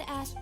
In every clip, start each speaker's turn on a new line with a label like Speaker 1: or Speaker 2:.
Speaker 1: to ask.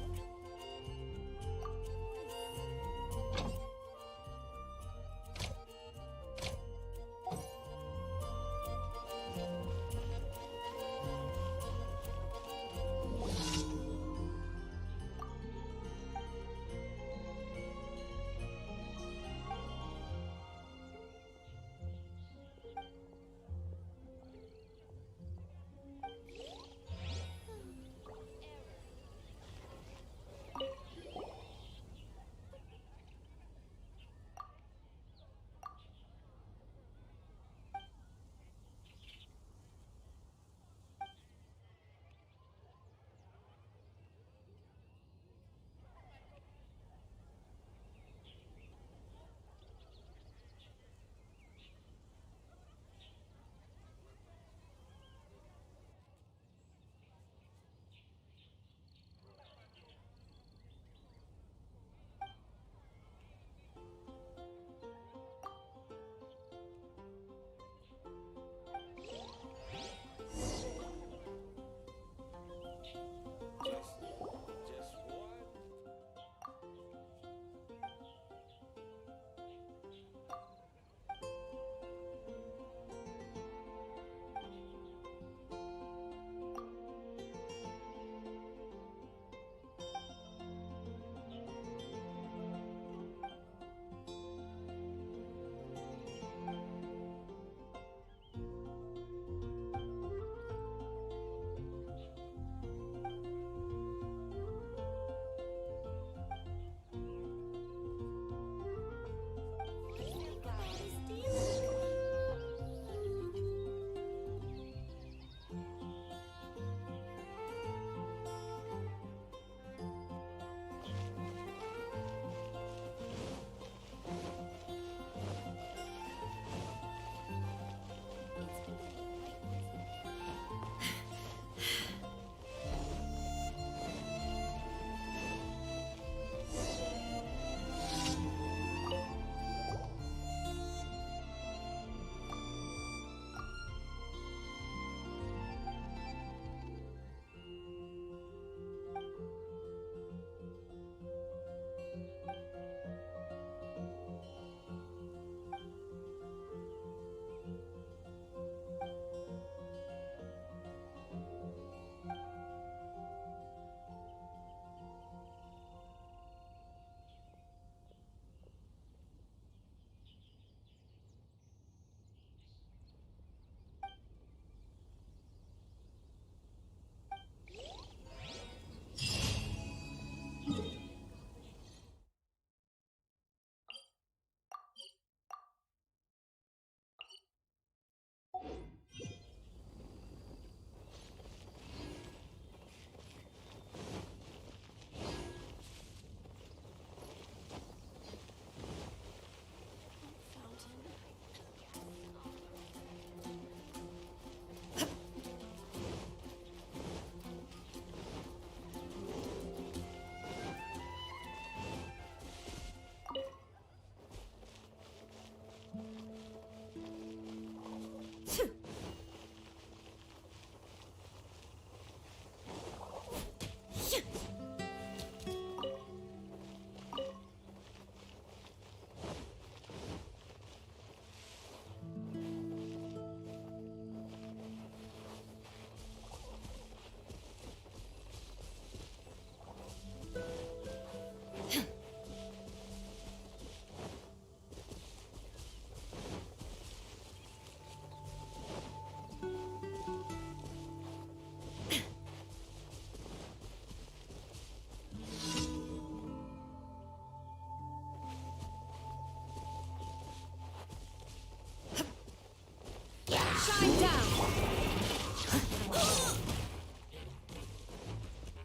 Speaker 2: Shine down!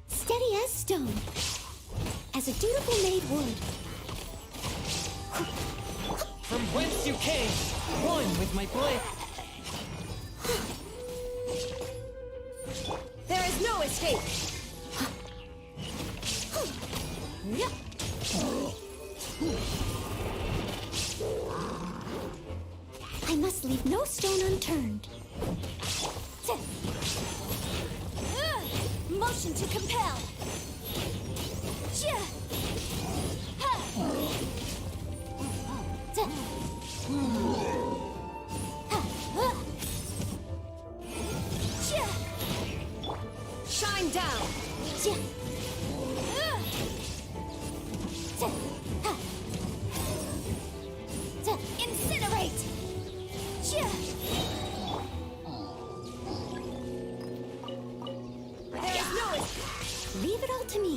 Speaker 1: Steady as stone, as a dutiful maid would.
Speaker 2: From whence you came, one with my blade. There is no escape!
Speaker 1: I must leave no stone unturned.
Speaker 3: Motion to compel.
Speaker 1: Incinerate! There is no escape. Leave it all to me.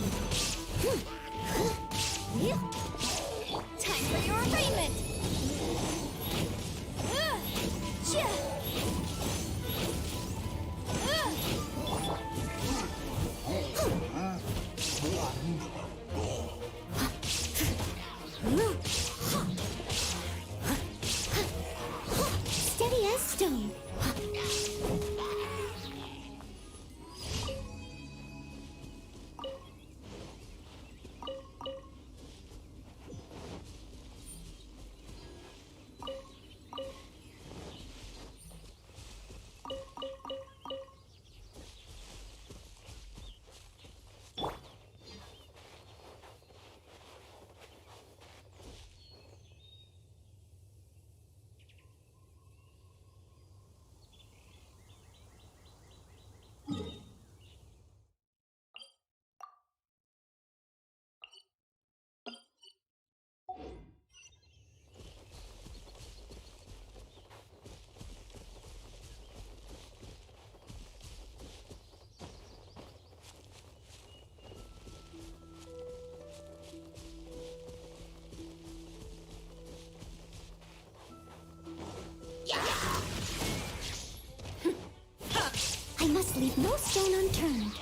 Speaker 1: Time for your arraignment! Steady as stone. I must leave no stone unturned.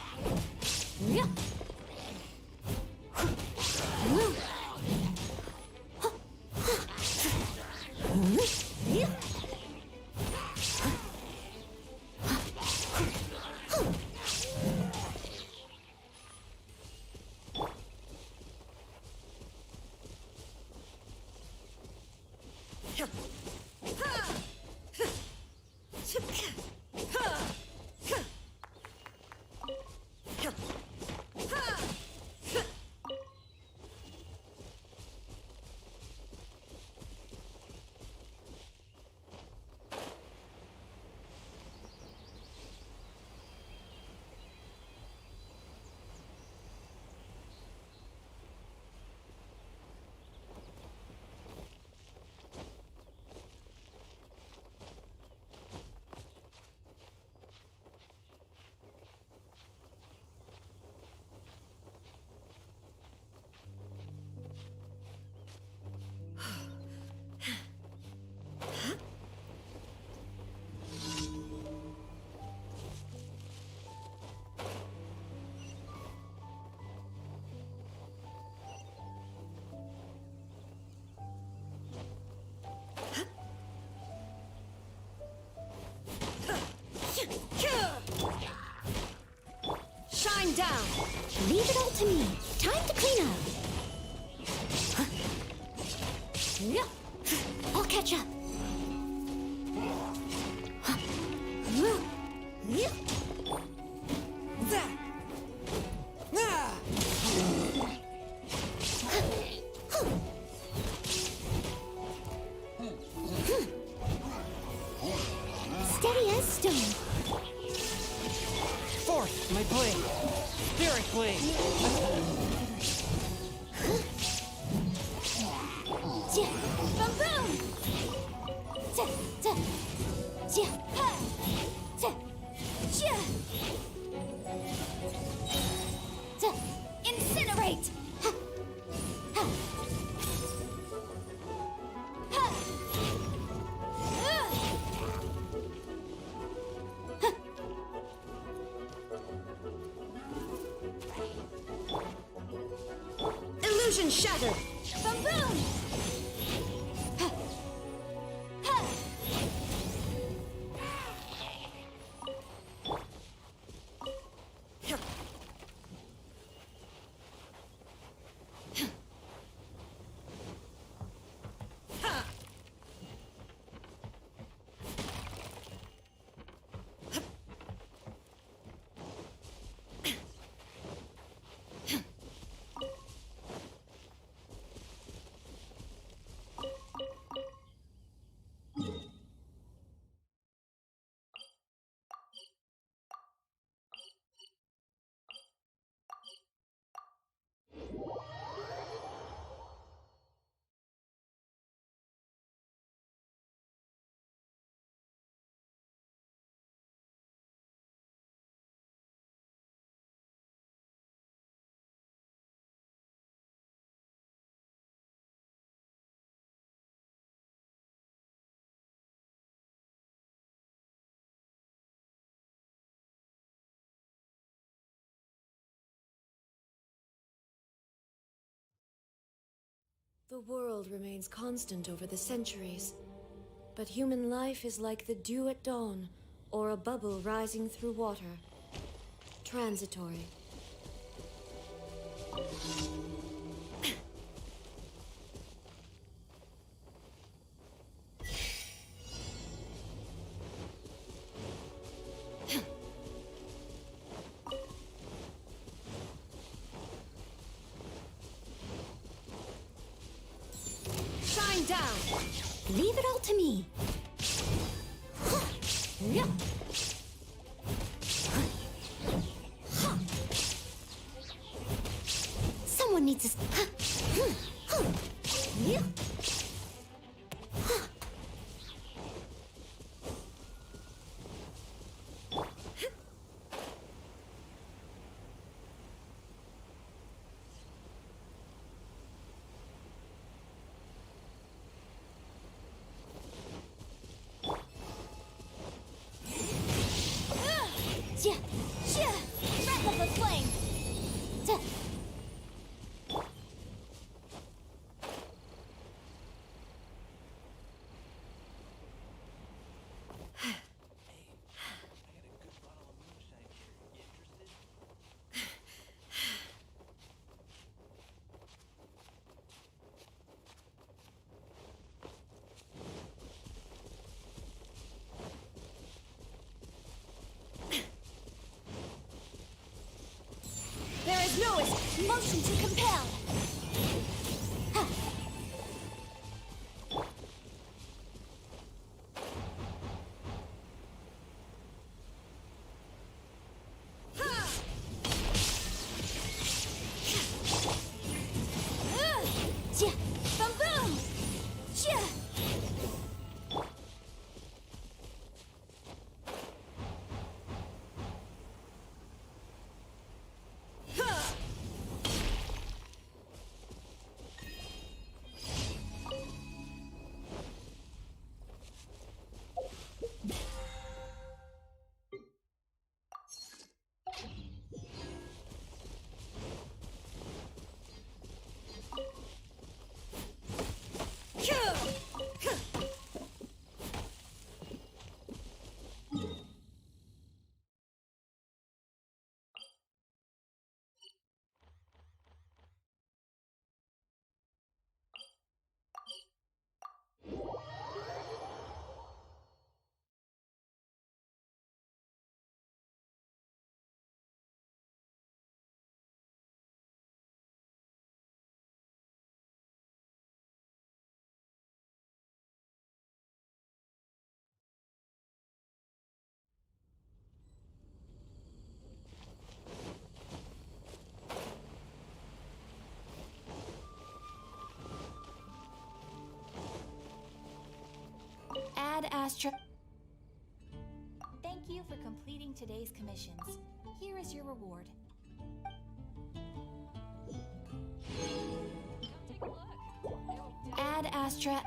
Speaker 1: Shine down. Leave it all to me. Time to clean up. I'll catch up. Steady as stone.
Speaker 2: Forth, my blade. Spirit blade.
Speaker 1: Boom, boom. Incinerate. Illusion shattered. Boom, boom.
Speaker 3: The world remains constant over the centuries, but human life is like the dew at dawn, or a bubble rising through water. Transitory.
Speaker 1: Shine down! Leave it all to me. Someone needs to... Breath of the flame! There is no motion to compel. Boom! Ad Astra.
Speaker 4: Thank you for completing today's commissions. Here is your reward.
Speaker 3: Ad Astra.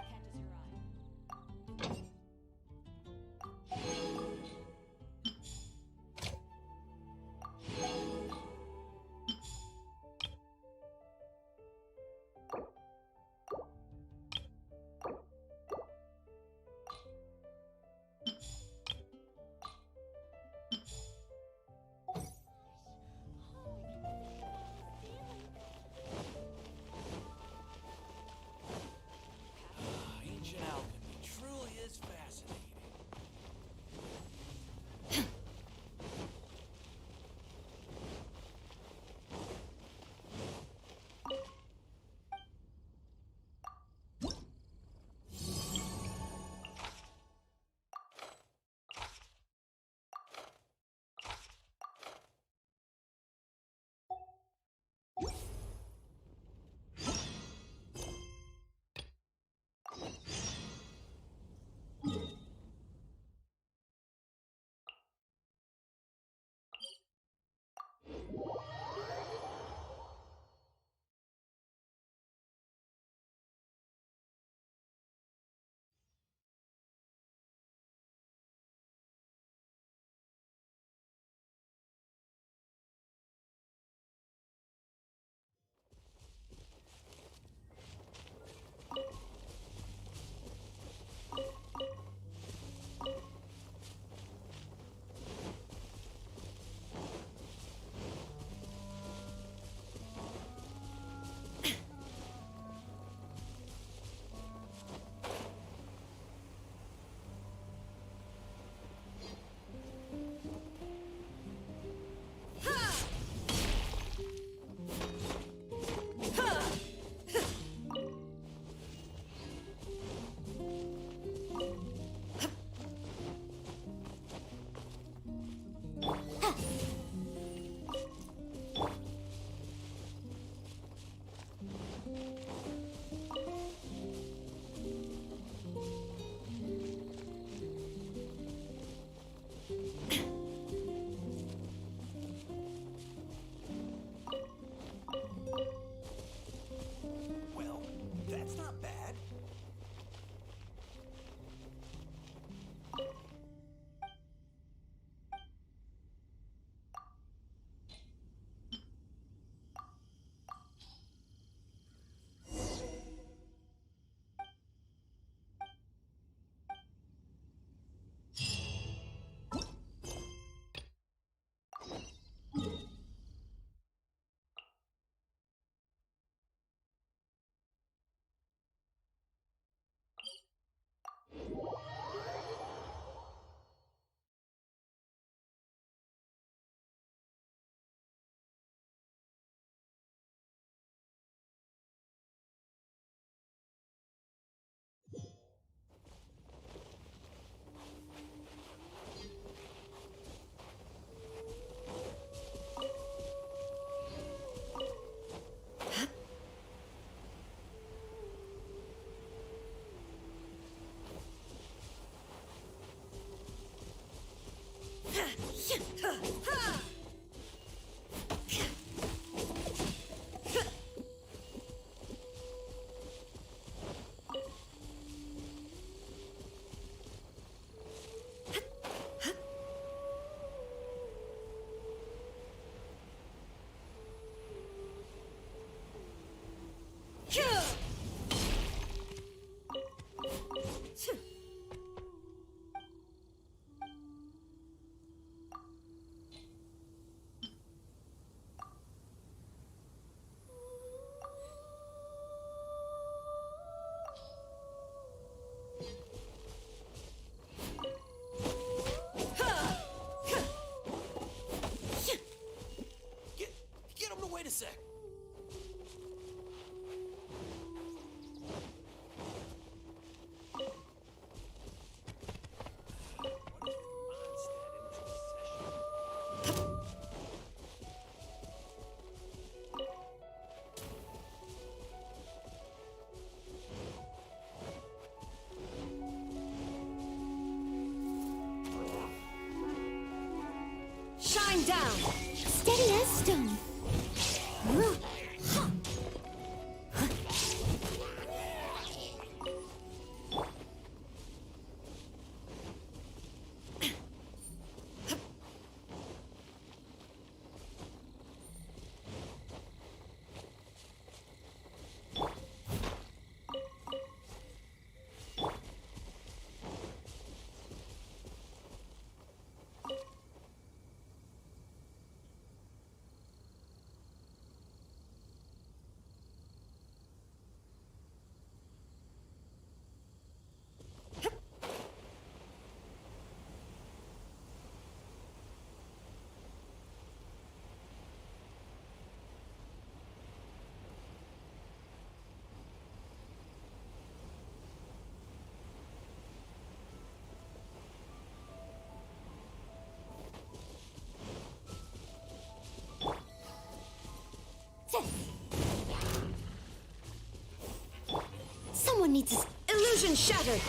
Speaker 1: Everyone needs a...
Speaker 3: Illusion shattered!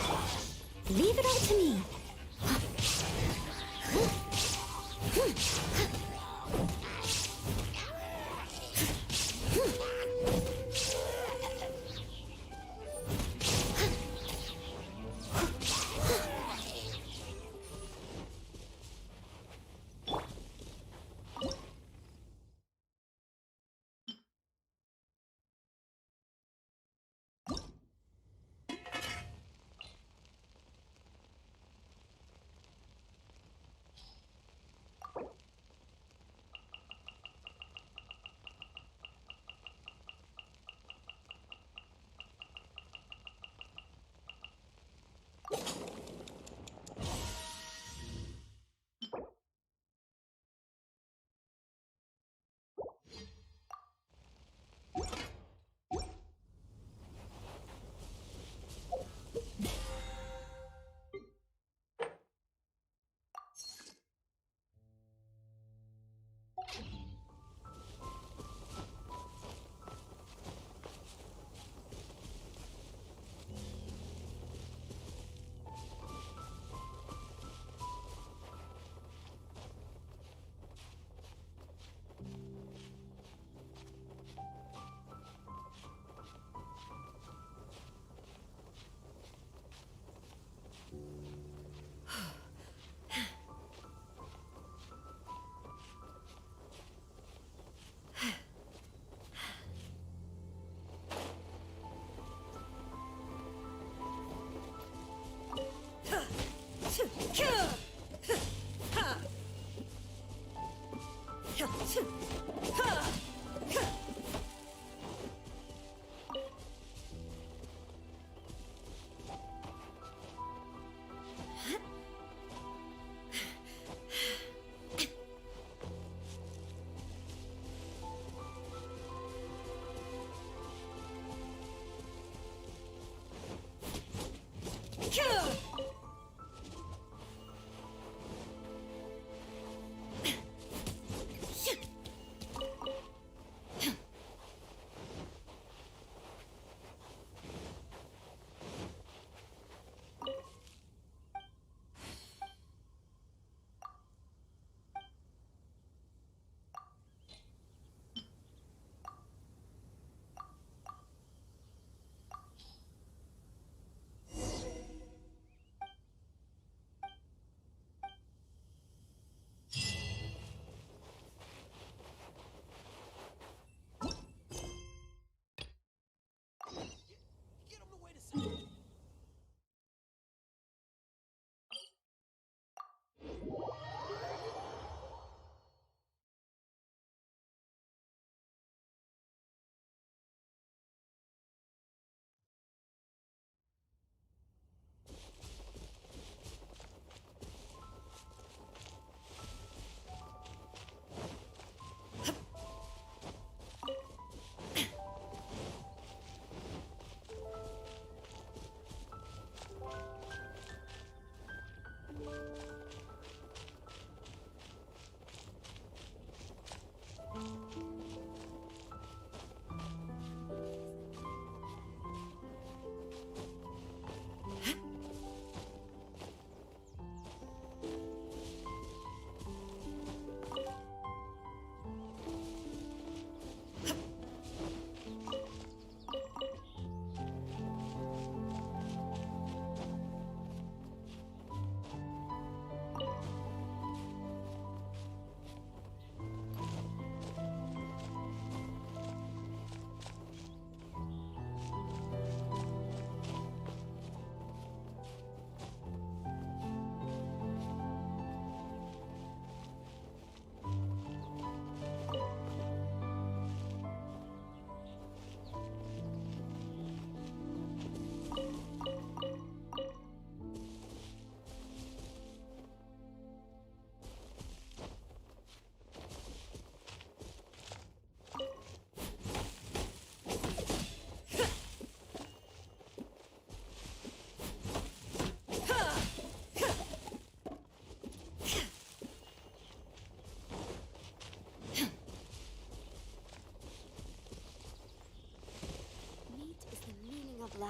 Speaker 1: Leave it all to me.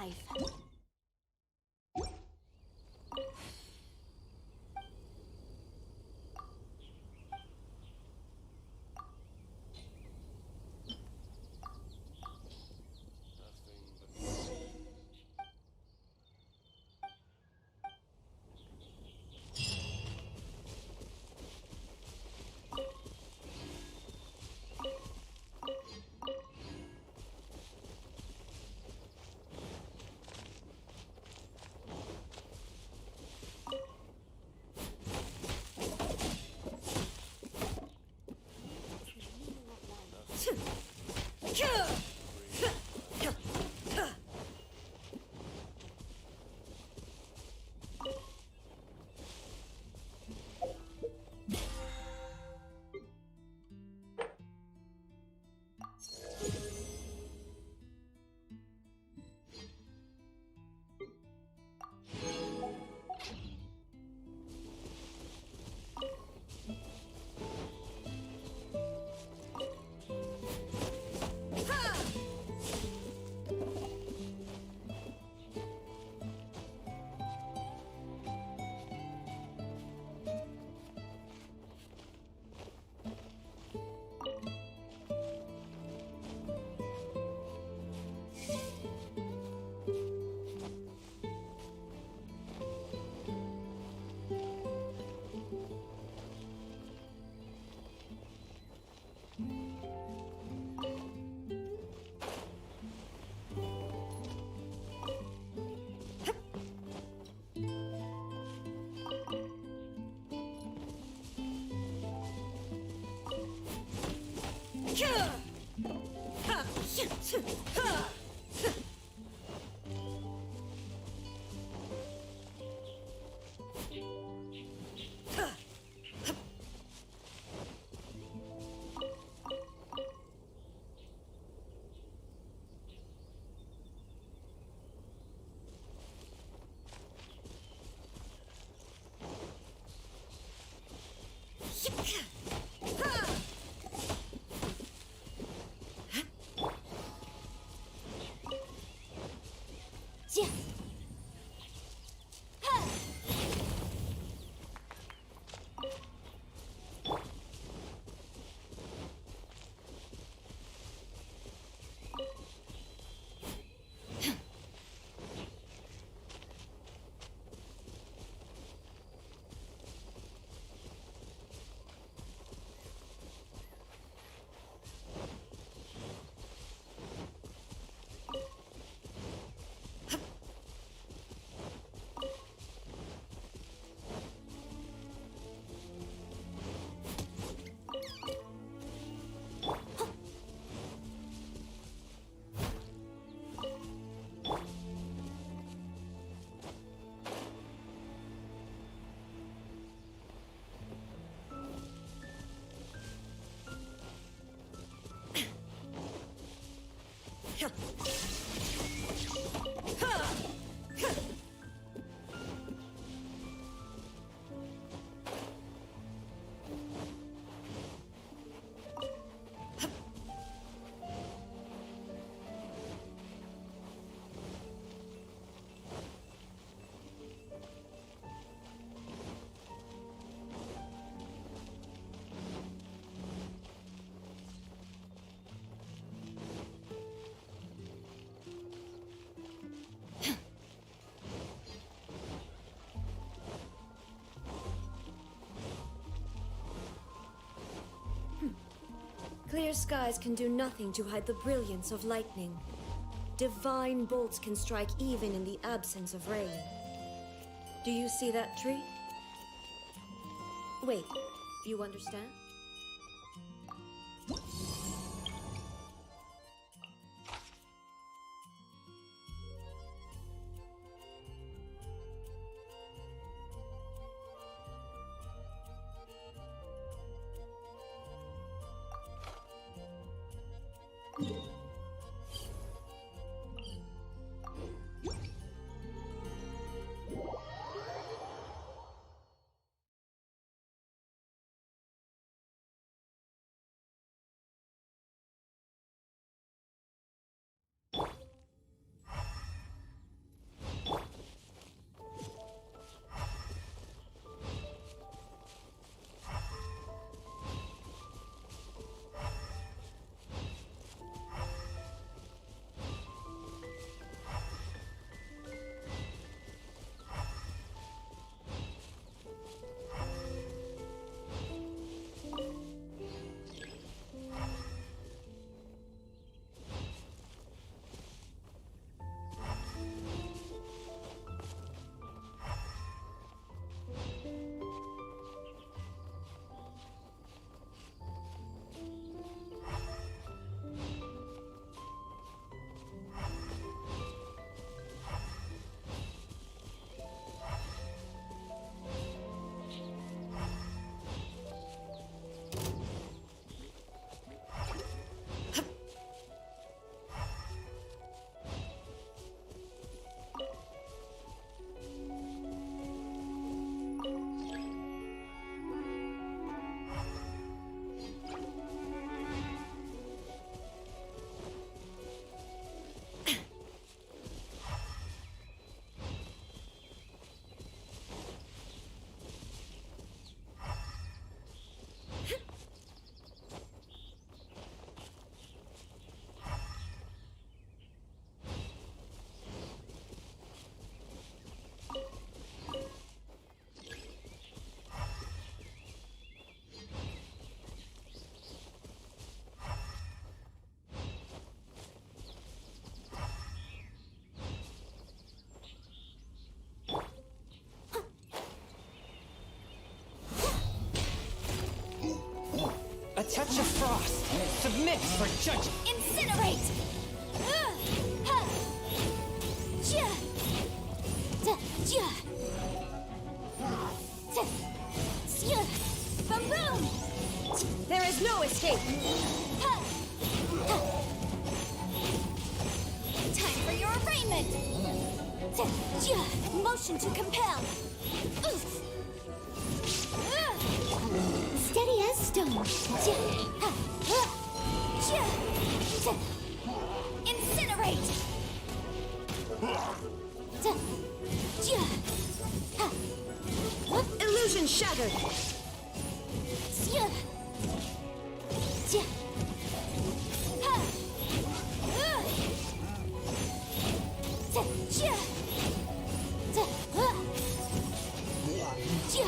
Speaker 1: life.
Speaker 3: Clear skies can do nothing to hide the brilliance of lightning. Divine bolts can strike even in the absence of rain. Do you see that tree? Wait, you understand?
Speaker 2: touch of frost. Submit for judgment.
Speaker 1: Incinerate! Ha! Ja! Da! Ja! Da! Sya! Boom boom!
Speaker 3: There is no escape!
Speaker 1: Ha! Ha! Time for your arraignment! Da! Ja! Motion to compel! Oof! Steady as stone! Ja! Ha! Ha! Ja! Da! Incinerate! Da! Ja! Ha!
Speaker 3: Illusion shattered!
Speaker 1: Sya! Ja! Ha! Da! Ja! Da! Ja!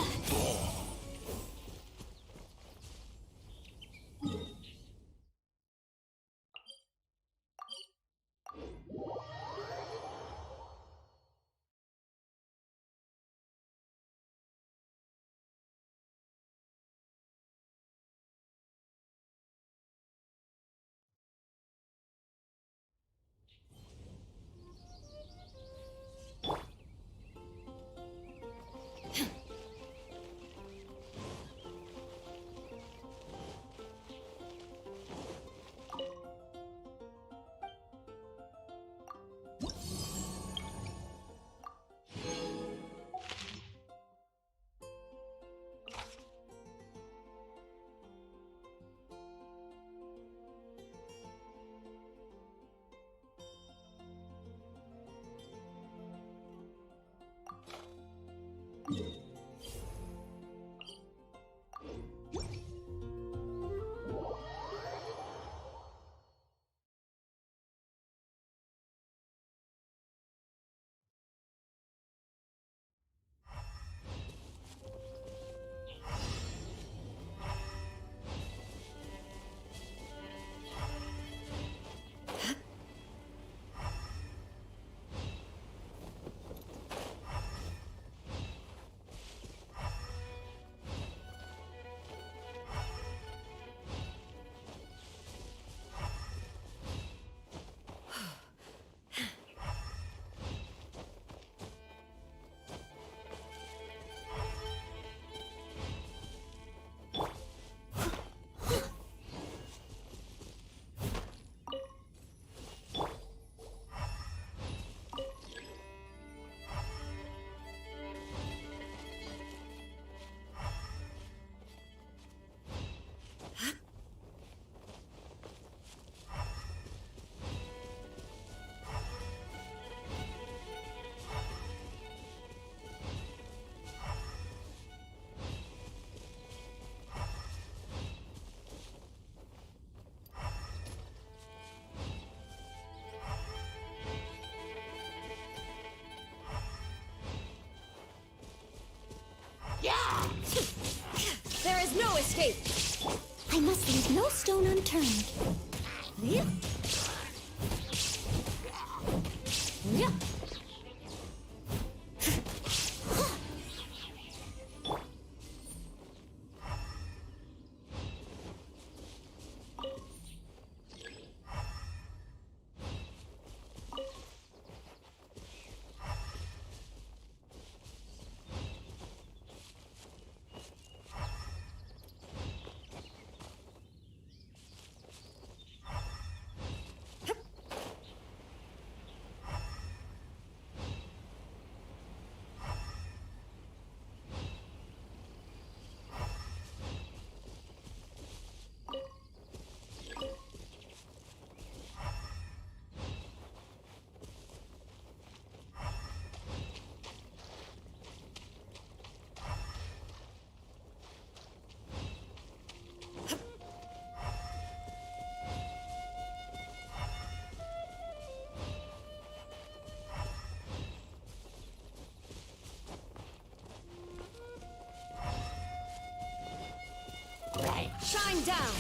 Speaker 3: There is no escape!
Speaker 1: I must leave no stone unturned. Yeah. Yeah.
Speaker 3: Shine down!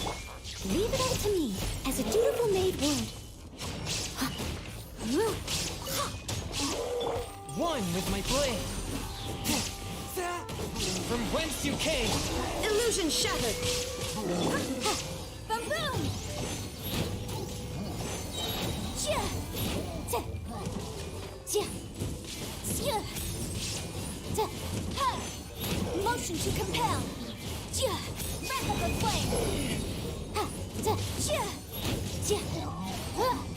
Speaker 1: Leave it all to me, as a dutiful maid would.
Speaker 2: One with my blade. From whence you came.
Speaker 3: Illusion shattered!
Speaker 1: boom! Chia! Ta! Chia! Chia! Ta! Ha! Motion to compel! Chia! Wrap up the flame! Ha! Ta! Chia! Chia! Ha!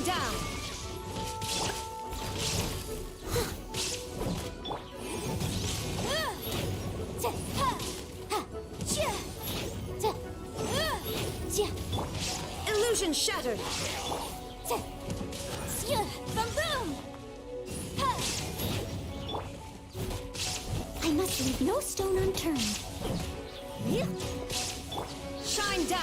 Speaker 3: down. Illusion shattered.
Speaker 1: Boom, boom. stone unturned.
Speaker 3: Shine down!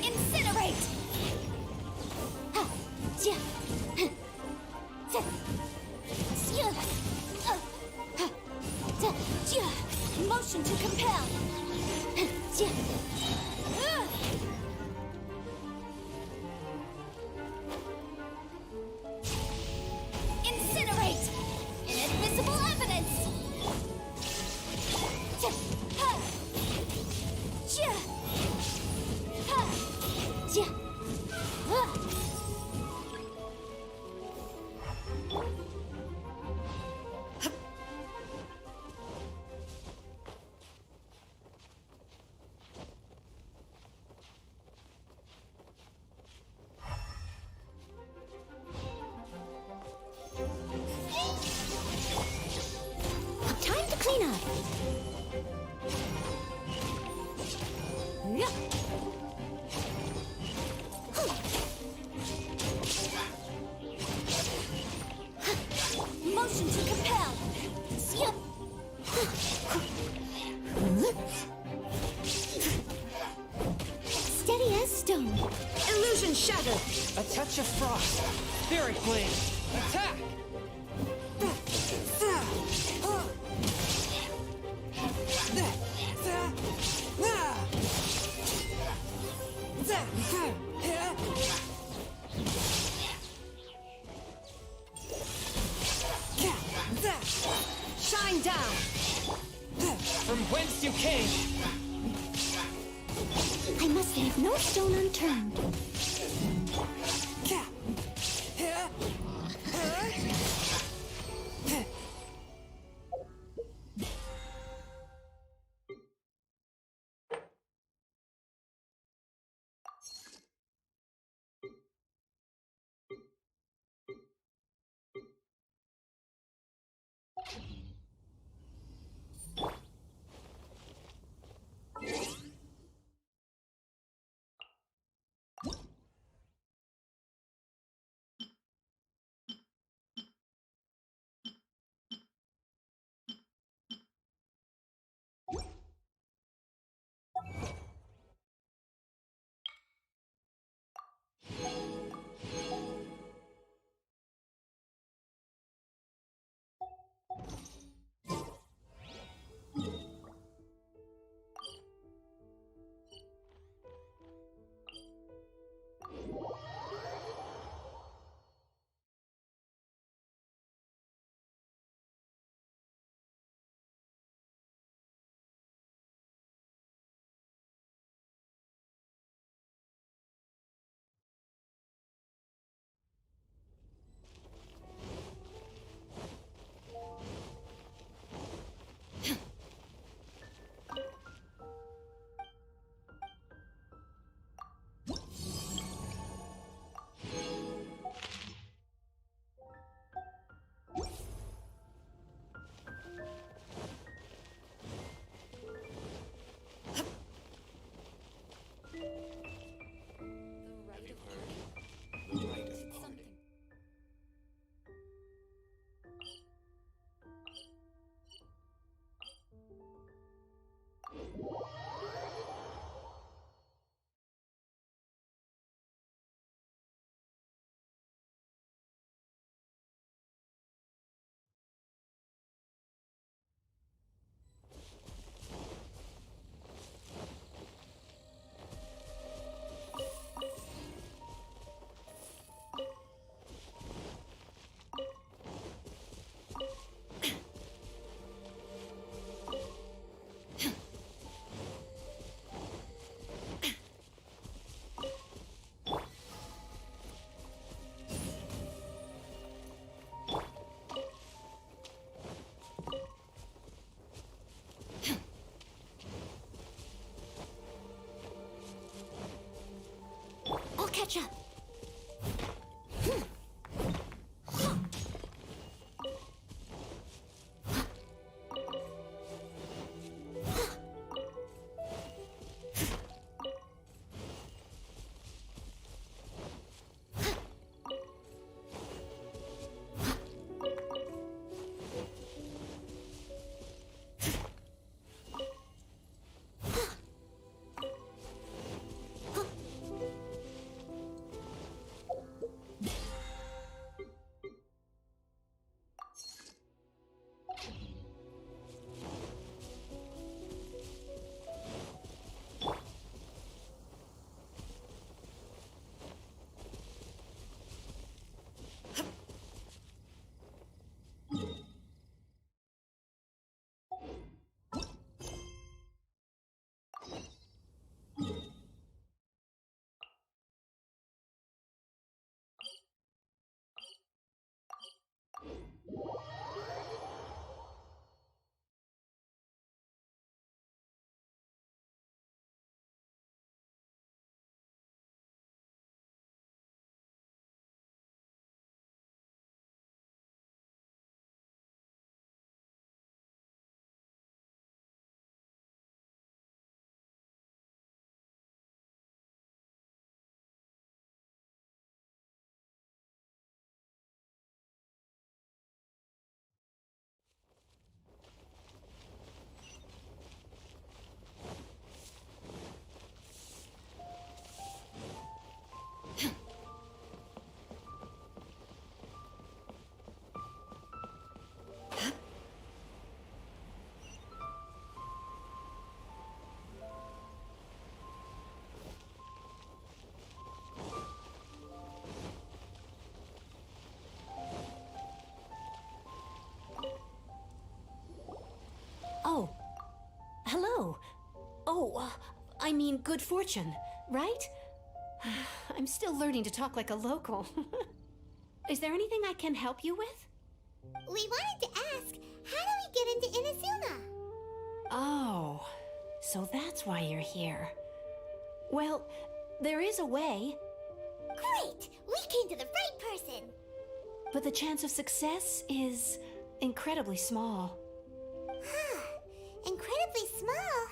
Speaker 1: Incinerate! Motion to compel! Incinerate! Inadmissible evidence! Time to clean up. Motion to compel. Steady as stone.
Speaker 3: Illusion shattered!
Speaker 2: A touch of frost. Spirit blade. Attack!
Speaker 3: Shine down!
Speaker 2: From whence you came.
Speaker 1: I must leave no stone unturned. Catch up.
Speaker 5: I mean good fortune, right? I'm still learning to talk like a local. Is there anything I can help you with?
Speaker 1: We wanted to ask, how do we get into Inazuma?
Speaker 5: Oh, so that's why you're here. Well, there is a way,
Speaker 1: Great! We came to the right person!
Speaker 5: but the chance of success is incredibly small.
Speaker 1: Huh. Incredibly small?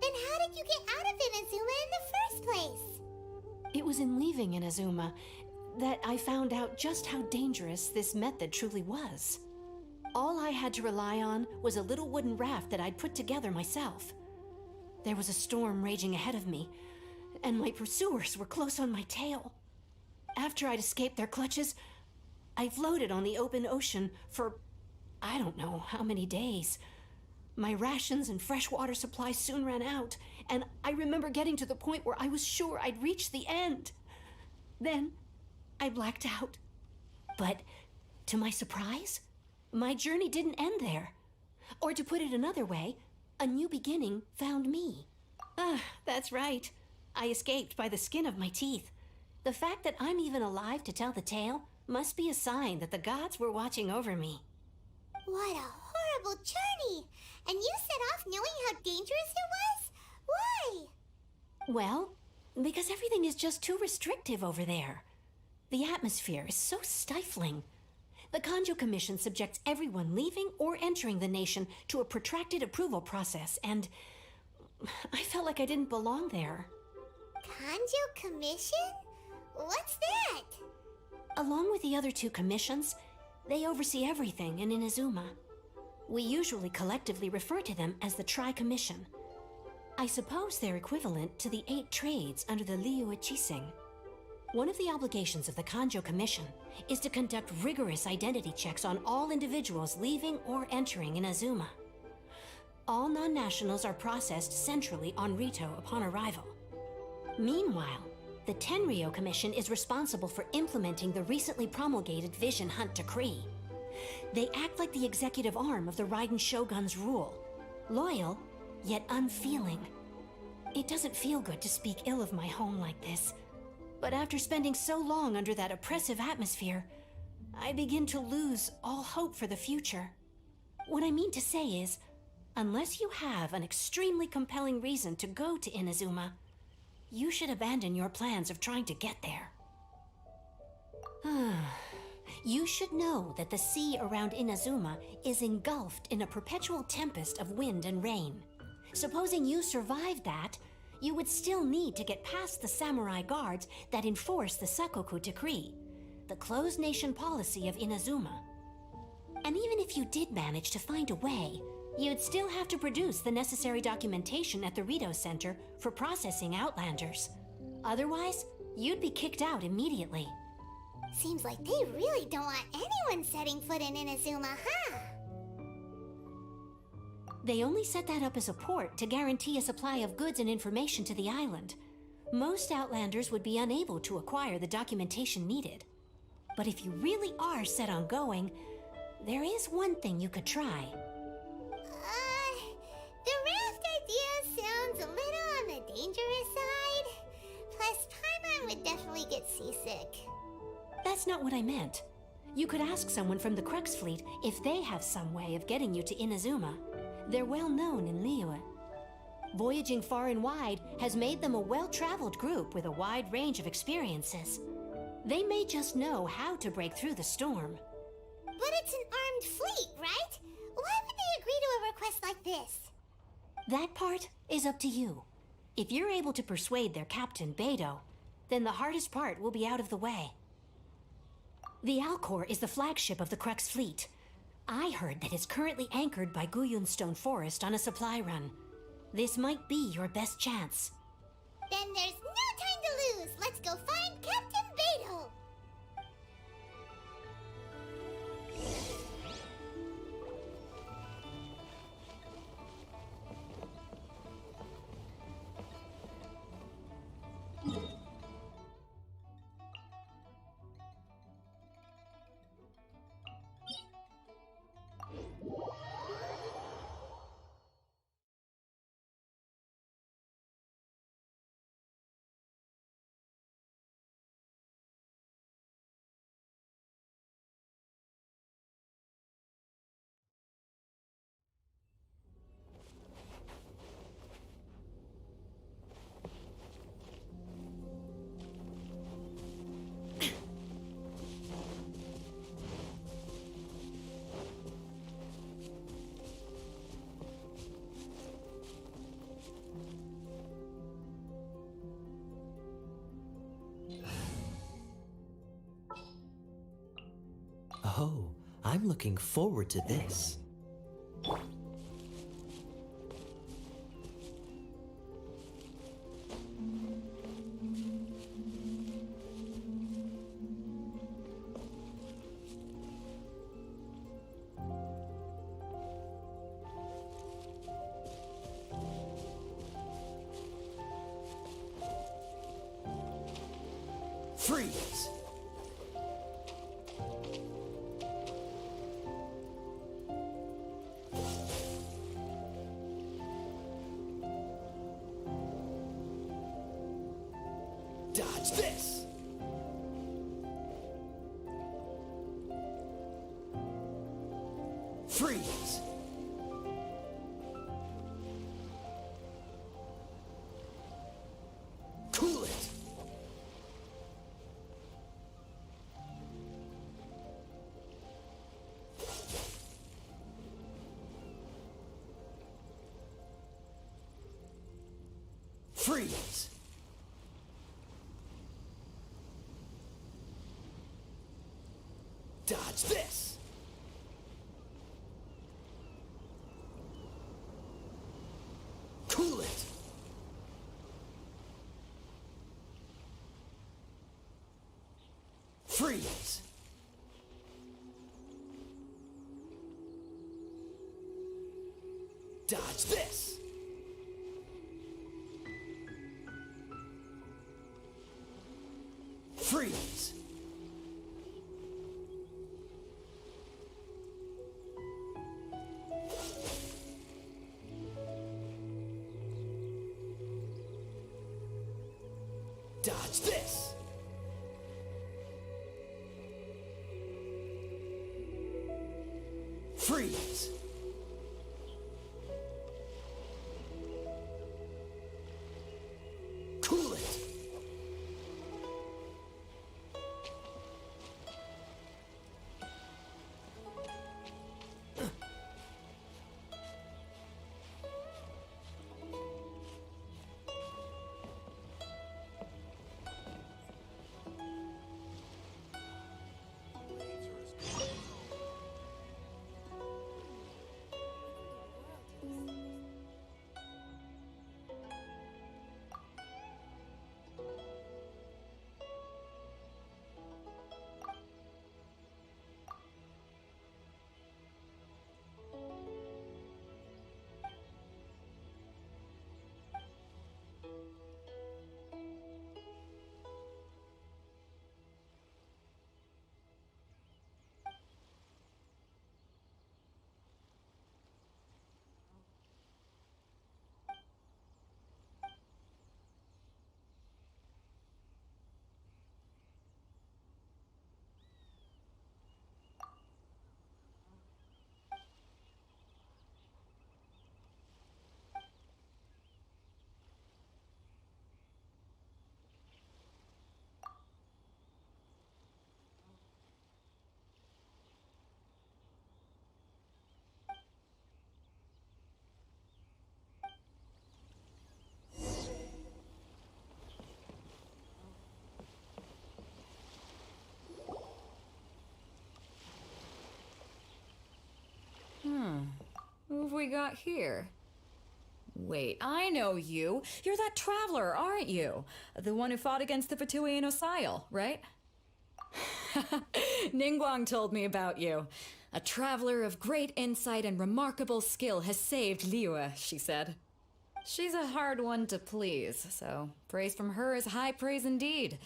Speaker 1: Then how did you get out of Inazuma in the first place?
Speaker 5: It was in leaving Inazuma that I found out just how dangerous this method truly was. All I had to rely on was a little wooden raft that I'd put together myself. There was a storm raging ahead of me, and my pursuers were close on my tail. After I'd escaped their clutches, I floated on the open ocean for I don't know how many days. My rations and fresh water supplies soon ran out, and I remember getting to the point where I was sure I'd reached the end. Then I blacked out. But to my surprise, my journey didn't end there. Or to put it another way, a new beginning found me. That's right. I escaped by the skin of my teeth. The fact that I'm even alive to tell the tale must be a sign that the gods were watching over me.
Speaker 1: What a horrible journey! And you set off knowing how dangerous it was? Why?
Speaker 5: Well, because everything is just too restrictive over there. The atmosphere is so stifling. The Magko-commission subjects everyone leaving or entering the nation to a protracted approval process, and I felt like I didn't belong there.
Speaker 1: Magko-commission? What's that?
Speaker 5: Along with the other two commissions, they oversee everything in Inazuma. We usually collectively refer to them as the Tri-Commission. I suppose they're equivalent to the 8 trades under the Liu Chising. One of the obligations of the Magko-commission is to conduct rigorous identity checks on all individuals leaving or entering Inazuma. All non-nationals are processed centrally on Rito upon arrival. Meanwhile, the Tenryo Commission is responsible for implementing the recently promulgated Vision Hunt Decree. They act like the executive arm of the Raiden Shogun's rule, loyal yet unfeeling. It doesn't feel good to speak ill of my home like this, but after spending so long under that oppressive atmosphere, I begin to lose all hope for the future. What I mean to say is, unless you have an extremely compelling reason to go to Inazuma, you should abandon your plans of trying to get there. You should know that the sea around Inazuma is engulfed in a perpetual tempest of wind and rain. Supposing you survived that, you would still need to get past the samurai guards that enforce the Sakoku Decree, the closed nation policy of Inazuma. And even if you did manage to find a way, you'd still have to produce the necessary documentation at the Rito Center for processing Outlanders. Otherwise, you'd be kicked out immediately.
Speaker 1: Seems like they really don't want anyone setting foot in Inazuma, huh?
Speaker 5: They only set that up as a port to guarantee a supply of goods and information to the island. Most Outlanders would be unable to acquire the documentation needed. But if you really are set on going, there is one thing you could try.
Speaker 1: The raft idea sounds a little on the dangerous side. Plus, Paimon would definitely get seasick.
Speaker 5: That's not what I meant. You could ask someone from the Crux Fleet if they have some way of getting you to Inazuma. They're well known in Liyue. Voyaging far and wide has made them a well-traveled group with a wide range of experiences. They may just know how to break through the storm.
Speaker 1: But it's an armed fleet, right? Why would they agree to a request like this?
Speaker 5: That part is up to you. If you're able to persuade their captain, Beidou, then the hardest part will be out of the way. The Alcor is the flagship of the Crux Fleet. I heard that it's currently anchored by Guyunstone Forest on a supply run. This might be your best chance.
Speaker 1: Then there's no time to lose. Let's go find Captain Beidou.
Speaker 6: Oh, I'm looking forward to this. Freeze! Dodge this! Freeze! Cool it! Freeze! Dodge this! Cool it! Freeze! Dodge this! Freeze! Dodge this! Freeze! Cool it!
Speaker 7: Who have we got here? Wait, I know you. You're that traveler, aren't you? The one who fought against the Fatui and Osile, right? Ningguang told me about you. A traveler of great insight and remarkable skill has saved Liyue, she said. She's a hard one to please, so praise from her is high praise indeed.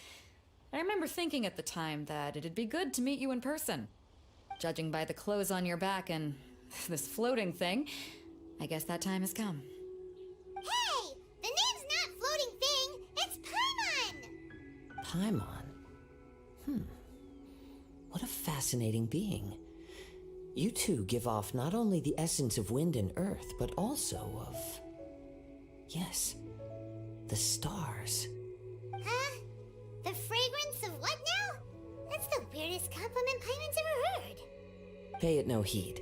Speaker 7: I remember thinking at the time that it'd be good to meet you in person. Judging by the clothes on your back and this floating thing, I guess that time has come.
Speaker 1: Hey! The name's not Floating Thing, it's Paimon!
Speaker 6: Paimon? What a fascinating being. You two give off not only the essence of wind and earth, but also of... yes, the stars.
Speaker 1: Huh? The fragrance of what now? That's the weirdest compliment Paimon's ever heard.
Speaker 6: Pay it no heed.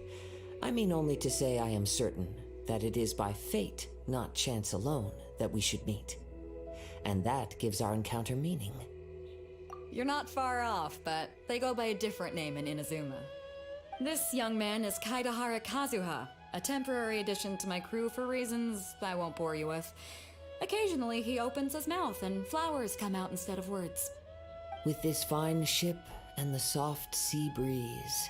Speaker 6: I mean only to say I am certain that it is by fate, not chance alone, that we should meet. And that gives our encounter meaning.
Speaker 7: You're not far off, but they go by a different name in Inazuma. This young man is Kaidahara Kazuha, a temporary addition to my crew for reasons I won't bore you with. Occasionally, he opens his mouth and flowers come out instead of words.
Speaker 6: With this fine ship and the soft sea breeze,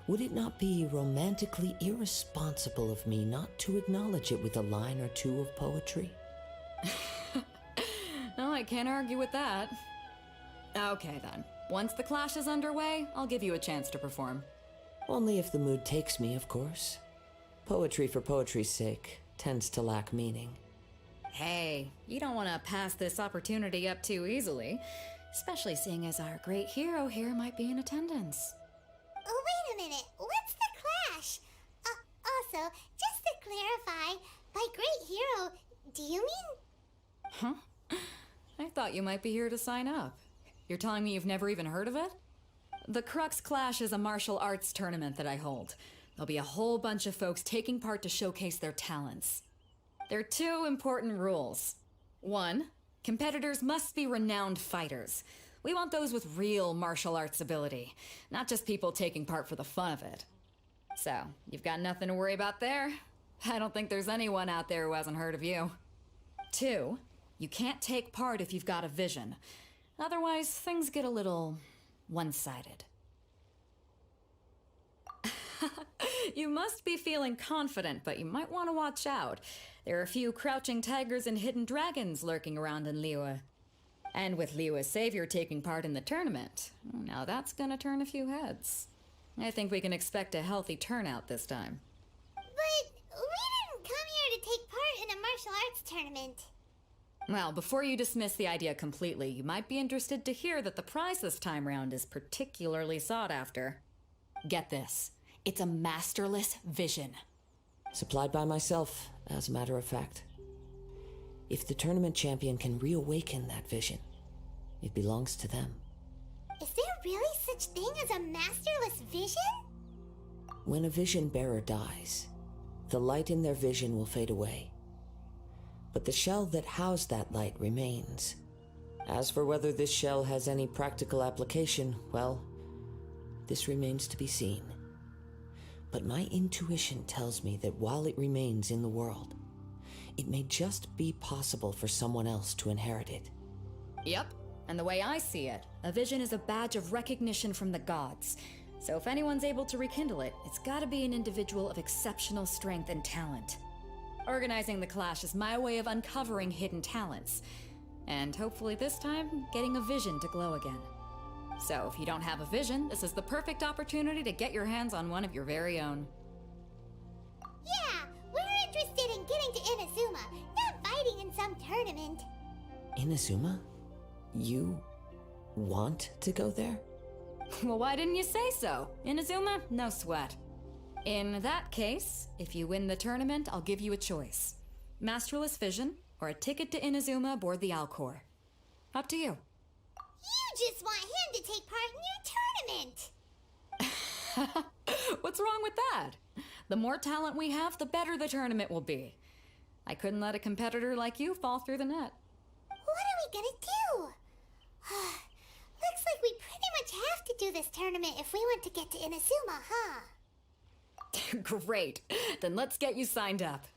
Speaker 6: would it not be romantically irresponsible of me not to acknowledge it with a line or two of poetry?
Speaker 7: No, I can't argue with that. Okay then. Once the clash is underway, I'll give you a chance to perform.
Speaker 6: Only if the mood takes me, of course. Poetry for poetry's sake tends to lack meaning.
Speaker 7: Hey, you don't want to pass this opportunity up too easily, especially seeing as our great hero here might be in attendance.
Speaker 1: Oh, wait a minute. What's the clash? Also, just to clarify, by great hero, do you mean...
Speaker 7: Huh? I thought you might be here to sign up. You're telling me you've never even heard of it? The Crux Clash is a martial arts tournament that I hold. There'll be a whole bunch of folks taking part to showcase their talents. There are 2 important rules. 1, competitors must be renowned fighters. We want those with real martial arts ability, not just people taking part for the fun of it. So, you've got nothing to worry about there. I don't think there's anyone out there who hasn't heard of you. 2, you can't take part if you've got a vision. Otherwise, things get a little one-sided. You must be feeling confident, but you might want to watch out. There are a few crouching tigers and hidden dragons lurking around in Liyue. And with Liyue's savior taking part in the tournament, now that's gonna turn a few heads. I think we can expect a healthy turnout this time.
Speaker 1: But we didn't come here to take part in a martial arts tournament.
Speaker 7: Well, before you dismiss the idea completely, you might be interested to hear that the prize this time round is particularly sought after. Get this. It's a masterless vision.
Speaker 6: Supplied by myself, as a matter of fact. If the tournament champion can reawaken that vision, it belongs to them.
Speaker 1: Is there really such thing as a masterless vision?
Speaker 6: When a vision bearer dies, the light in their vision will fade away. But the shell that housed that light remains. As for whether this shell has any practical application, well, this remains to be seen. But my intuition tells me that while it remains in the world, it may just be possible for someone else to inherit it.
Speaker 7: Yep, and the way I see it, a vision is a badge of recognition from the gods. So if anyone's able to rekindle it, it's gotta be an individual of exceptional strength and talent. Organizing the clash is my way of uncovering hidden talents. And hopefully this time, getting a vision to glow again. So if you don't have a vision, this is the perfect opportunity to get your hands on one of your very own.
Speaker 1: Yeah, we're interested in getting to Inazuma, not fighting in some tournament.
Speaker 6: Inazuma? You want to go there?
Speaker 7: Well, why didn't you say so? Inazuma? No sweat. In that case, if you win the tournament, I'll give you a choice. Masterless Vision, or a ticket to Inazuma aboard the Alcor. Up to you.
Speaker 1: You just want him to take part in your tournament.
Speaker 7: What's wrong with that? The more talent we have, the better the tournament will be. I couldn't let a competitor like you fall through the net.
Speaker 1: What are we gonna do? Looks like we pretty much have to do this tournament if we want to get to Inazuma, huh?
Speaker 7: Great. Then let's get you signed up.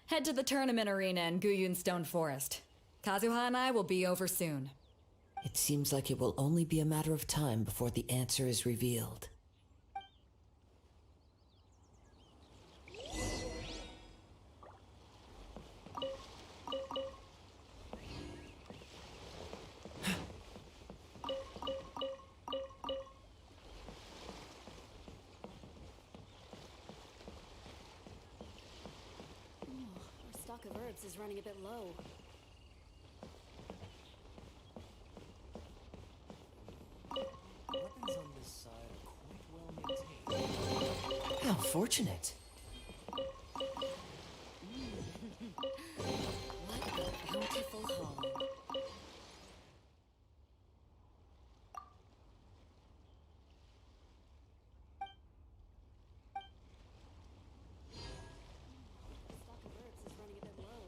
Speaker 7: Head to the tournament arena in Guyun Stone Forest. Kazuha and I will be over soon.
Speaker 6: It seems like it will only be a matter of time before the answer is revealed.
Speaker 3: Our stock of herbs is running a bit low.
Speaker 2: Weapons on this side are quite well maintained.
Speaker 6: How fortunate.
Speaker 3: What a beautiful hall. Stock of herbs is running a bit low.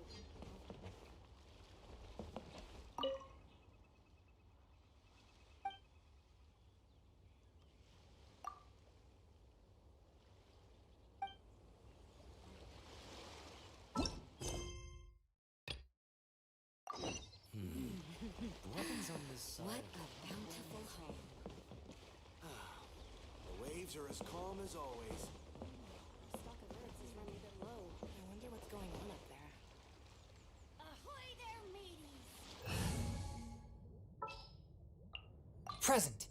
Speaker 8: waves are as calm as always.
Speaker 3: Stock of herbs is running a bit low. I wonder what's going on up there.
Speaker 1: Ahoy there, mateys!
Speaker 2: Present.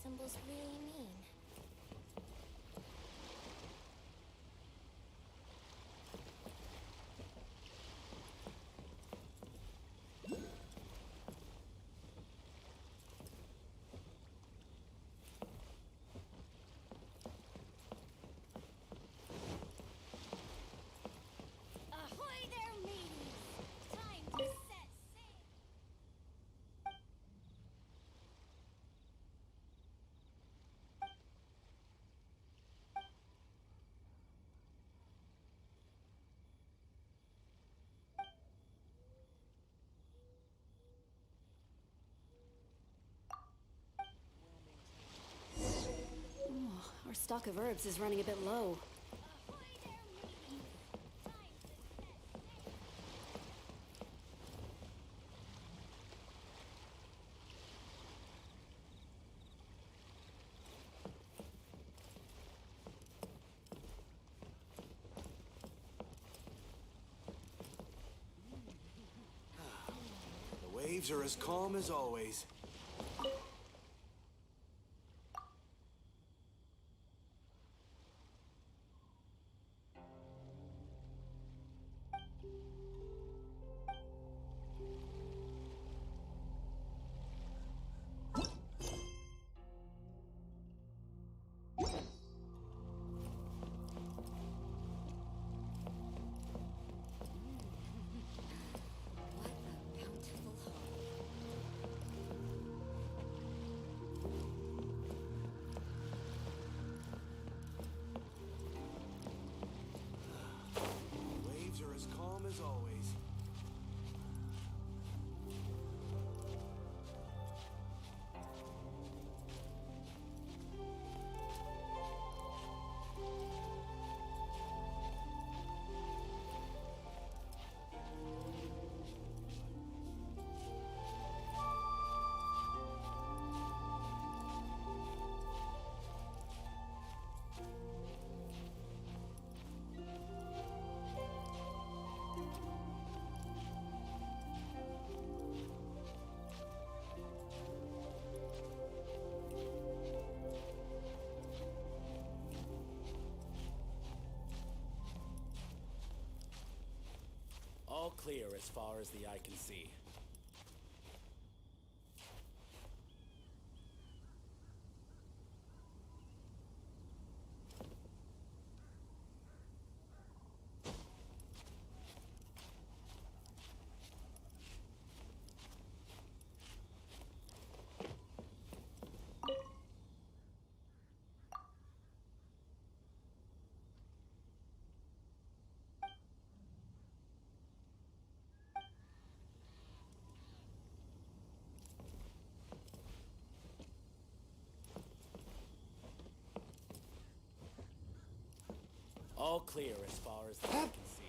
Speaker 1: Symbols really mean? Ahoy there, mateys! Time to set sail!
Speaker 3: Our stock of herbs is running a bit low.
Speaker 1: Ahoy there, mateys! Time to set sail!
Speaker 8: The waves are as calm as always.
Speaker 3: What a bountiful haul.
Speaker 8: The waves are as calm as always.
Speaker 9: All clear as far as the eye can see. All clear as far as the eye can see.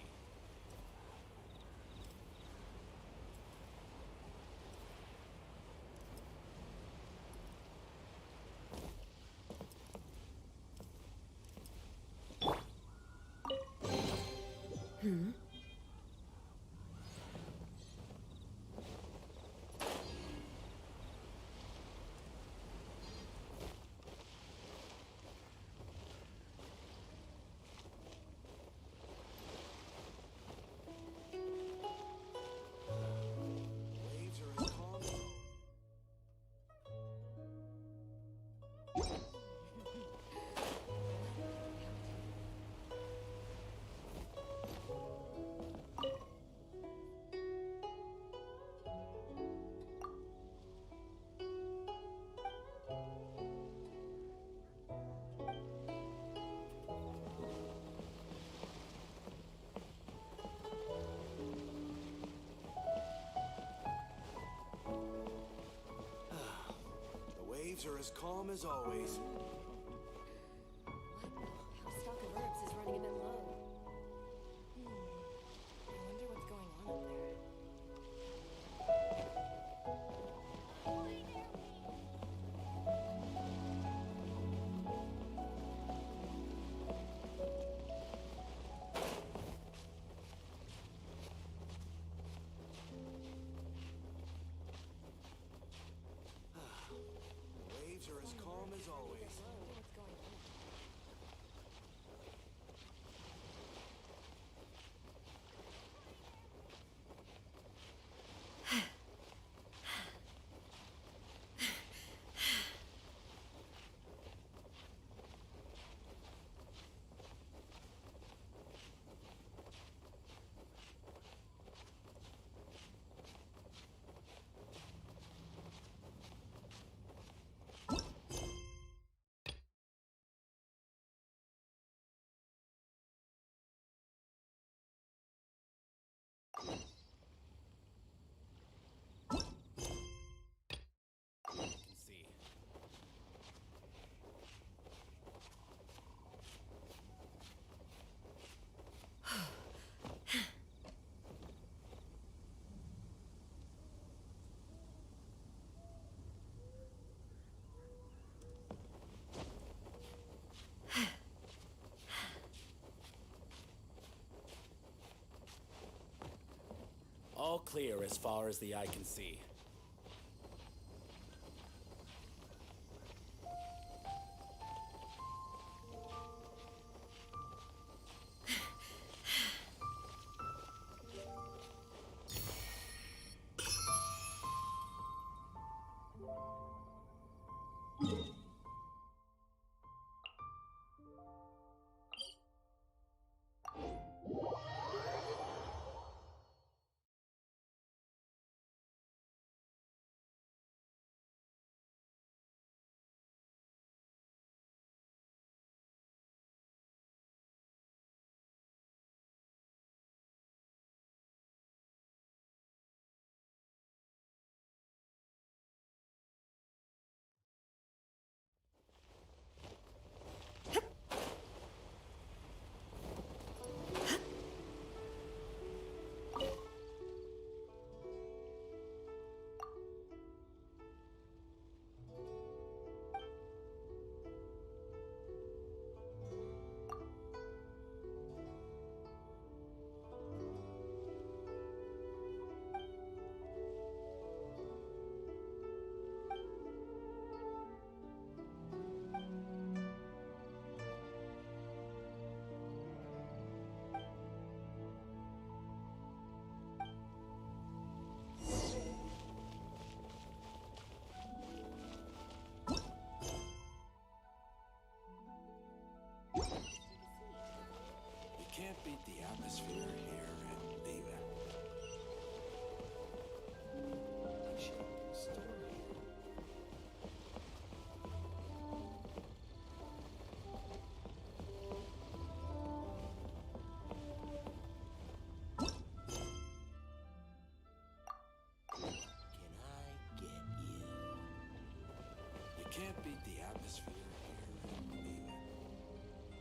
Speaker 8: Waves are as calm as The waves are as calm as always.
Speaker 3: Our stock of herbs is running a bit low. I wonder what's going on up there.
Speaker 8: The waves are as calm as always.
Speaker 3: I wonder what's going on.
Speaker 9: I can see. All clear as far as the eye can see.
Speaker 8: Can't beat the atmosphere here and leave it. Can't beat the atmosphere here and leave it.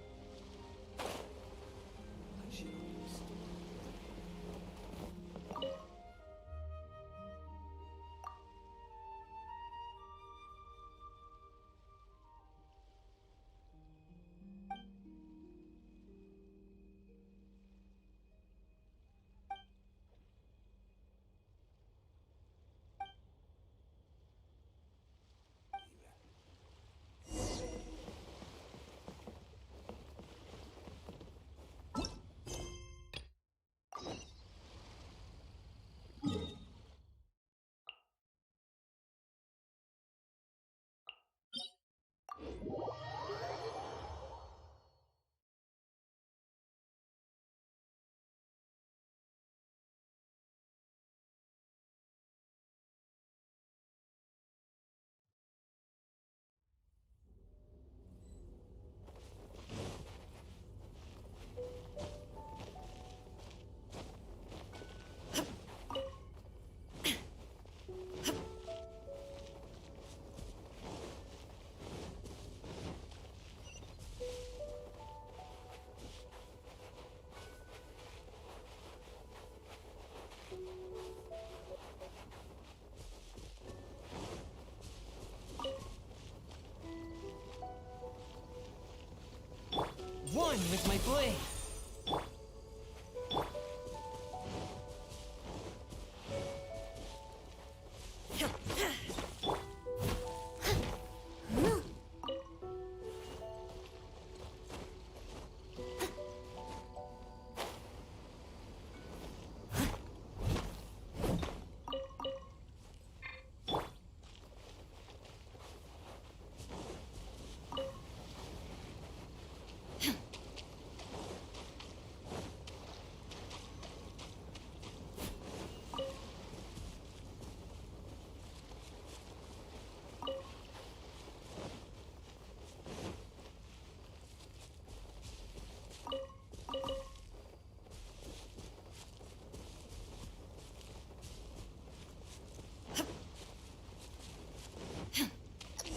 Speaker 2: One with my blade.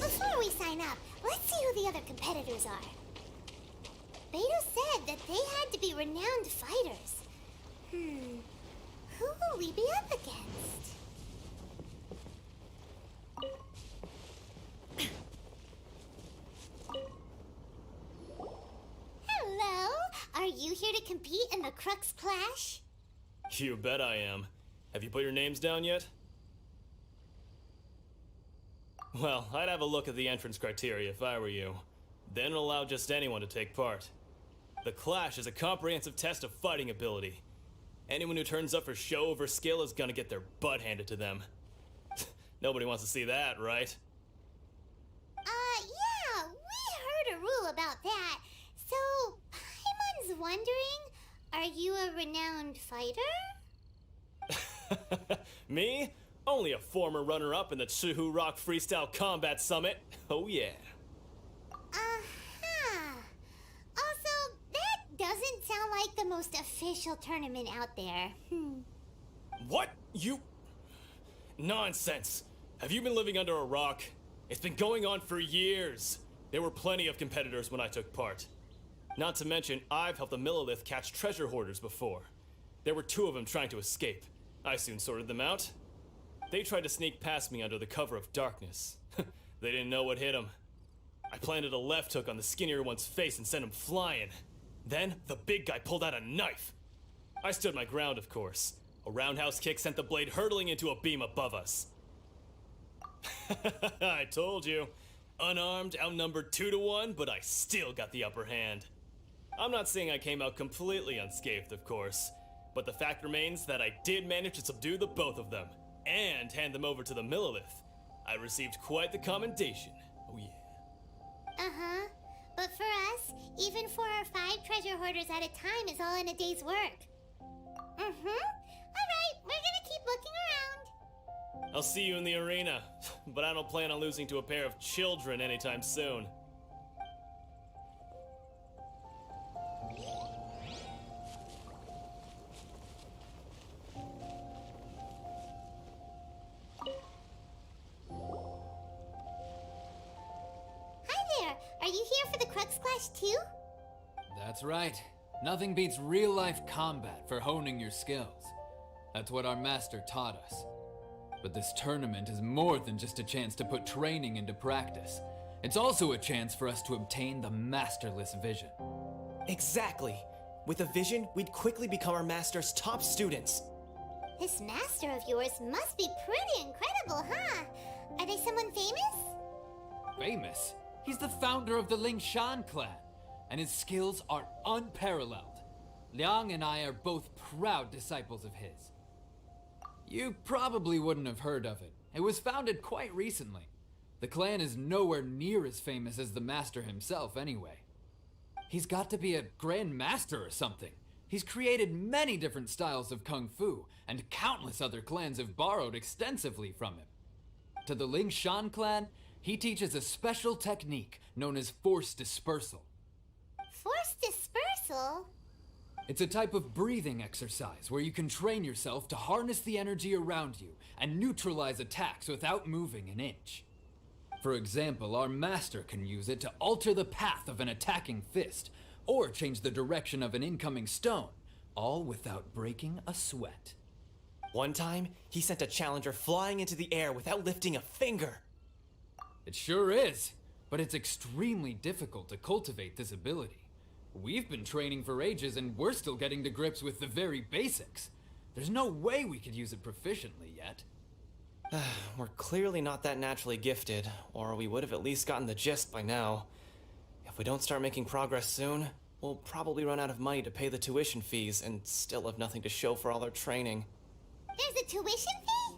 Speaker 1: Before we sign up, let's see who the other competitors are. Beto said that they had to be renowned fighters. Who will we be up against? Hello? Are you here to compete in the Crux Clash?
Speaker 10: You bet I am. Have you put your names down yet? Well, I'd have a look at the entrance criteria if I were you. Then allow just anyone to take part. The Clash is a comprehensive test of fighting ability. Anyone who turns up for show over skill is gonna get their butt handed to them. Nobody wants to see that, right?
Speaker 1: Yeah, we heard a rule about that. So, Paimon's wondering, are you a renowned fighter?
Speaker 10: Me? Only a former runner-up in the Chihu Rock Freestyle Combat Summit. Oh yeah.
Speaker 1: Also, that doesn't sound like the most official tournament out there.
Speaker 10: What? You... Nonsense. Have you been living under a rock? It's been going on for years. There were plenty of competitors when I took part. Not to mention, I've helped the Millilith catch treasure hoarders before. There were 2 of them trying to escape. I soon sorted them out. They tried to sneak past me under the cover of darkness. They didn't know what hit them. I planted a left hook on the skinnier one's face and sent him flying. Then, the big guy pulled out a knife. I stood my ground, of course. A roundhouse kick sent the blade hurtling into a beam above us. I told you. Unarmed, outnumbered 2 to 1, but I still got the upper hand. I'm not saying I came out completely unscathed, of course, but the fact remains that I did manage to subdue the both of them, and hand them over to the Millilith. I received quite the commendation. Oh yeah.
Speaker 1: But for us, even 4 or 5 treasure hoarders at a time is all in a day's work. Alright, we're gonna keep looking around.
Speaker 10: I'll see you in the arena, but I don't plan on losing to a pair of children anytime soon.
Speaker 1: Are you here for the Crux Clash too?
Speaker 11: That's right. Nothing beats real-life combat for honing your skills. That's what our master taught us. But this tournament is more than just a chance to put training into practice. It's also a chance for us to obtain the masterless vision.
Speaker 12: Exactly. With a vision, we'd quickly become our master's top students.
Speaker 1: This master of yours must be pretty incredible, huh? Are they someone famous?
Speaker 11: Famous? He's the founder of the Lingshan clan, and his skills are unparalleled. Liang and I are both proud disciples of his. You probably wouldn't have heard of it. It was founded quite recently. The clan is nowhere near as famous as the master himself anyway. He's got to be a grand master or something. He's created many different styles of kung fu, and countless other clans have borrowed extensively from him. To the Lingshan clan, he teaches a special technique known as force dispersal.
Speaker 1: Force dispersal?
Speaker 11: It's a type of breathing exercise where you can train yourself to harness the energy around you and neutralize attacks without moving an inch. For example, our master can use it to alter the path of an attacking fist, or change the direction of an incoming stone, all without breaking a sweat.
Speaker 12: One time, he sent a challenger flying into the air without lifting a finger.
Speaker 11: It sure is, but it's extremely difficult to cultivate this ability. We've been training for ages and we're still getting to grips with the very basics. There's no way we could use it proficiently yet.
Speaker 12: We're clearly not that naturally gifted, or we would have at least gotten the gist by now. If we don't start making progress soon, we'll probably run out of money to pay the tuition fees and still have nothing to show for all our training.
Speaker 1: There's a tuition fee?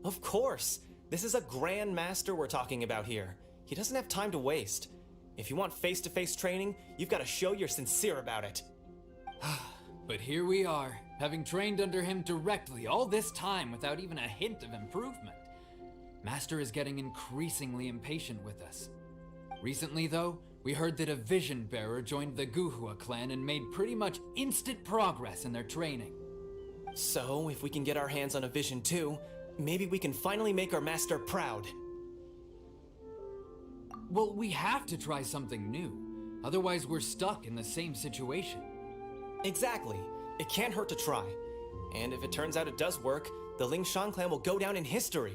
Speaker 12: Of course! This is a Grand Master we're talking about here. He doesn't have time to waste. If you want face-to-face training, you've got to show you're sincere about it.
Speaker 11: But here we are, having trained under him directly all this time without even a hint of improvement. Master is getting increasingly impatient with us. Recently, though, we heard that a vision bearer joined the Guhua clan and made pretty much instant progress in their training.
Speaker 12: So, if we can get our hands on a vision too, maybe we can finally make our master proud.
Speaker 11: Well, we have to try something new. Otherwise, we're stuck in the same situation.
Speaker 12: Exactly. It can't hurt to try. And if it turns out it does work, the Lingshan clan will go down in history.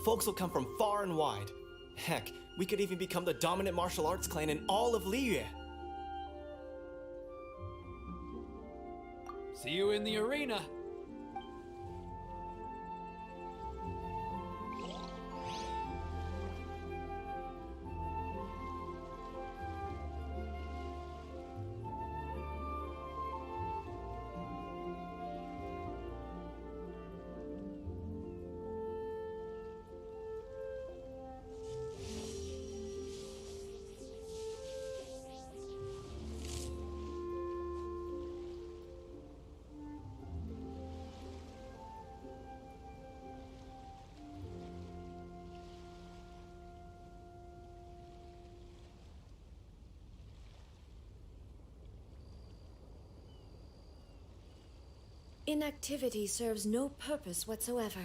Speaker 12: Folks will come from far and wide. Heck, we could even become the dominant martial arts clan in all of Liyue.
Speaker 11: See you in the arena.
Speaker 3: Inactivity serves no purpose whatsoever.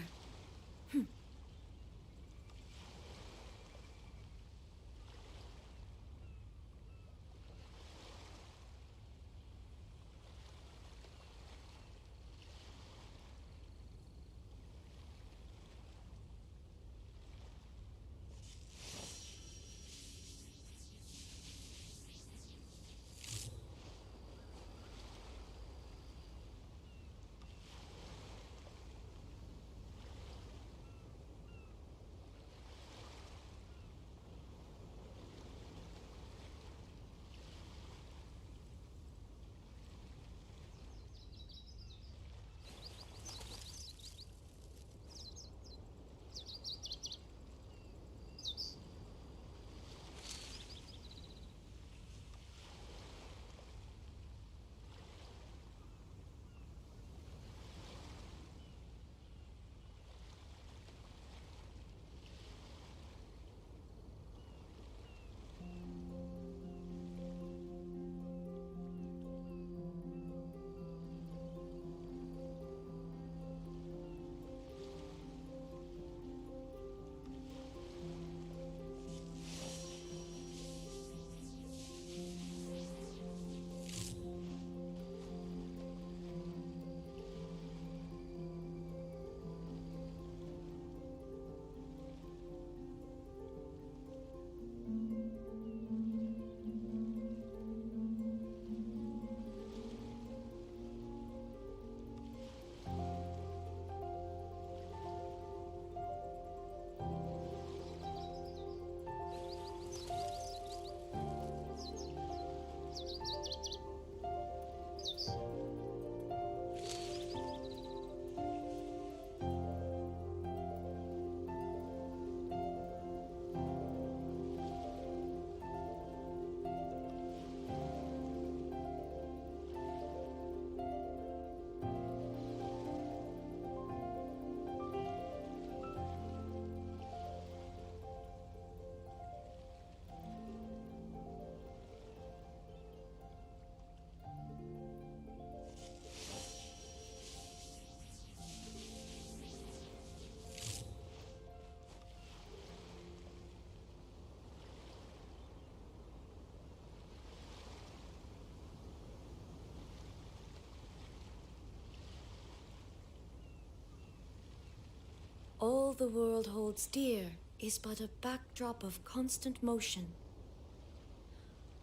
Speaker 3: All the world holds dear is but a backdrop of constant motion.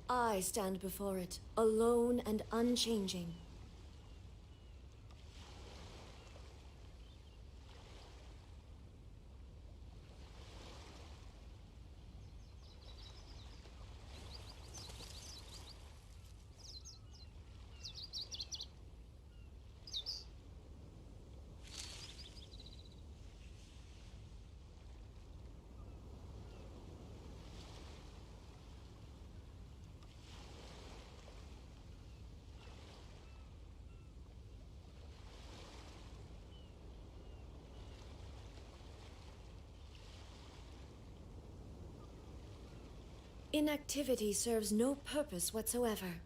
Speaker 3: I stand before it, alone and unchanging. Inactivity serves no purpose whatsoever.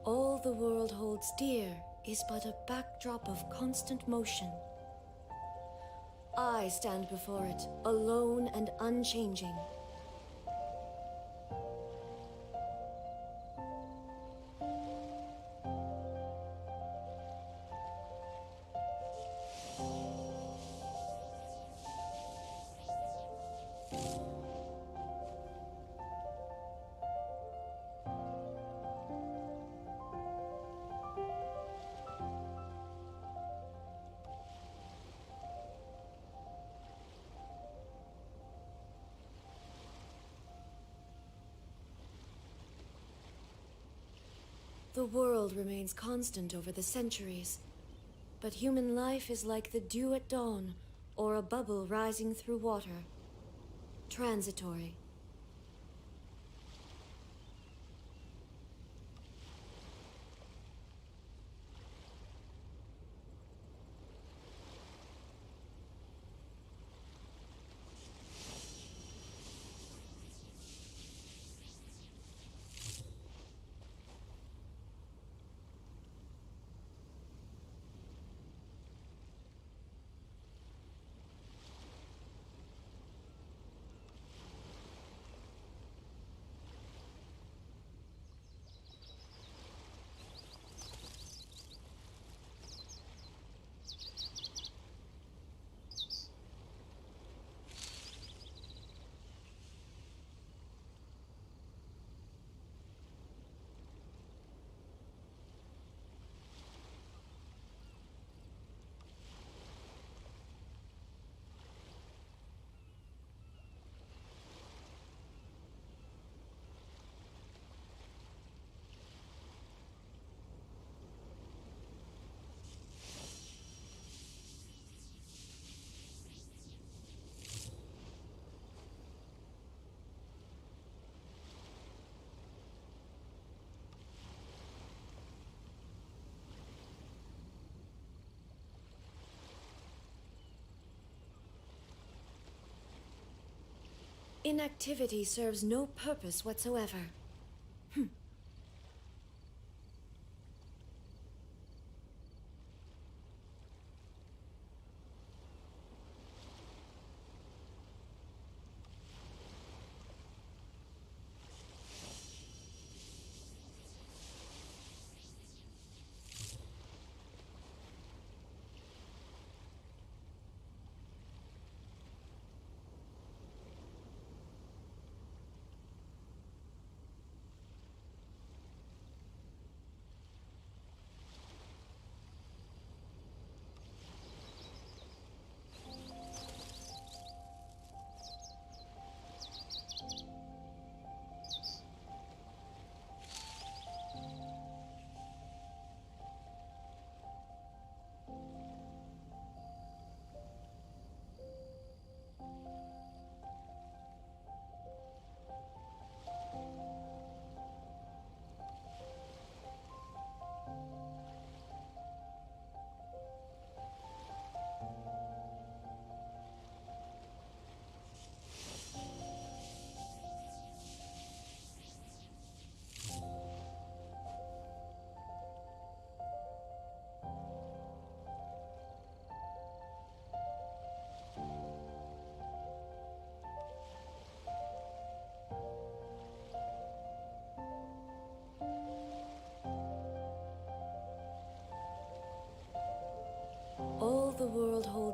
Speaker 3: All the world holds dear is but a backdrop of constant motion. I stand before it, alone and unchanging. The world remains constant over the centuries, but human life is like the dew at dawn, or a bubble rising through water. Transitory. Inactivity serves no purpose whatsoever.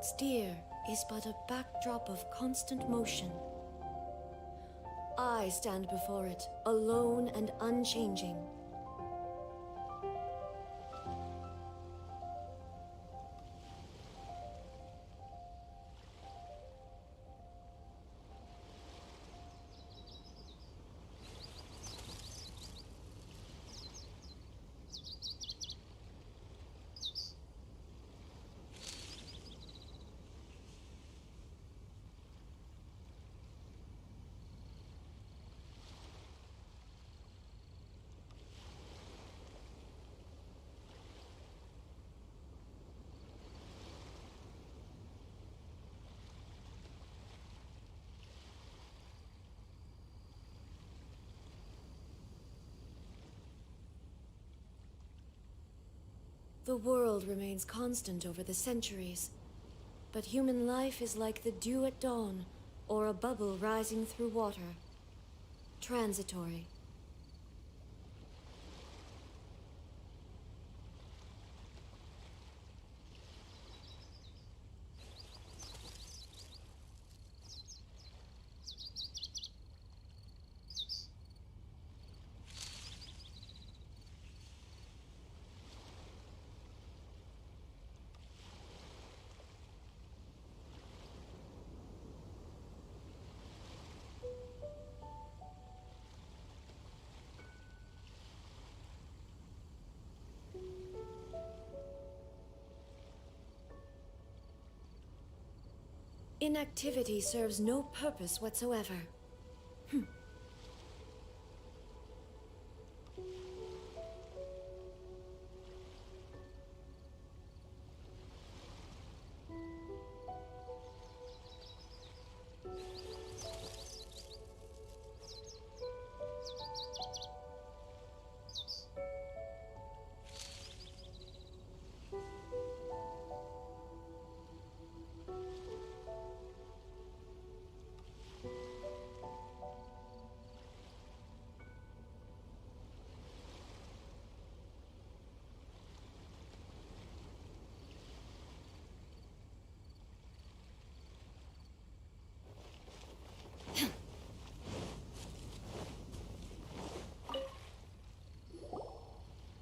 Speaker 3: extere is but a backdrop of constant motion. I stand before it, alone and unchanging. The world remains constant over the centuries, but human life is like the dew at dawn, or a bubble rising through water. Transitory. Inactivity serves no purpose whatsoever.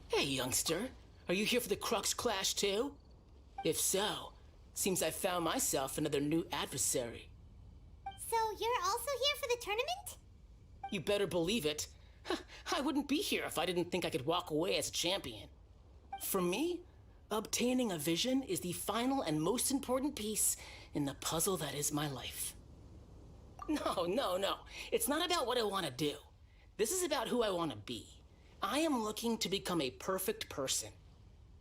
Speaker 13: Hey, youngster. Are you here for the Crux Clash too? If so, seems I found myself another new adversary.
Speaker 1: So you're also here for the tournament?
Speaker 13: You better believe it. I wouldn't be here if I didn't think I could walk away as a champion. For me, obtaining a vision is the final and most important piece in the puzzle that is my life. No. It's not about what I want to do. This is about who I want to be. I am looking to become a perfect person.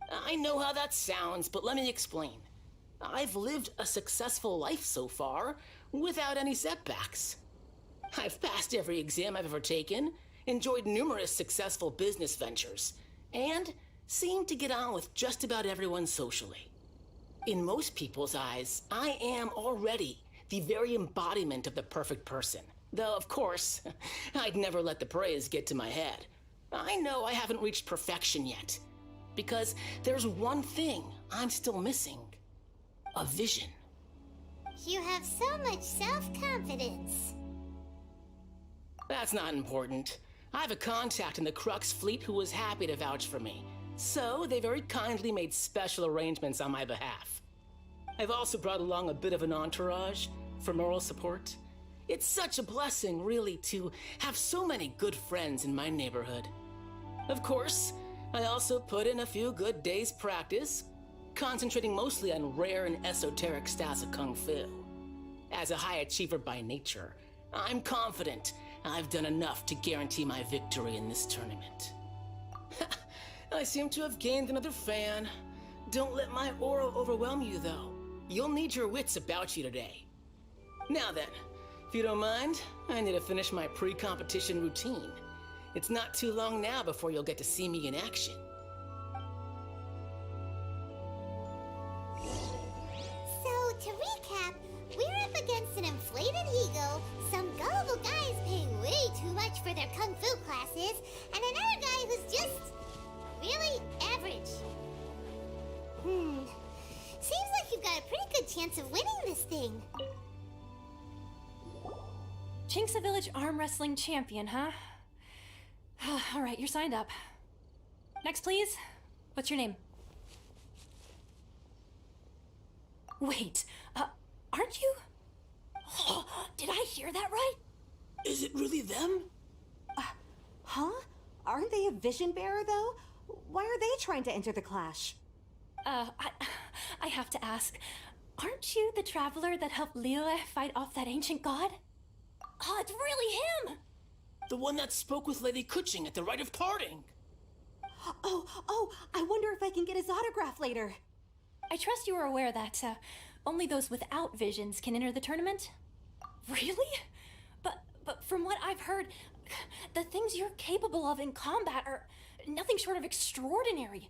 Speaker 13: I know how that sounds, but let me explain. I've lived a successful life so far, without any setbacks. I've passed every exam I've ever taken, enjoyed numerous successful business ventures, and seem to get on with just about everyone socially. In most people's eyes, I am already the very embodiment of the perfect person. Though, of course, I'd never let the praise get to my head. I know I haven't reached perfection yet, because there's one thing I'm still missing. A vision.
Speaker 1: You have so much self-confidence.
Speaker 13: That's not important. I have a contact in the Crux fleet who was happy to vouch for me, so they very kindly made special arrangements on my behalf. I've also brought along a bit of an entourage for moral support. It's such a blessing, really, to have so many good friends in my neighborhood. Of course, I also put in a few good days' practice, concentrating mostly on rare and esoteric styles of Kung Fu. As a high achiever by nature, I'm confident I've done enough to guarantee my victory in this tournament. I seem to have gained another fan. Don't let my aura overwhelm you, though. You'll need your wits about you today. Now then, if you don't mind, I need to finish my pre-competition routine. It's not too long now before you'll get to see me in action.
Speaker 1: So, to recap, we're up against an inflated ego, some gullible guys paying way too much for their kung fu classes, and another guy who's just really average. Seems like you've got a pretty good good chance of winning this thing.
Speaker 14: Chinksa Village arm wrestling champion, huh? All right, you're signed up. Next, please. What's your name? Wait, aren't you? Did I hear that right?
Speaker 13: Is it really them?
Speaker 15: Huh? Aren't they a vision bearer, though? Why are they trying to enter the clash?
Speaker 14: I have to ask, aren't you the traveler that helped Liyue fight off that ancient god? Oh, it's really him!
Speaker 13: The one that spoke with Lady Kuching at the rite of parting.
Speaker 15: Oh, I wonder if I can get his autograph later.
Speaker 14: I trust you are aware that only those without visions can enter the tournament? Really? But from what I've heard, the things you're capable of in combat are nothing short of extraordinary.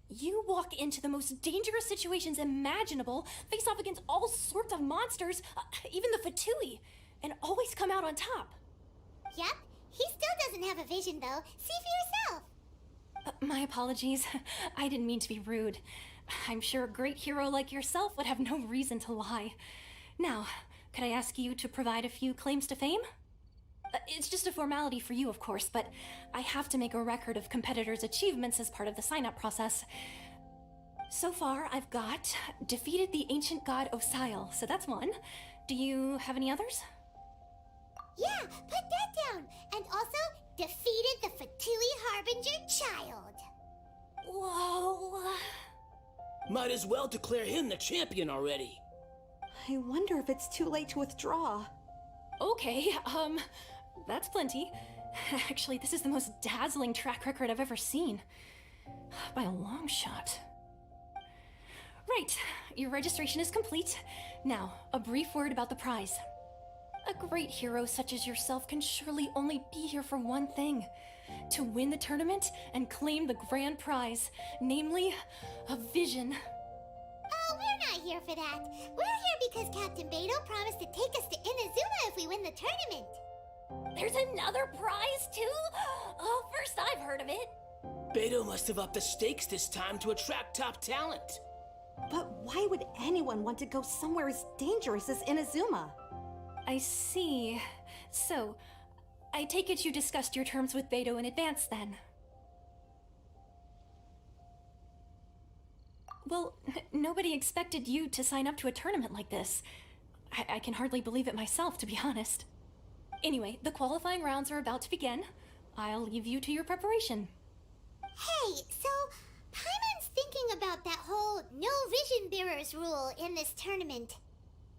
Speaker 14: You walk into the most dangerous situations imaginable, face off against all sorts of monsters, even the Fatui, and always come out on top.
Speaker 1: Yep, he still doesn't have a vision though. See for yourself.
Speaker 14: My apologies. I didn't mean to be rude. I'm sure a great hero like yourself would have no reason to lie. Now, could I ask you to provide a few claims to fame? It's just a formality for you, of course, but I have to make a record of competitors' achievements as part of the sign-up process. So far, I've got defeated the ancient god Osile, so that's one. Do you have any others?
Speaker 1: Yeah, put that down. And also, defeated the Fatui Harbinger child.
Speaker 14: Whoa.
Speaker 13: Might as well declare him the champion already.
Speaker 15: I wonder if it's too late to withdraw.
Speaker 14: Okay, that's plenty. Actually, this is the most dazzling track record I've ever seen. By a long shot. Right, your registration is complete. Now, a brief word about the prize. A great hero such as yourself can surely only be here for one thing. To win the tournament and claim the grand prize, namely, a vision.
Speaker 1: Oh, we're not here for that. We're here because Captain Beidou promised to take us to Inazuma if we win the tournament.
Speaker 14: There's another prize, too? Oh, first I've heard of it.
Speaker 13: Beidou must have upped the stakes this time to attract top talent.
Speaker 15: But why would anyone want to go somewhere as dangerous as Inazuma?
Speaker 14: I see. So, I take it you discussed your terms with Beidou in advance, then? Well, nobody expected you to sign up to a tournament like this. I can hardly believe it myself, to be honest. Anyway, the qualifying rounds are about to begin. I'll leave you to your preparation.
Speaker 1: Hey, so Paimon's thinking about that whole no vision bearers rule in this tournament.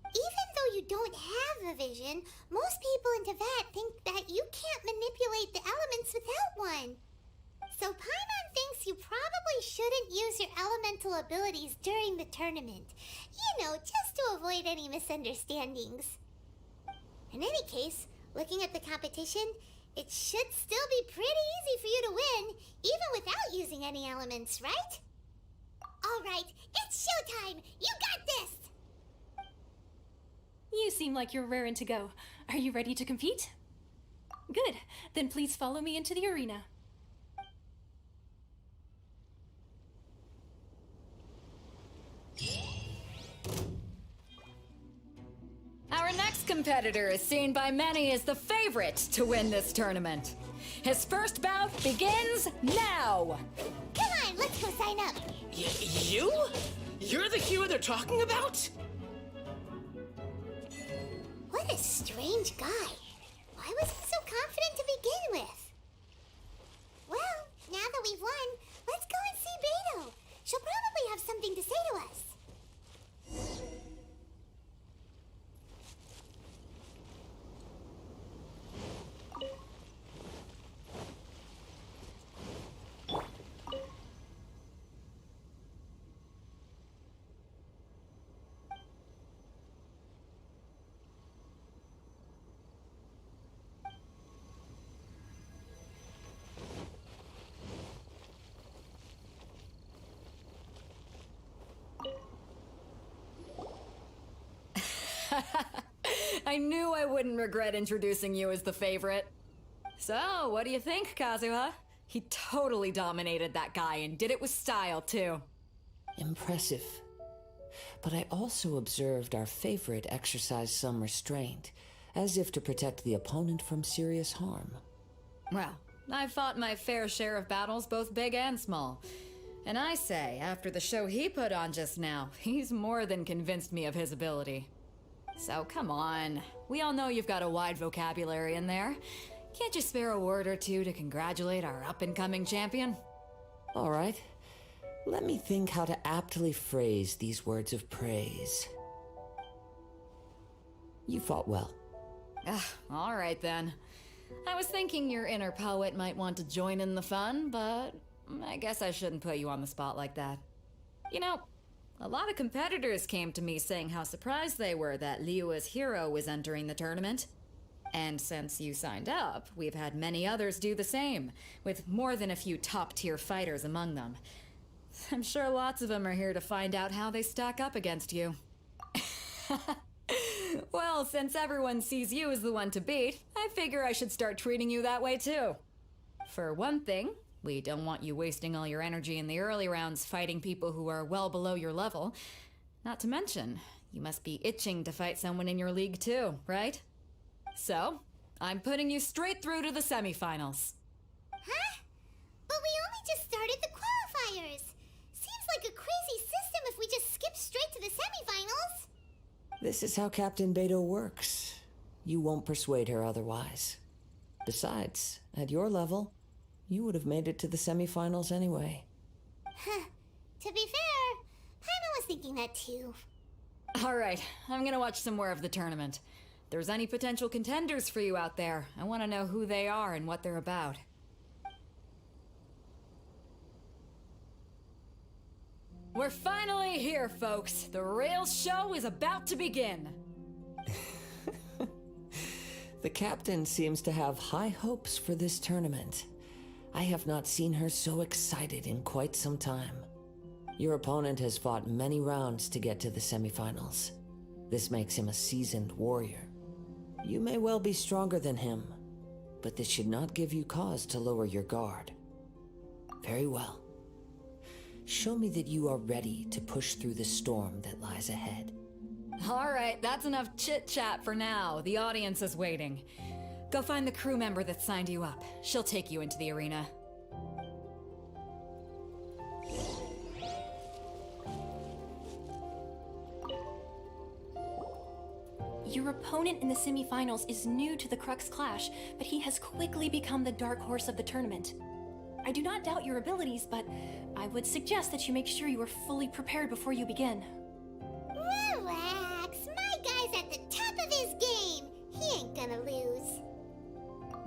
Speaker 1: Even though you don't have a vision, most people in Teyvat think that you can't manipulate the elements without one. So Paimon thinks you probably shouldn't use your elemental abilities during the tournament. You know, just to avoid any misunderstandings. In any case, looking at the competition, it should still be pretty easy for you to win, even without using any elements, right? Alright, it's showtime! You got this!
Speaker 14: You seem like you're raring to go. Are you ready to compete? Good. Then please follow me into the arena.
Speaker 7: Our next competitor is seen by many as the favorite to win this tournament. His first bout begins now!
Speaker 1: Come on, let's go sign up!
Speaker 13: You? You're the hero they're talking about?
Speaker 1: What a strange guy. Why was he so confident to begin with? Well, now that we've won, let's go and see Beidou. She'll probably have something to say to us.
Speaker 7: I knew I wouldn't regret introducing you as the favorite. So, what do you think, Kazuha? He totally dominated that guy and did it with style, too.
Speaker 6: Impressive. but I also observed our favorite exercise some restraint, as if to protect the opponent from serious harm.
Speaker 7: Well, I've fought my fair share of battles, both big and small. And I say, after the show he put on just now, he's more than convinced me of his ability. So come on, we all know you've got a wide vocabulary in there. Can't you spare a word or two to congratulate our up-and-coming champion?
Speaker 6: All right. Let me think how to aptly phrase these words of praise. You fought well.
Speaker 7: All right then. I was thinking your inner poet might want to join in the fun, but I guess I shouldn't put you on the spot like that. You know, a lot of competitors came to me saying how surprised they were that Liyue's hero was entering the tournament. And since you signed up, we've had many others do the same, with more than a few top-tier fighters among them. I'm sure lots of them are here to find out how they stack up against you. Well, since everyone sees you as the one to beat, I figure I should start treating you that way too. For one thing, we don't want you wasting all your energy in the early rounds fighting people who are well below your level. Not to mention, you must be itching to fight someone in your league too, right? So, I'm putting you straight through to the semifinals.
Speaker 1: Huh? But we only just started the qualifiers. Seems like a crazy system if we just skip straight to the semifinals.
Speaker 6: This is how Captain Beto works. You won't persuade her otherwise. Besides, at your level, you would have made it to the semifinals anyway.
Speaker 1: Huh. To be fair, Paimon was thinking that too.
Speaker 7: Alright, I'm gonna watch some more of the tournament. If there's any potential contenders for you out there, I want to know who they are and what they're about. We're finally here, folks. The rail show is about to begin.
Speaker 6: The captain seems to have high hopes for this tournament. I have not seen her so excited in quite some time. Your opponent has fought many rounds to get to the semifinals. This makes him a seasoned warrior. You may well be stronger than him, but this should not give you cause to lower your guard. Very well. Show me that you are ready to push through the storm that lies ahead.
Speaker 7: Alright, that's enough chit-chat for now. The audience is waiting. Go find the crew member that signed you up. She'll take you into the arena.
Speaker 14: Your opponent in the semifinals is new to the Crux Clash, but he has quickly become the dark horse of the tournament. I do not doubt your abilities, but I would suggest that you make sure you are fully prepared before you begin.
Speaker 1: Relax, my guy's at the top of his game. He ain't gonna lose.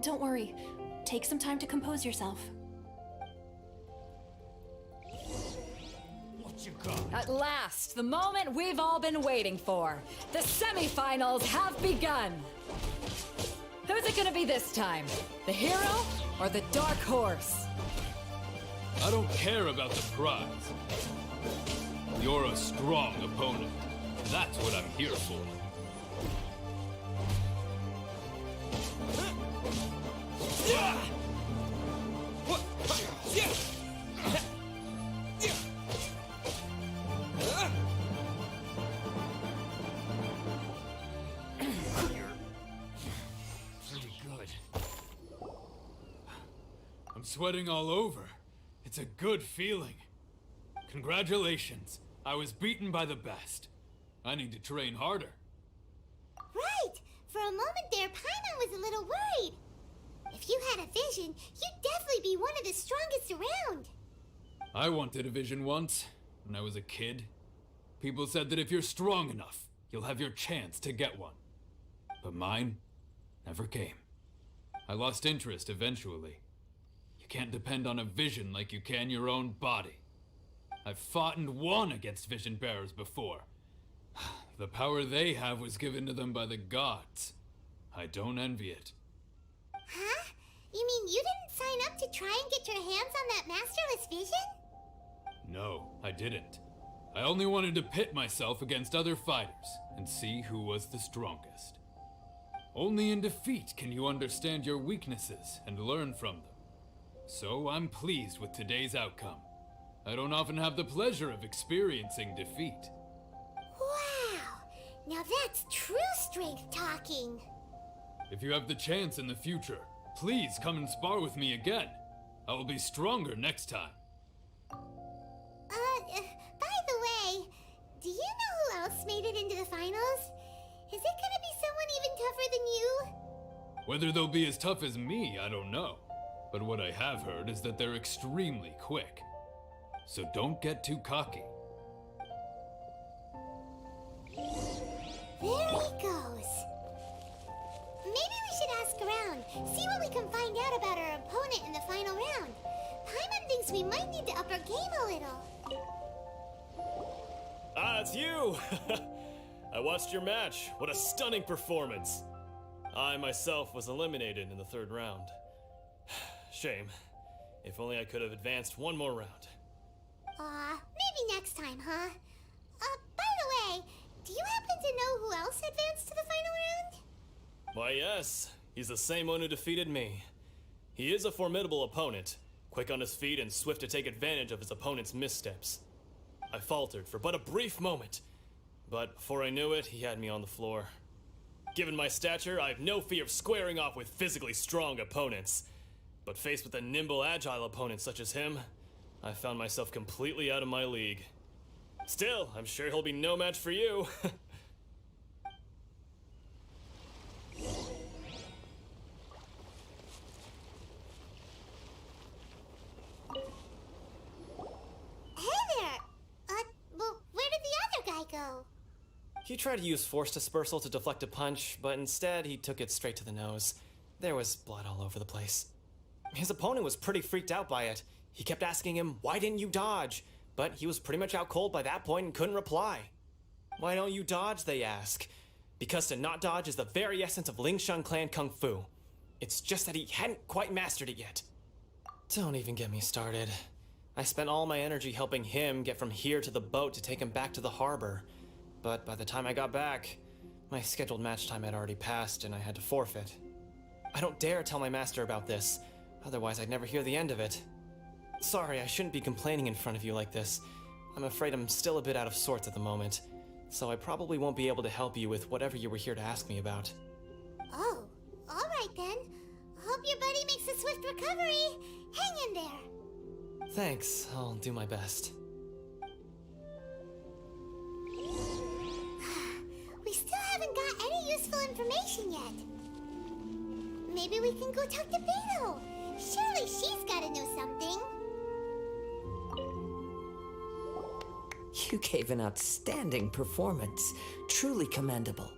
Speaker 14: Don't worry. Take some time to compose yourself.
Speaker 2: What you got?
Speaker 7: At last, the moment we've all been waiting for. The semifinals have begun. Who's it gonna be this time? The hero or the dark horse?
Speaker 16: I don't care about the prize. You're a strong opponent. That's what I'm here for.
Speaker 2: Pretty good.
Speaker 16: I'm sweating all over. It's a good feeling. Congratulations. I was beaten by the best. I need to train harder.
Speaker 1: Right! For a moment there, Paimon was a little worried. If you had a vision, you'd definitely be one of the strongest around.
Speaker 16: I wanted a vision once, when I was a kid. People said that if you're strong enough, you'll have your chance to get one. But mine never came. I lost interest eventually. You can't depend on a vision like you can your own body. I've fought and won against vision bearers before. The power they have was given to them by the gods. I don't envy it.
Speaker 1: Huh? You mean you didn't sign up to try and get your hands on that masterless vision?
Speaker 16: No, I didn't. I only wanted to pit myself against other fighters and see who was the strongest. Only in defeat can you understand your weaknesses and learn from them. So I'm pleased with today's outcome. I don't often have the pleasure of experiencing defeat.
Speaker 1: Now that's true strength talking.
Speaker 16: If you have the chance in the future, please come and spar with me again. I will be stronger next time.
Speaker 1: By the way, do you know who else made it into the finals? Is it gonna be someone even tougher than you?
Speaker 16: Whether they'll be as tough as me, I don't know. But what I have heard is that they're extremely quick. So don't get too cocky.
Speaker 1: There he goes. Maybe we should ask around, see what we can find out about our opponent in the final round. Paimon thinks we might need to up our game a little.
Speaker 10: Ah, it's you! I watched your match. What a stunning performance. I myself was eliminated in the third round. Shame. If only I could have advanced one more round.
Speaker 1: Maybe next time, huh? By the way, do you happen to know who else advanced to the final round?
Speaker 10: Why, yes. He's the same one who defeated me. He is a formidable opponent, quick on his feet and swift to take advantage of his opponent's missteps. I faltered for but a brief moment, but before I knew it, he had me on the floor. Given my stature, I have no fear of squaring off with physically strong opponents. But faced with a nimble, agile opponent such as him, I found myself completely out of my league. Still, I'm sure he'll be no match for you.
Speaker 1: Hey there! Well, where did the other guy go?
Speaker 12: He tried to use force dispersal to deflect a punch, but instead he took it straight to the nose. There was blood all over the place. His opponent was pretty freaked out by it. He kept asking him, "Why didn't you dodge?" But he was pretty much out cold by that point and couldn't reply. "Why don't you dodge?" they ask. Because to not dodge is the very essence of Lingshan clan kung fu. It's just that he hadn't quite mastered it yet. Don't even get me started. I spent all my energy helping him get from here to the boat to take him back to the harbor. But by the time I got back, my scheduled match time had already passed and I had to forfeit. I don't dare tell my master about this, otherwise I'd never hear the end of it. Sorry, I shouldn't be complaining in front of you like this. I'm afraid I'm still a bit out of sorts at the moment, so I probably won't be able to help you with whatever you were here to ask me about.
Speaker 1: Oh, alright then. Hope your buddy makes a swift recovery. Hang in there.
Speaker 12: Thanks, I'll do my best.
Speaker 1: We still haven't got any useful information yet. Maybe we can go talk to Beto. Surely she's gotta know something.
Speaker 6: You gave an outstanding performance. Truly commendable.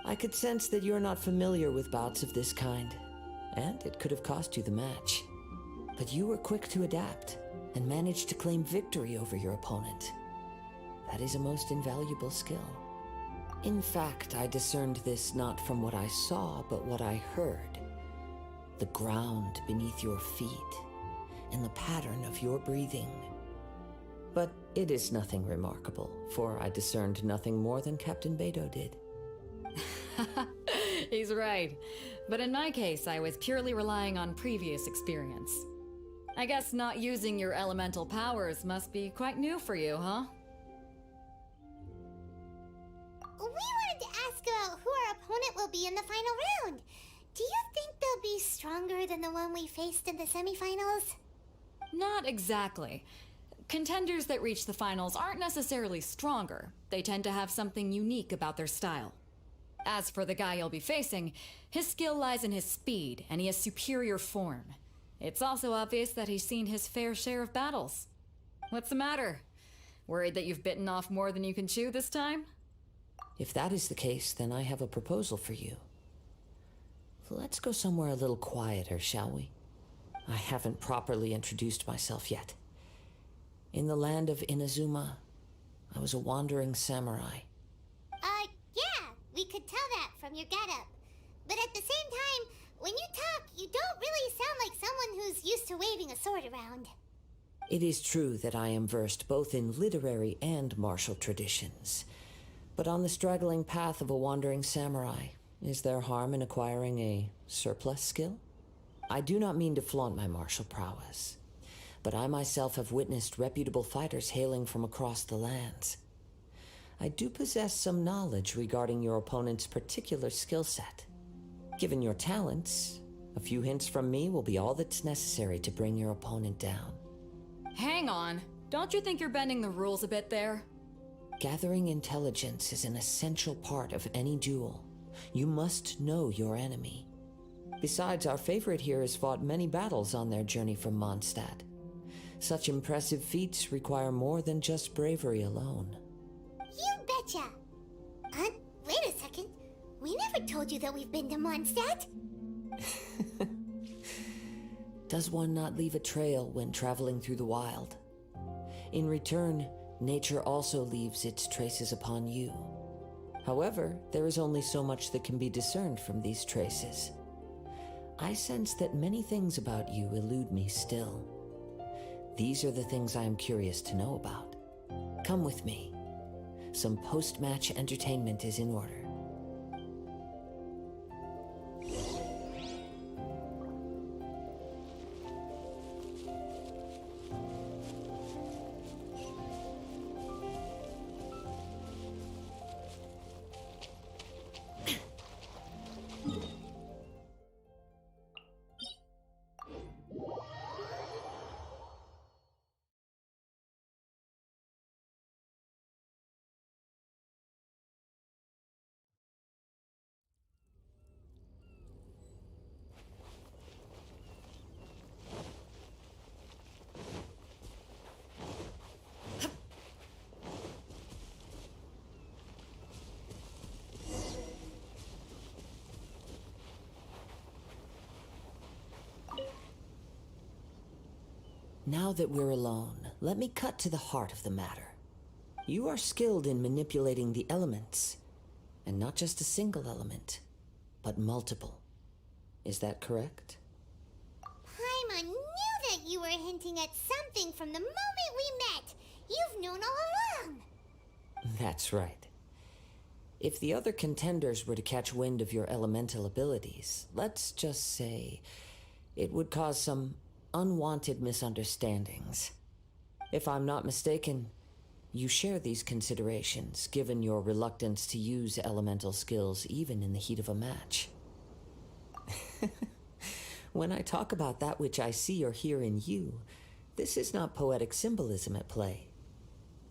Speaker 6: I could sense that you're not familiar with bouts of this kind, and it could have cost you the match. But you were quick to adapt, and managed to claim victory over your opponent. That is a most invaluable skill. In fact, I discerned this not from what I saw, but what I heard. The ground beneath your feet, and the pattern of your breathing. But it is nothing remarkable, for I discerned nothing more than Captain Beto did.
Speaker 7: He's right. But in my case, I was purely relying on previous experience. I guess not using your elemental powers must be quite new for you, huh?
Speaker 1: We wanted to ask about who our opponent will be in the final round. Do you think they'll be stronger than the one we faced in the semifinals?
Speaker 7: Not exactly. Contenders that reach the finals aren't necessarily stronger. They tend to have something unique about their style. As for the guy you'll be facing, his skill lies in his speed, and he has superior form. It's also obvious that he's seen his fair share of battles. What's the matter? Worried that you've bitten off more than you can chew this time?
Speaker 6: If that is the case, then I have a proposal for you. Let's go somewhere a little quieter, shall we? I haven't properly introduced myself yet. In the land of Inazuma, I was a wandering samurai.
Speaker 1: Yeah, we could tell that from your getup. But at the same time, when you talk, you don't really sound like someone who's used to waving a sword around.
Speaker 6: It is true that I am versed both in literary and martial traditions. But on the straggling path of a wandering samurai, is there harm in acquiring a surplus skill? I do not mean to flaunt my martial prowess, but I myself have witnessed reputable fighters hailing from across the lands. I do possess some knowledge regarding your opponent's particular skill set. Given your talents, a few hints from me will be all that's necessary to bring your opponent down.
Speaker 7: Hang on. Don't you think you're bending the rules a bit there?
Speaker 6: Gathering intelligence is an essential part of any duel. You must know your enemy. Besides, our favorite here has fought many battles on their journey from Mondstadt. Such impressive feats require more than just bravery alone.
Speaker 1: You betcha! Wait a second. We never told you that we've been to Mondstadt.
Speaker 6: Does one not leave a trail when traveling through the wild? In return, nature also leaves its traces upon you. However, there is only so much that can be discerned from these traces. I sense that many things about you elude me still. These are the things I am curious to know about. Come with me. Some post-match entertainment is in order. Now that we're alone, let me cut to the heart of the matter. You are skilled in manipulating the elements, and not just a single element, but multiple. Is that correct?
Speaker 1: Paimon knew that you were hinting at something from the moment we met. You've known all along.
Speaker 6: That's right. If the other contenders were to catch wind of your elemental abilities, let's just say it would cause some unwanted misunderstandings. If I'm not mistaken, you share these considerations, given your reluctance to use elemental skills even in the heat of a match. When I talk about that which I see or hear in you, this is not poetic symbolism at play.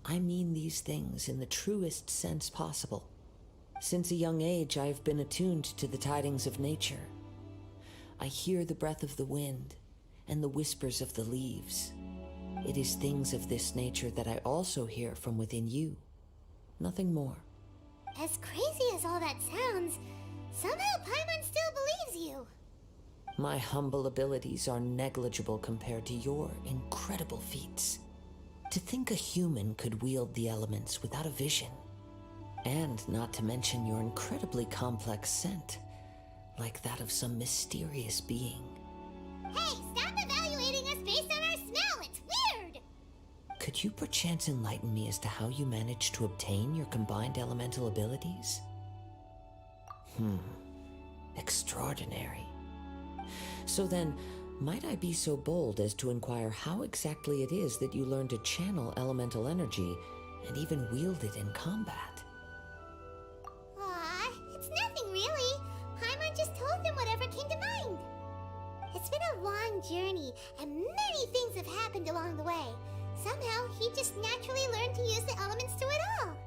Speaker 6: I mean these things in the truest sense possible. Since a young age, I have been attuned to the tidings of nature. I hear the breath of the wind and the whispers of the leaves. It is things of this nature that I also hear from within you. Nothing more.
Speaker 1: As crazy as all that sounds, somehow Paimon still believes you.
Speaker 6: My humble abilities are negligible compared to your incredible feats. To think a human could wield the elements without a vision. And not to mention your incredibly complex scent, like that of some mysterious being.
Speaker 1: Hey, stop evaluating us based on our smell! It's weird!
Speaker 6: Could you perchance enlighten me as to how you managed to obtain your combined elemental abilities? Extraordinary. So then, might I be so bold as to inquire how exactly it is that you learned to channel elemental energy and even wield it in combat?
Speaker 1: Aw, it's nothing really. Paimon just told them whatever came to mind. It's been a long journey, and many things have happened along the way. Somehow, he just naturally learned to use the elements through it all.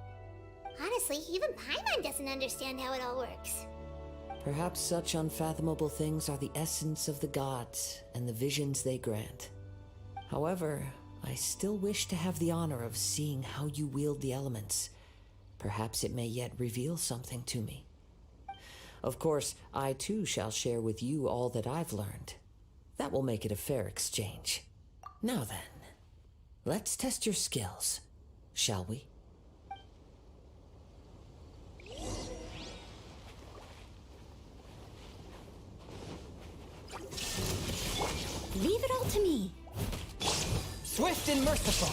Speaker 1: Honestly, even Paimon doesn't understand how it all works.
Speaker 6: Perhaps such unfathomable things are the essence of the gods and the visions they grant. However, I still wish to have the honor of seeing how you wield the elements. Perhaps it may yet reveal something to me. Of course, I too shall share with you all that I've learned. That will make it a fair exchange. Now then, let's test your skills, shall we?
Speaker 5: Leave it all to me.
Speaker 2: Swift and merciful.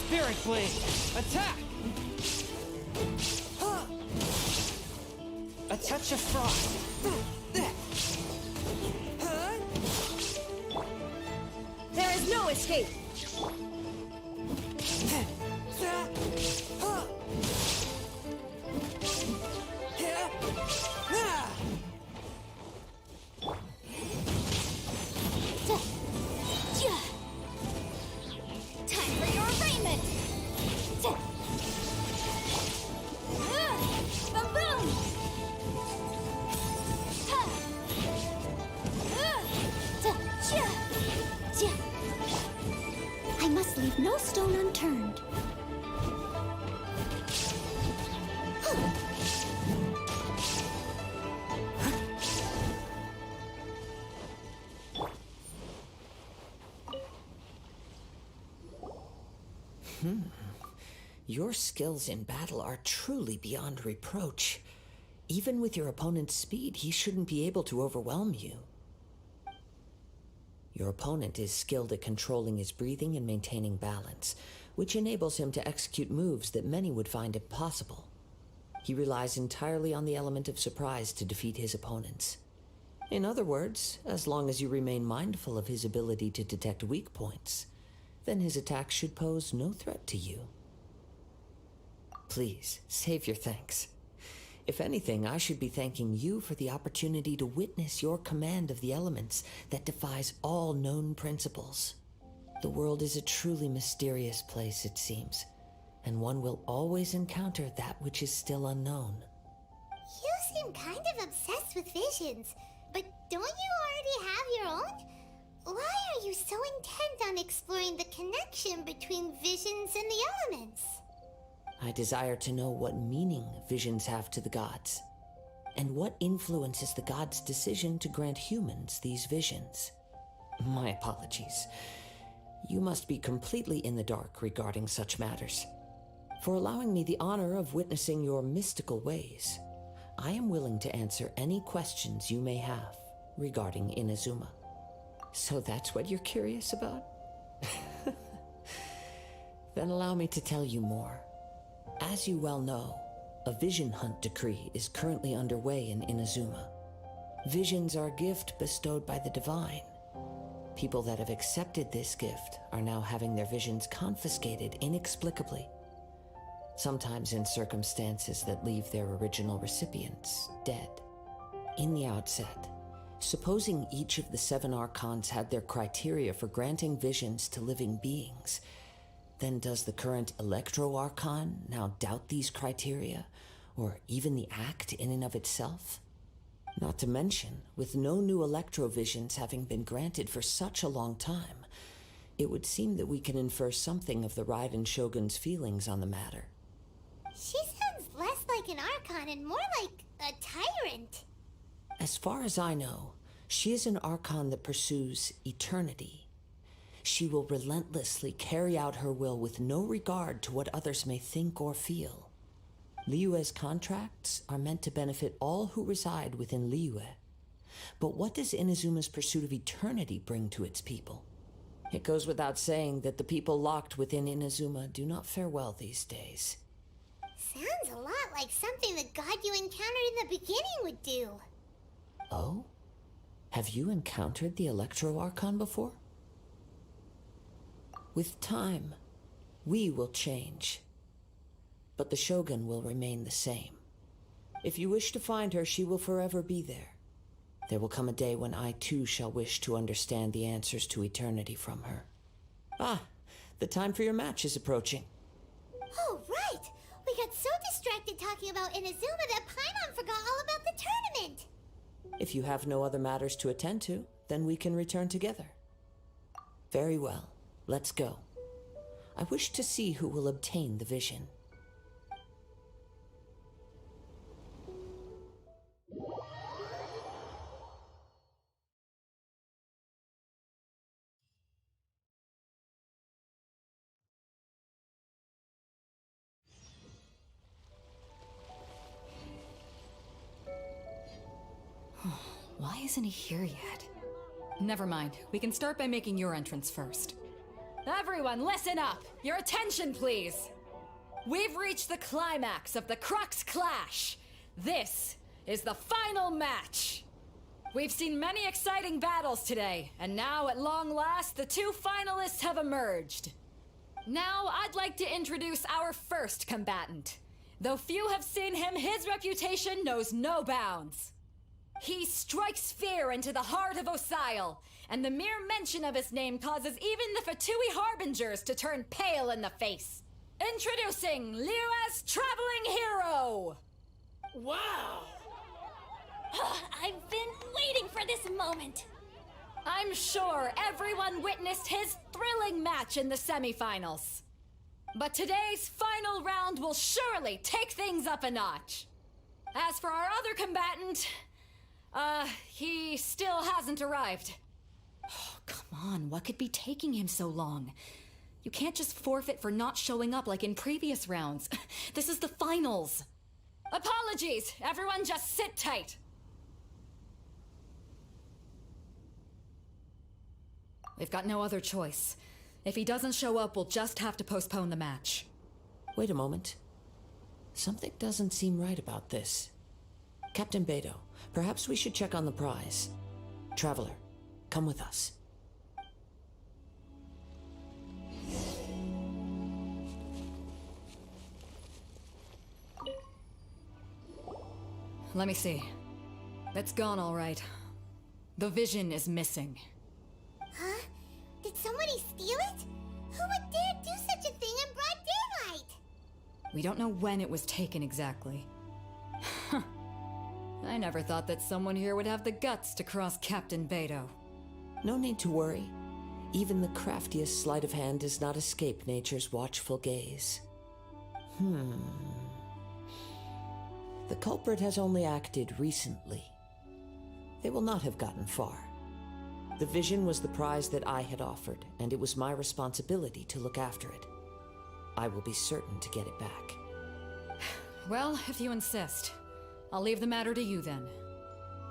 Speaker 2: Spirit Blade, attack! A touch of frost.
Speaker 3: No escape!
Speaker 1: Time for your arraignment! Ba-boom! I must leave no stone unturned.
Speaker 6: Your skills in battle are truly beyond reproach. Even with your opponent's speed, he shouldn't be able to overwhelm you. Your opponent is skilled at controlling his breathing and maintaining balance, which enables him to execute moves that many would find impossible. He relies entirely on the element of surprise to defeat his opponents. In other words, as long as you remain mindful of his ability to detect weak points, then his attacks should pose no threat to you. Please, save your thanks. If anything, I should be thanking you for the opportunity to witness your command of the elements that defies all known principles. The world is a truly mysterious place, it seems, and one will always encounter that which is still unknown.
Speaker 1: You seem kind of obsessed with visions, but don't you already have your own? Why are you so intent on exploring the connection between visions and the elements?
Speaker 6: I desire to know what meaning visions have to the gods, and what influences the gods' decision to grant humans these visions. My apologies. You must be completely in the dark regarding such matters. For allowing me the honor of witnessing your mystical ways, I am willing to answer any questions you may have regarding Inazuma. So that's what you're curious about? Then allow me to tell you more. As you well know, a vision hunt decree is currently underway in Inazuma. Visions are a gift bestowed by the divine. People that have accepted this gift are now having their visions confiscated inexplicably, sometimes in circumstances that leave their original recipients dead. In the outset, supposing each of the 7 Archons had their criteria for granting visions to living beings, then does the current Electro-Archon now doubt these criteria, or even the act in and of itself? Not to mention, with no new Electro-visions having been granted for such a long time, it would seem that we can infer something of the Raiden Shogun's feelings on the matter.
Speaker 1: She sounds less like an Archon and more like a tyrant.
Speaker 6: As far as I know, she is an Archon that pursues eternity. She will relentlessly carry out her will with no regard to what others may think or feel. Liyue's contracts are meant to benefit all who reside within Liyue. But what does Inazuma's pursuit of eternity bring to its people? It goes without saying that the people locked within Inazuma do not fare well these days.
Speaker 1: Sounds a lot like something the god you encountered in the beginning would do.
Speaker 6: Oh? Have you encountered the Electro-Archon before? With time, we will change, but the Shogun will remain the same. If you wish to find her, she will forever be there. There will come a day when I too shall wish to understand the answers to eternity from her. Ah, the time for your match is approaching.
Speaker 1: Oh, right! We got so distracted talking about Inazuma that Paimon forgot all about the tournament!
Speaker 6: If you have no other matters to attend to, then we can return together. Very well. Let's go. I wish to see who will obtain the vision.
Speaker 7: Why isn't he here yet? Never mind. We can start by making your entrance first. Everyone, listen up! Your attention, please! We've reached the climax of the Crux Clash! This is the final match! We've seen many exciting battles today, and now at long last, the two finalists have emerged. Now, I'd like to introduce our first combatant. Though few have seen him, his reputation knows no bounds. He strikes fear into the heart of Osile, and the mere mention of his name causes even the Fatui Harbingers to turn pale in the face. Introducing Liyue's traveling hero!
Speaker 13: Wow!
Speaker 1: I've been waiting for this moment.
Speaker 7: I'm sure everyone witnessed his thrilling match in the semifinals. But today's final round will surely take things up a notch. As for our other combatant, he still hasn't arrived. Oh, come on, what could be taking him so long? You can't just forfeit for not showing up like in previous rounds. This is the finals. Apologies, everyone just sit tight. We've got no other choice. If he doesn't show up, we'll just have to postpone the match.
Speaker 6: Wait a moment. Something doesn't seem right about this. Captain Beto, perhaps we should check on the prize. Traveler, come with us.
Speaker 7: Let me see. It's gone all right. The vision is missing.
Speaker 1: Huh? Did somebody steal it? Who would dare do such a thing in broad daylight?
Speaker 7: We don't know when it was taken exactly. I never thought that someone here would have the guts to cross Captain Beto.
Speaker 6: No need to worry. Even the craftiest sleight of hand does not escape nature's watchful gaze. The culprit has only acted recently. They will not have gotten far. The vision was the prize that I had offered, and it was my responsibility to look after it. I will be certain to get it back.
Speaker 7: Well, if you insist. I'll leave the matter to you then.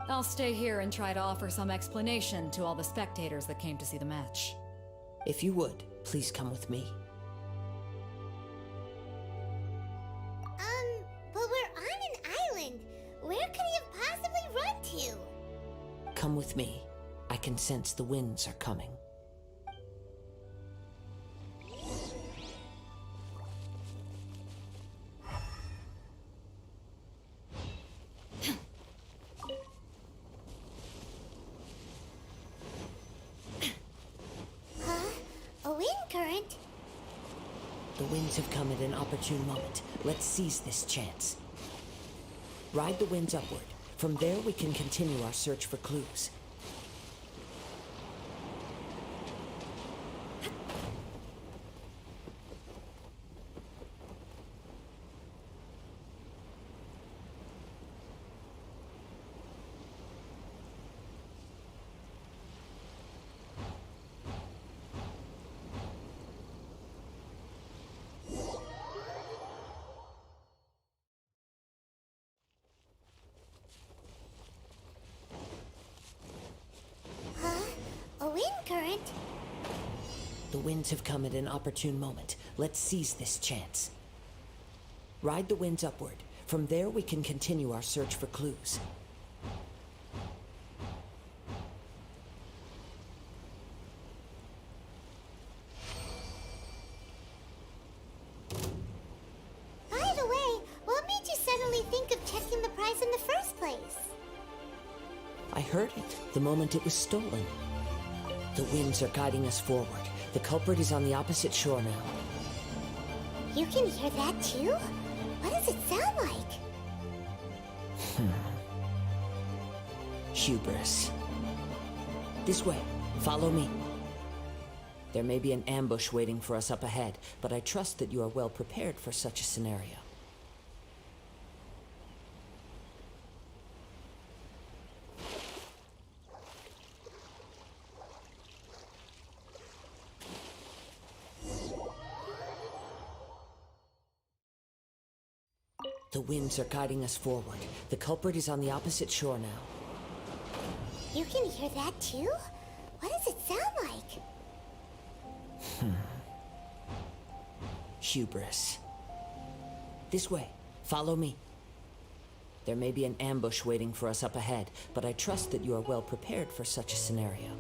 Speaker 7: I'll stay here and try to offer some explanation to all the spectators that came to see the match.
Speaker 6: If you would, please come with me.
Speaker 1: But we're on an island. Where could he have possibly run to?
Speaker 6: Come with me. I can sense the winds are coming.
Speaker 1: A wind current?
Speaker 6: The winds have come at an opportune moment. Let's seize this chance. Ride the winds upward. From there we can continue our search for clues.
Speaker 1: A wind current?
Speaker 6: The winds have come at an opportune moment. Let's seize this chance. Ride the winds upward. From there we can continue our search for clues.
Speaker 1: By the way, what made you suddenly think of checking the prize in the first place?
Speaker 6: I heard it the moment it was stolen. The winds are guiding us forward. The culprit is on the opposite shore now.
Speaker 1: You can hear that too? What does it sound like?
Speaker 6: Hubris. This way. Follow me. There may be an ambush waiting for us up ahead, but I trust that you are well prepared for such a scenario. The winds are guiding us forward. The culprit is on the opposite shore now.
Speaker 1: You can hear that too? What does it sound like?
Speaker 6: Hubris. This way. Follow me. There may be an ambush waiting for us up ahead, but I trust that you are well prepared for such a scenario.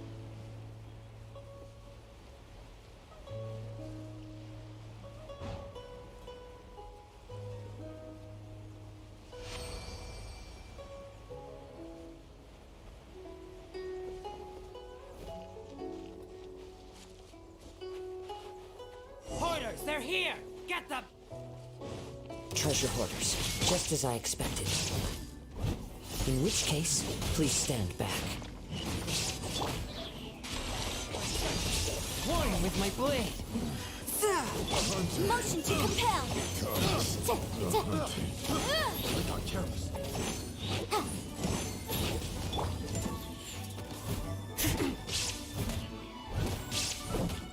Speaker 2: Hoarders, they're here! Get them!
Speaker 6: Treasure hoarders, just as I expected. In which case, please stand back.
Speaker 2: One with my blade!
Speaker 1: Motion to compel!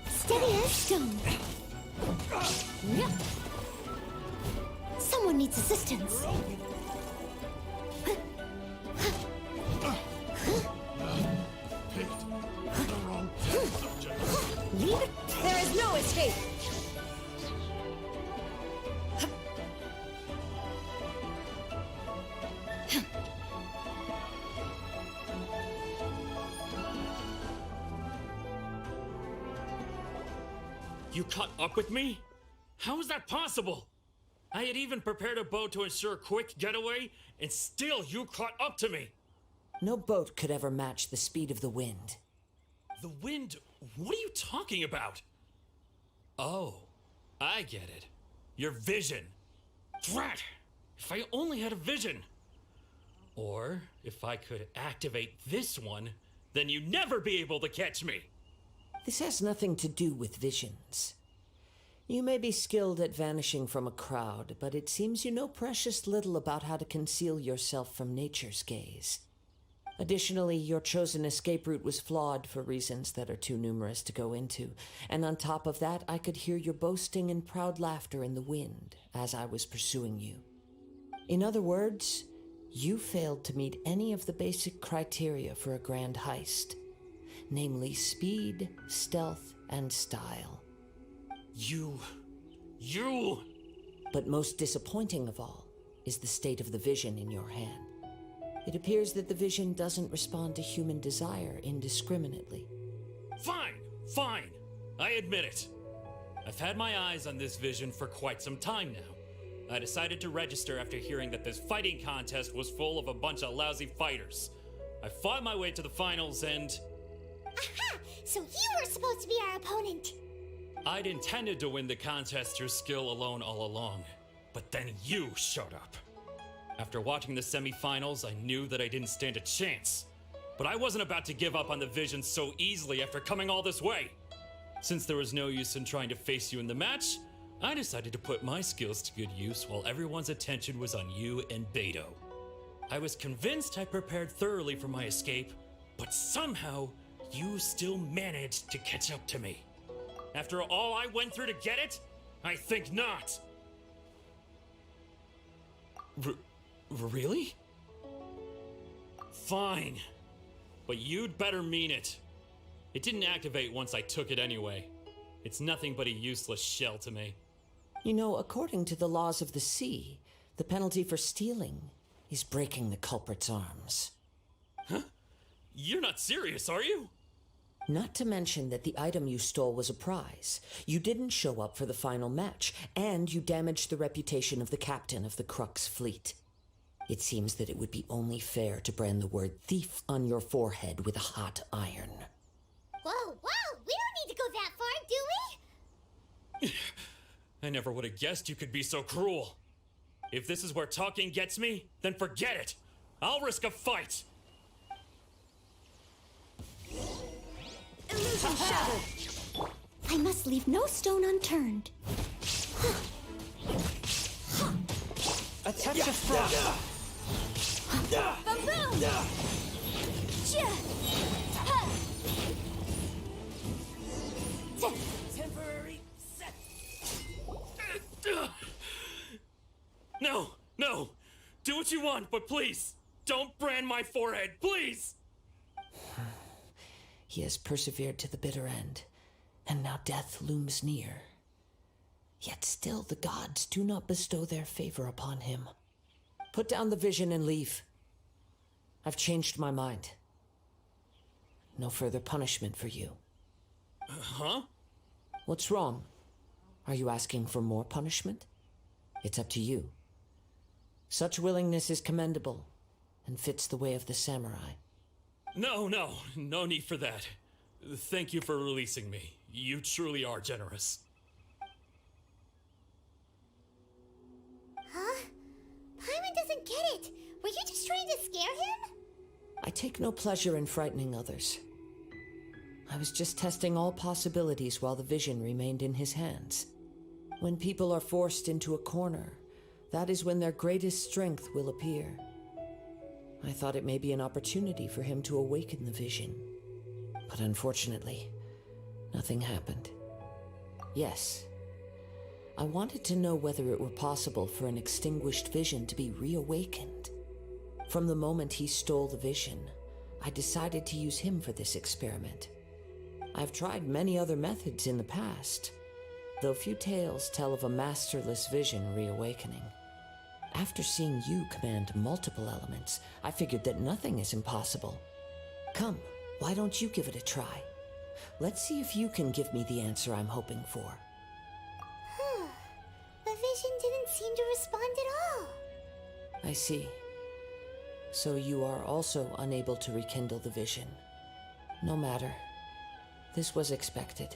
Speaker 1: Steady as stone. Someone needs assistance.
Speaker 7: There is no escape!
Speaker 10: You caught up with me? How is that possible? I had even prepared a boat to ensure a quick getaway, and still you caught up to me!
Speaker 6: No boat could ever match the speed of the wind.
Speaker 10: The wind? What are you talking about? Oh, I get it. Your vision. Drat! If I only had a vision! Or, if I could activate this one, then you'd never be able to catch me!
Speaker 6: This has nothing to do with visions. You may be skilled at vanishing from a crowd, but it seems you know precious little about how to conceal yourself from nature's gaze. Additionally, your chosen escape route was flawed for reasons that are too numerous to go into, and on top of that, I could hear your boasting and proud laughter in the wind as I was pursuing you. In other words, you failed to meet any of the basic criteria for a grand heist, namely speed, stealth, and style.
Speaker 10: You...
Speaker 6: But most disappointing of all is the state of the vision in your hand. It appears that the vision doesn't respond to human desire indiscriminately.
Speaker 10: Fine. I admit it. I've had my eyes on this vision for quite some time now. I decided to register after hearing that this fighting contest was full of a bunch of lousy fighters. I fought my way to the finals and...
Speaker 1: Aha! So you were supposed to be our opponent!
Speaker 10: I'd intended to win the contest through skill alone all along, but then you showed up. After watching the semi-finals, I knew that I didn't stand a chance. But I wasn't about to give up on the vision so easily after coming all this way. Since there was no use in trying to face you in the match, I decided to put my skills to good use while everyone's attention was on you and Beto. I was convinced I prepared thoroughly for my escape, but somehow you still managed to catch up to me. After all I went through to get it? I think not. Really? Fine. But you'd better mean it. It didn't activate once I took it anyway. It's nothing but a useless shell to me.
Speaker 6: You know, according to the laws of the sea, the penalty for stealing is breaking the culprit's arms.
Speaker 10: Huh? You're not serious, are you?
Speaker 6: Not to mention that the item you stole was a prize. You didn't show up for the final match, and you damaged the reputation of the captain of the Crux fleet. It seems that it would be only fair to brand the word thief on your forehead with a hot iron.
Speaker 1: Whoa! We don't need to go that far, do we?
Speaker 10: I never would have guessed you could be so cruel. If this is where talking gets me, then forget it. I'll risk a fight.
Speaker 1: Illusion shattered! I must leave no stone unturned.
Speaker 12: A touch of frost.
Speaker 1: Boom!
Speaker 2: Temporary set.
Speaker 10: No! Do what you want, but please, don't brand my forehead, please!
Speaker 6: He has persevered to the bitter end, and now death looms near. Yet still the gods do not bestow their favor upon him. Put down the vision and leave. I've changed my mind. No further punishment for you.
Speaker 10: Huh?
Speaker 6: What's wrong? Are you asking for more punishment? It's up to you. Such willingness is commendable and fits the way of the samurai.
Speaker 10: No need for that. Thank you for releasing me. You truly are generous.
Speaker 1: Huh? Paimon doesn't get it. Were you just trying to scare him?
Speaker 6: I take no pleasure in frightening others. I was just testing all possibilities while the vision remained in his hands. When people are forced into a corner, that is when their greatest strength will appear. I thought it may be an opportunity for him to awaken the vision. But unfortunately, nothing happened. Yes, I wanted to know whether it were possible for an extinguished vision to be reawakened. From the moment he stole the vision, I decided to use him for this experiment. I've tried many other methods in the past, though few tales tell of a masterless vision reawakening. After seeing you command multiple elements, I figured that nothing is impossible. Come, why don't you give it a try? Let's see if you can give me the answer I'm hoping for.
Speaker 1: The vision didn't seem to respond at all.
Speaker 6: I see. So you are also unable to rekindle the vision. No matter. This was expected.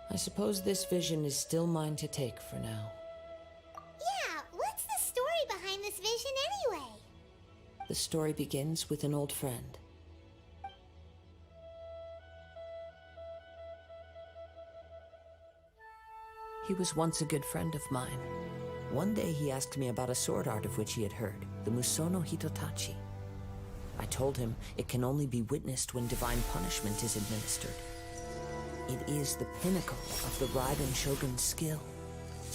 Speaker 6: I suppose this vision is still mine to take for now.
Speaker 1: Yeah, what's the story behind this vision anyway?
Speaker 6: The story begins with an old friend. He was once a good friend of mine. One day he asked me about a sword art of which he had heard, the Musono Hitotachi. I told him it can only be witnessed when divine punishment is administered. It is the pinnacle of the Raiden Shogun's skill,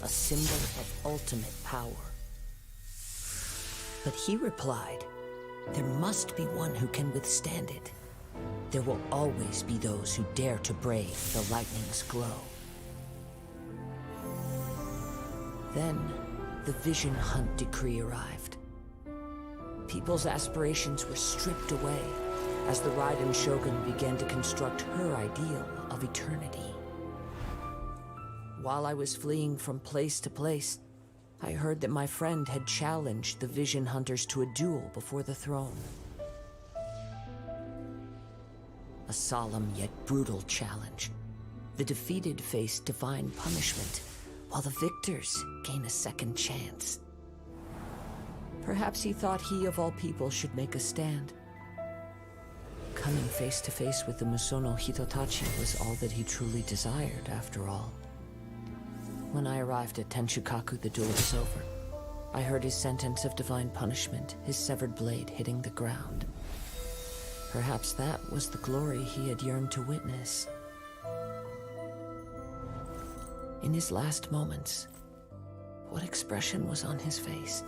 Speaker 6: a symbol of ultimate power. But he replied, there must be one who can withstand it. There will always be those who dare to brave the lightning's glow. Then, the Vision Hunt decree arrived. People's aspirations were stripped away as the Raiden Shogun began to construct her ideal of eternity. While I was fleeing from place to place, I heard that my friend had challenged the Vision Hunters to a duel before the throne. A solemn yet brutal challenge. The defeated face divine punishment, while the victors gain a second chance. Perhaps he thought he of all people should make a stand. Coming face to face with the Musono Hitotachi was all that he truly desired, after all. When I arrived at Tenshukaku, the duel was over. I heard his sentence of divine punishment, his severed blade hitting the ground. Perhaps that was the glory he had yearned to witness. In his last moments, what expression was on his face?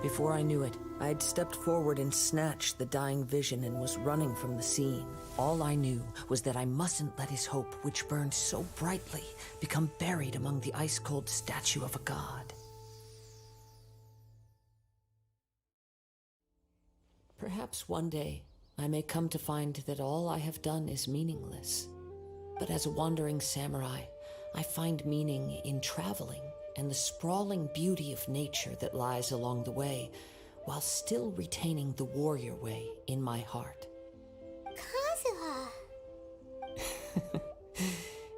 Speaker 6: Before I knew it, I had stepped forward and snatched the dying vision and was running from the scene. All I knew was that I mustn't let his hope, which burned so brightly, become buried among the ice-cold statue of a god. Perhaps one day, I may come to find that all I have done is meaningless. But as a wandering samurai, I find meaning in traveling and the sprawling beauty of nature that lies along the way, while still retaining the warrior way in my heart.
Speaker 1: Kazuha!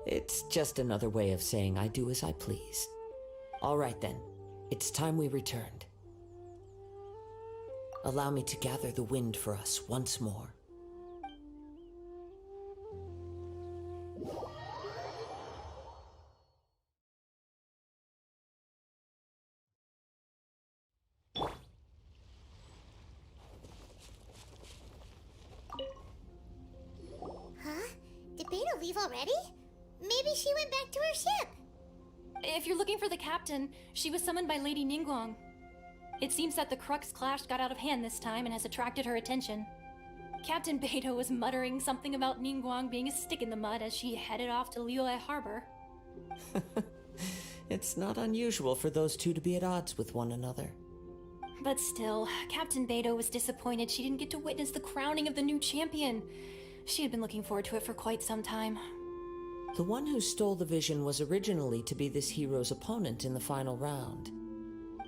Speaker 6: It's just another way of saying I do as I please. All right then, it's time we returned. Allow me to gather the wind for us once more.
Speaker 1: Did Beta leave already? Maybe she went back to her ship.
Speaker 14: If you're looking for the captain, she was summoned by Lady Ningguang. It seems that the Crux clash got out of hand this time and has attracted her attention. Captain Beta was muttering something about Ningguang being a stick in the mud as she headed off to Liyue Harbor.
Speaker 6: It's not unusual for those two to be at odds with one another.
Speaker 14: But still, Captain Beto was disappointed she didn't get to witness the crowning of the new champion. She had been looking forward to it for quite some time.
Speaker 6: The one who stole the vision was originally to be this hero's opponent in the final round.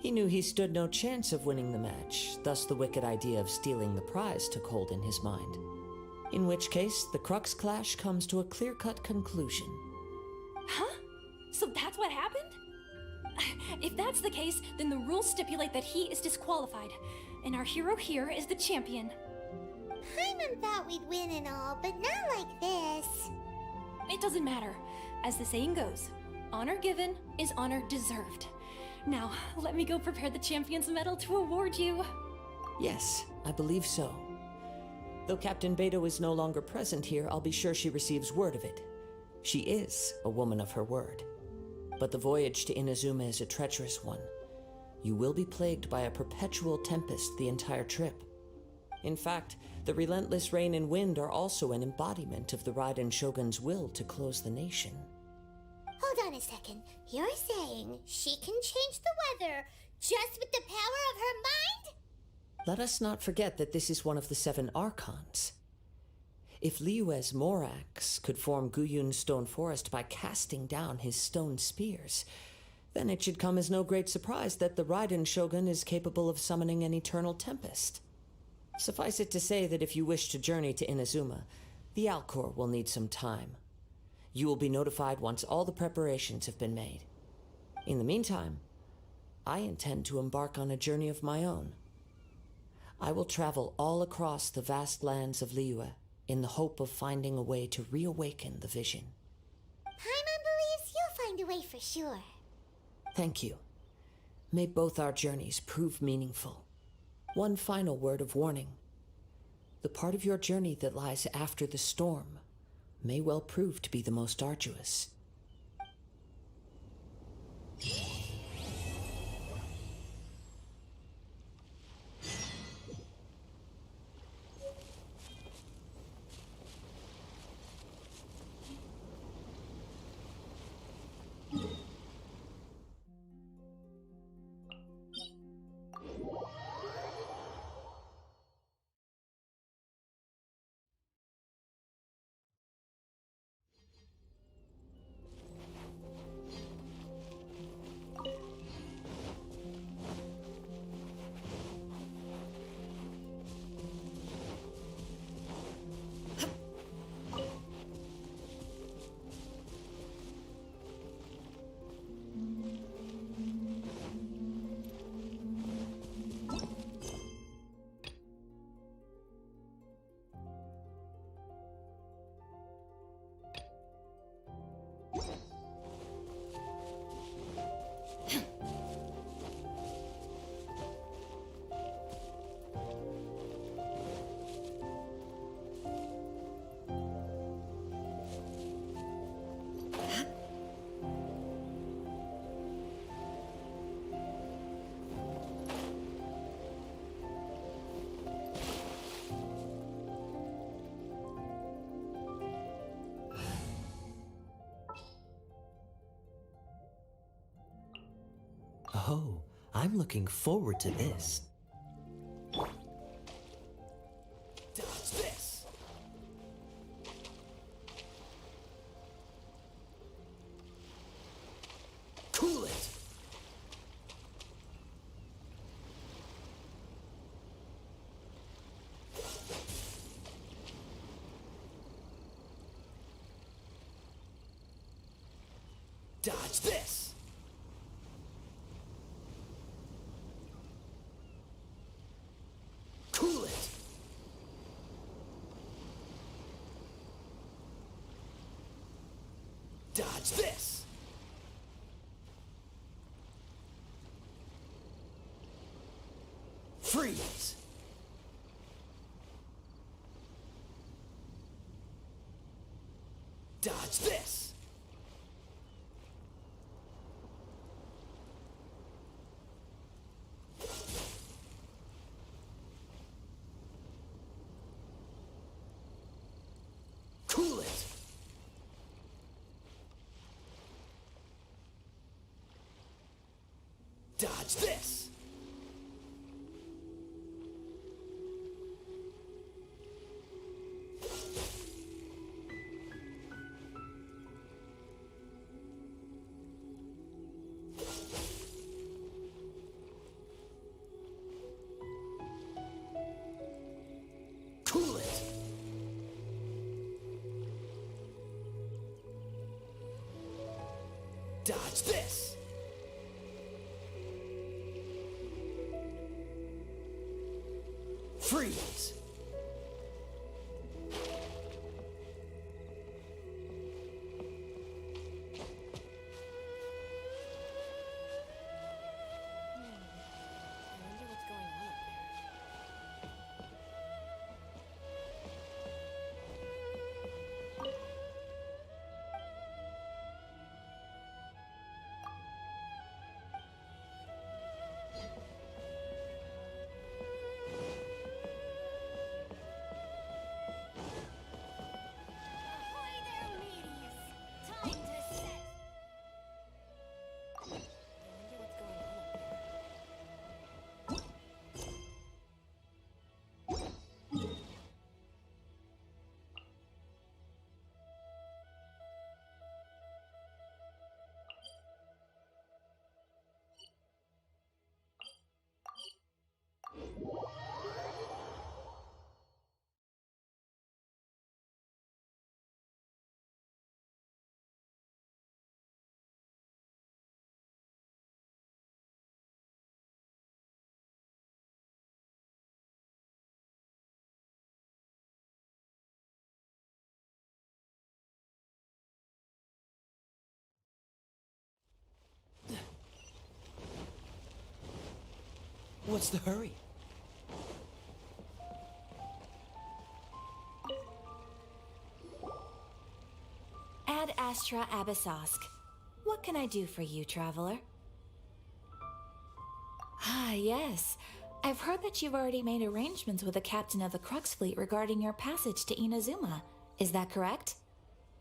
Speaker 6: He knew he stood no chance of winning the match, thus the wicked idea of stealing the prize took hold in his mind. In which case, the Crux clash comes to a clear-cut conclusion.
Speaker 14: Huh? So that's what happened? If that's the case, then the rules stipulate that he is disqualified, and our hero here is the champion.
Speaker 1: Paimon thought we'd win and all, but not like this.
Speaker 14: It doesn't matter. As the saying goes, honor given is honor deserved. Now, let me go prepare the champion's medal to award you.
Speaker 6: Yes, I believe so. Though Captain Beto is no longer present here, I'll be sure she receives word of it. She is a woman of her word. But the voyage to Inazuma is a treacherous one. You will be plagued by a perpetual tempest the entire trip. In fact, the relentless rain and wind are also an embodiment of the Raiden Shogun's will to close the nation.
Speaker 1: Hold on a second. You're saying she can change the weather just with the power of her mind?
Speaker 6: Let us not forget that this is one of the 7 Archons. If Liyue's Morax could form Guyun's stone forest by casting down his stone spears, then it should come as no great surprise that the Raiden Shogun is capable of summoning an eternal tempest. Suffice it to say that if you wish to journey to Inazuma, the Alcor will need some time. You will be notified once all the preparations have been made. In the meantime, I intend to embark on a journey of my own. I will travel all across the vast lands of Liyue in the hope of finding a way to reawaken the vision.
Speaker 1: Paimon believes you'll find a way for sure.
Speaker 6: Thank you. May both our journeys prove meaningful. One final word of warning. The part of your journey that lies after the storm may well prove to be the most arduous. Oh, I'm looking forward to this.
Speaker 9: Dodge this! Cool it! Dodge this! Cool it! Dodge this! Freeze! Dodge this! Cool it! Dodge this! Cool it! Dodge this! Freeze! What's the hurry?
Speaker 4: Ad Astra Abyssosk. What can I do for you, traveler? Ah, yes. I've heard that you've already made arrangements with the captain of the Crux fleet regarding your passage to Inazuma. Is that correct?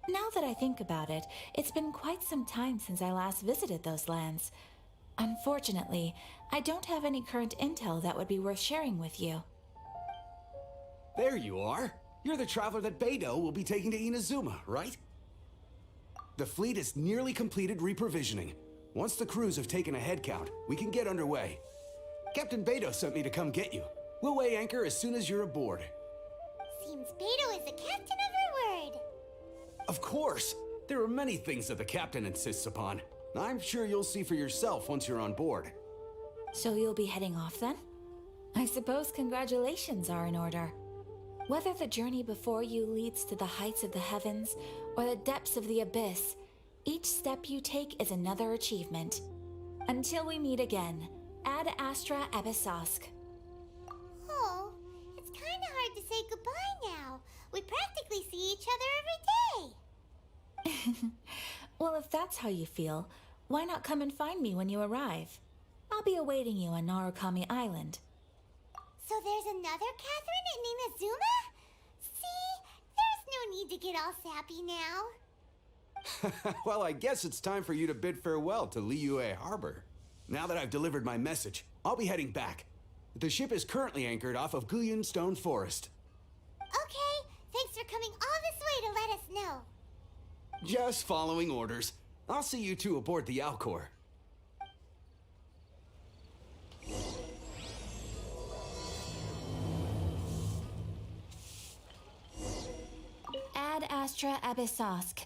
Speaker 4: Now that I think about it, it's been quite some time since I last visited those lands. Unfortunately, I don't have any current intel that would be worth sharing with you.
Speaker 17: There you are. You're the traveler that Beidou will be taking to Inazuma, right? The fleet is nearly completed reprovisioning. Once the crews have taken a head count, we can get underway. Captain Beidou sent me to come get you. We'll weigh anchor as soon as you're aboard.
Speaker 1: Seems Beidou is the captain of her word.
Speaker 17: Of course! There are many things that the captain insists upon. I'm sure you'll see for yourself once you're on board.
Speaker 4: So you'll be heading off then? I suppose congratulations are in order. Whether the journey before you leads to the heights of the heavens or the depths of the abyss, each step you take is another achievement. Until we meet again, Ad Astra Abyssosk.
Speaker 1: Oh, it's kind of hard to say goodbye now. We practically see each other every day.
Speaker 4: Well, if that's how you feel, why not come and find me when you arrive? I'll be awaiting you on Narukami Island.
Speaker 1: So there's another Catherine in Inazuma? See, there's no need to get all sappy now.
Speaker 17: Well, I guess it's time for you to bid farewell to Liyue Harbor. Now that I've delivered my message, I'll be heading back. The ship is currently anchored off of Guyan Stone Forest.
Speaker 1: Okay, thanks for coming all this way to let us know.
Speaker 17: Just following orders. I'll see you two aboard the Alcor.
Speaker 4: Ad Astra Abyssosk.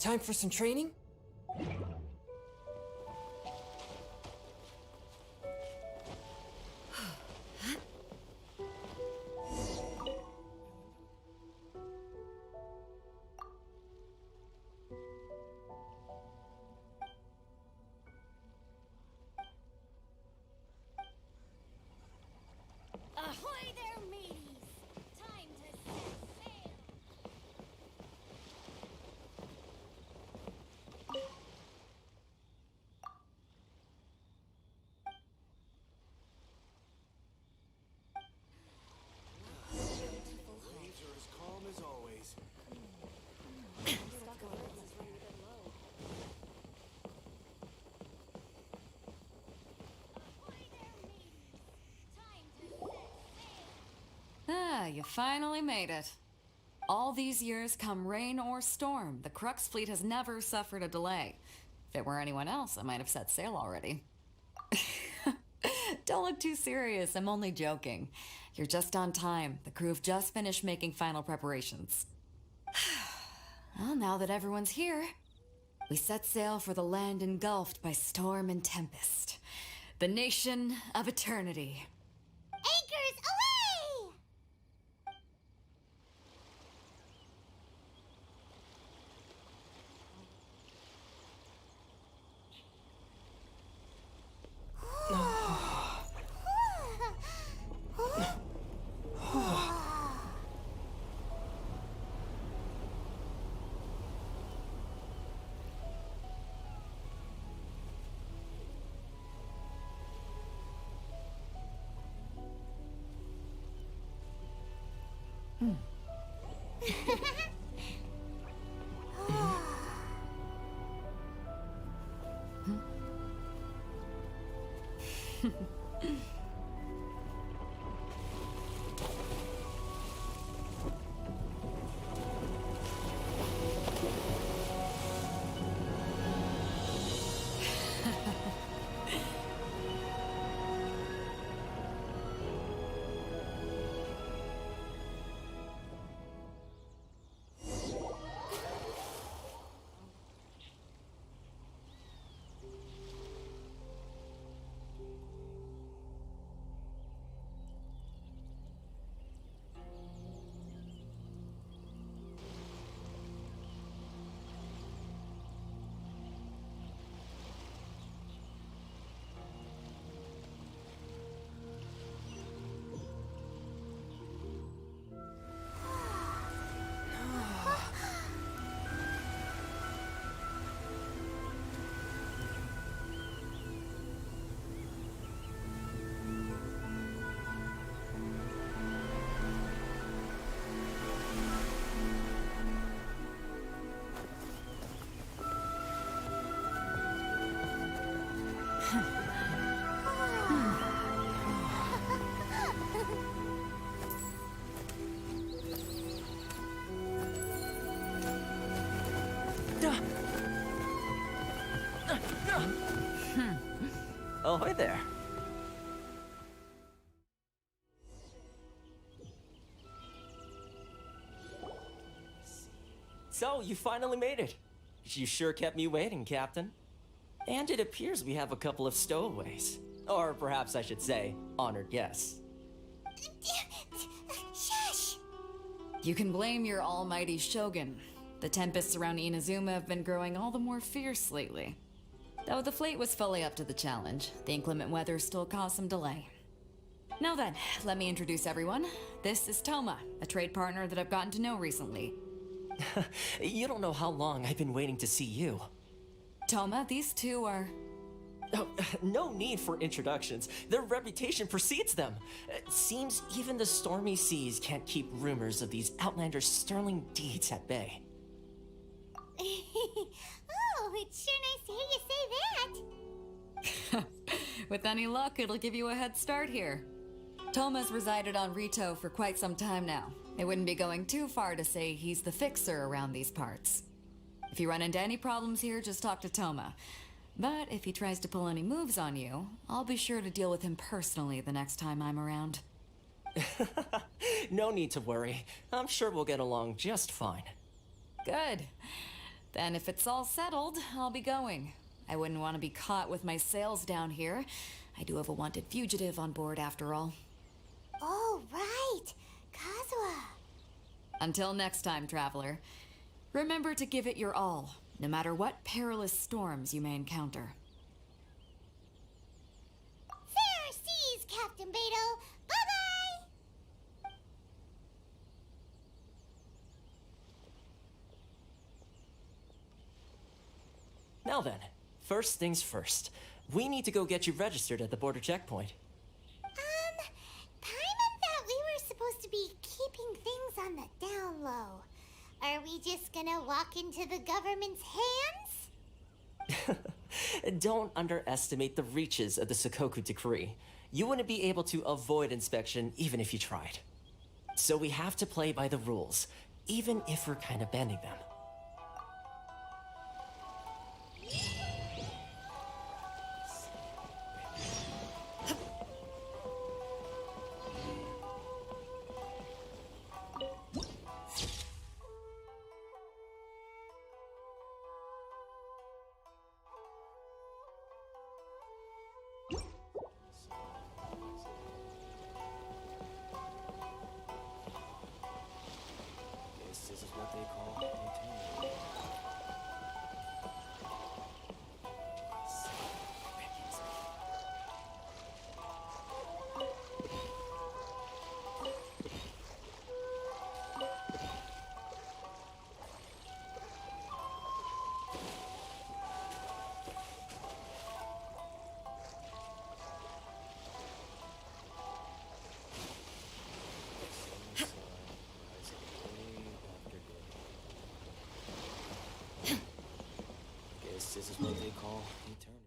Speaker 2: Time for some training?
Speaker 1: Ahoy there, mateys! Time to set sail!
Speaker 17: Waves are as calm as always.
Speaker 7: Ah, you finally made it. All these years, come rain or storm, the Crux fleet has never suffered a delay. If it were anyone else, I might have set sail already. Don't look too serious, I'm only joking. You're just on time. The crew have just finished making final preparations. Well, now that everyone's here, we set sail for the land engulfed by storm and tempest. The nation of eternity.
Speaker 1: Anchors away!
Speaker 6: Oh, hi there. So, you finally made it. You sure kept me waiting, Captain. And it appears we have a couple of stowaways. Or perhaps I should say, honored guests.
Speaker 1: Shush!
Speaker 7: You can blame your almighty shogun. The tempests around Inazuma have been growing all the more fierce lately. Though the fleet was fully up to the challenge, the inclement weather still caused some delay. Now then, let me introduce everyone. This is Toma, a trade partner that I've gotten to know recently.
Speaker 6: You don't know how long I've been waiting to see you.
Speaker 7: Toma, these two are...
Speaker 6: Oh, no need for introductions. Their reputation precedes them. It seems even the stormy seas can't keep rumors of these outlanders' sterling deeds at bay.
Speaker 1: Oh, it's sure nice to hear you say that.
Speaker 7: With any luck, it'll give you a head start here. Toma's resided on Rito for quite some time now. It wouldn't be going too far to say he's the fixer around these parts. If you run into any problems here, just talk to Toma. But if he tries to pull any moves on you, I'll be sure to deal with him personally the next time I'm around.
Speaker 6: No need to worry. I'm sure we'll get along just fine.
Speaker 7: Good. Then if it's all settled, I'll be going. I wouldn't want to be caught with my sails down here. I do have a wanted fugitive on board after all.
Speaker 1: Oh, right. Kazuha.
Speaker 7: Until next time, traveler. Remember to give it your all, no matter what perilous storms you may encounter.
Speaker 1: Fair seas, Captain Beto. Bye-bye!
Speaker 12: Now then, first things first. We need to go get you registered at the border checkpoint.
Speaker 1: Paimon thought we were supposed to be keeping things on the down low. Are we just gonna walk into the government's hands?
Speaker 12: Don't underestimate the reaches of the Sakoku Decree. You wouldn't be able to avoid inspection even if you tried. So we have to play by the rules, even if we're kind of bending them. This is what they call eternity. This is what they call eternity.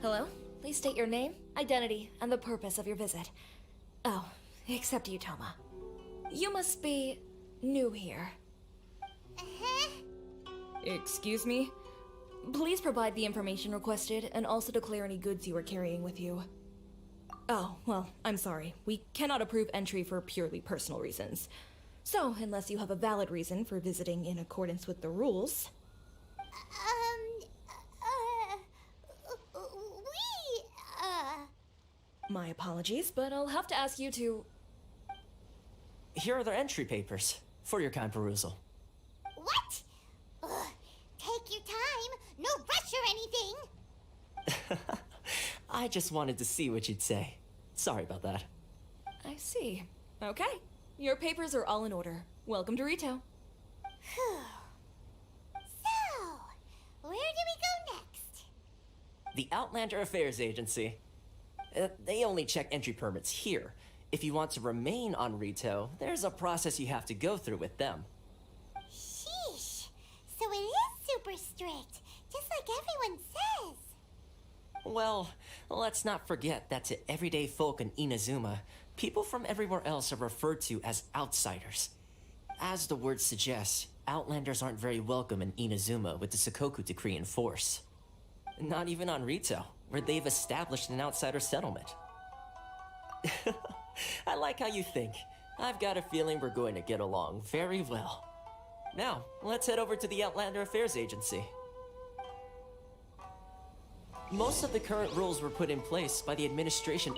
Speaker 3: Hello? Please state your name, identity, and the purpose of your visit. Oh, except you, Toma. You must be new here. Excuse me? Please provide the information requested and also declare any goods you are carrying with you. Oh, well, I'm sorry. We cannot approve entry for purely personal reasons. So, unless you have a valid reason for visiting in accordance with the rules... My apologies, but I'll have to ask you to...
Speaker 6: Here are their entry papers, for your kind perusal.
Speaker 1: What? Ugh, take your time. No rush or anything.
Speaker 6: I just wanted to see what you'd say. Sorry about that.
Speaker 3: I see. Okay. Your papers are all in order. Welcome to Rito.
Speaker 1: So, where do we go next?
Speaker 6: The Outlander Affairs Agency. They only check entry permits here. If you want to remain on Rito, there's a process you have to go through with them.
Speaker 1: Sheesh. So it is super strict, just like everyone says.
Speaker 6: Well, let's not forget that to everyday folk in Inazuma, people from everywhere else are referred to as outsiders. As the word suggests, Outlanders aren't very welcome in Inazuma with the Sakoku Decree in force. Not even on Rito, where they've established an outsider settlement. I like how you think. I've got a feeling we're going to get along very well. Now, let's head over to the Outlander Affairs Agency. Most of the current rules were put in place by the administration.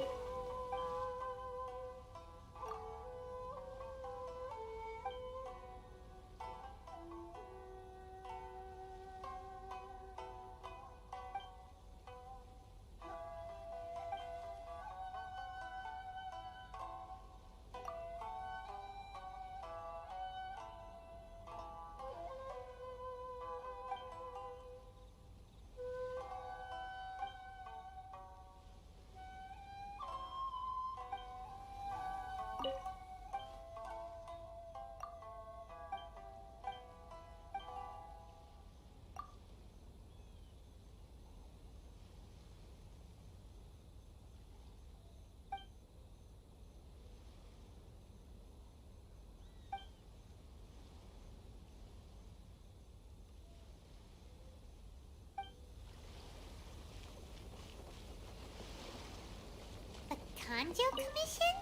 Speaker 1: Magko-commission?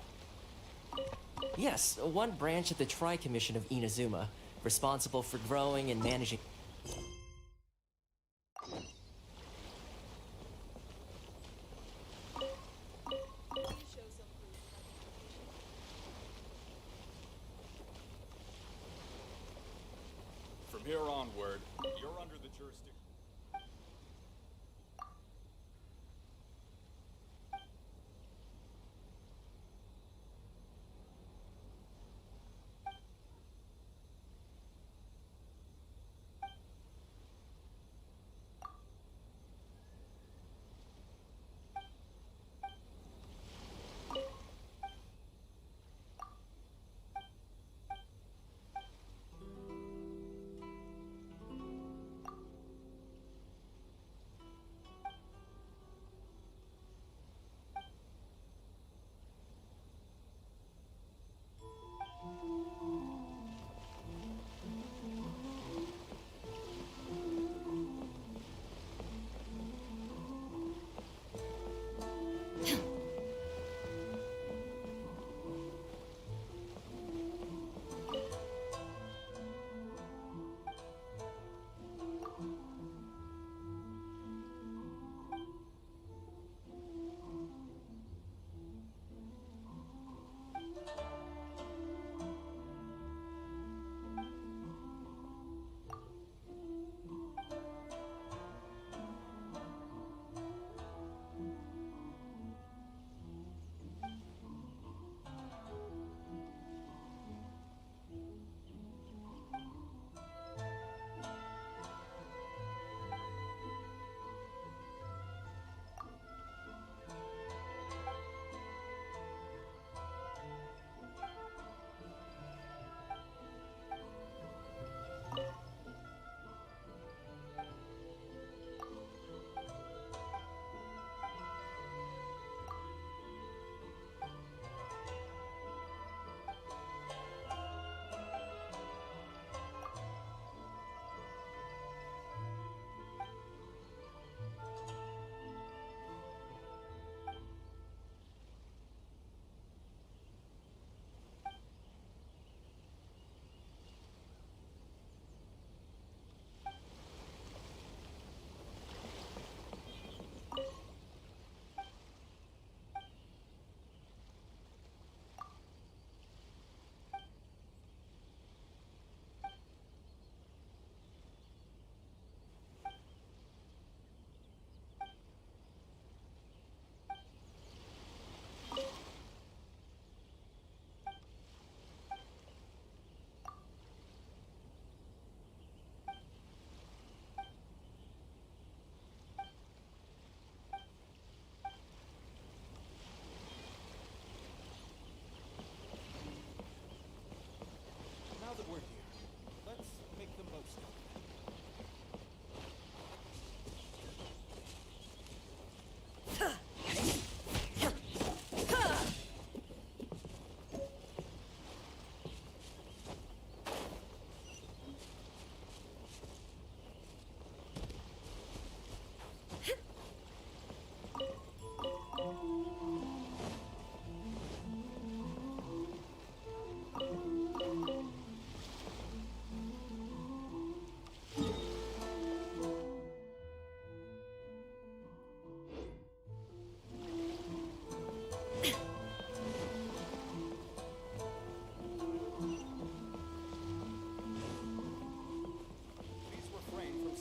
Speaker 6: Yes, one branch of the Tri-Commission of Inazuma, responsible for growing and managing...
Speaker 8: From here onward, you're under the jurisdiction.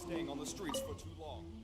Speaker 8: staying on the streets for too long.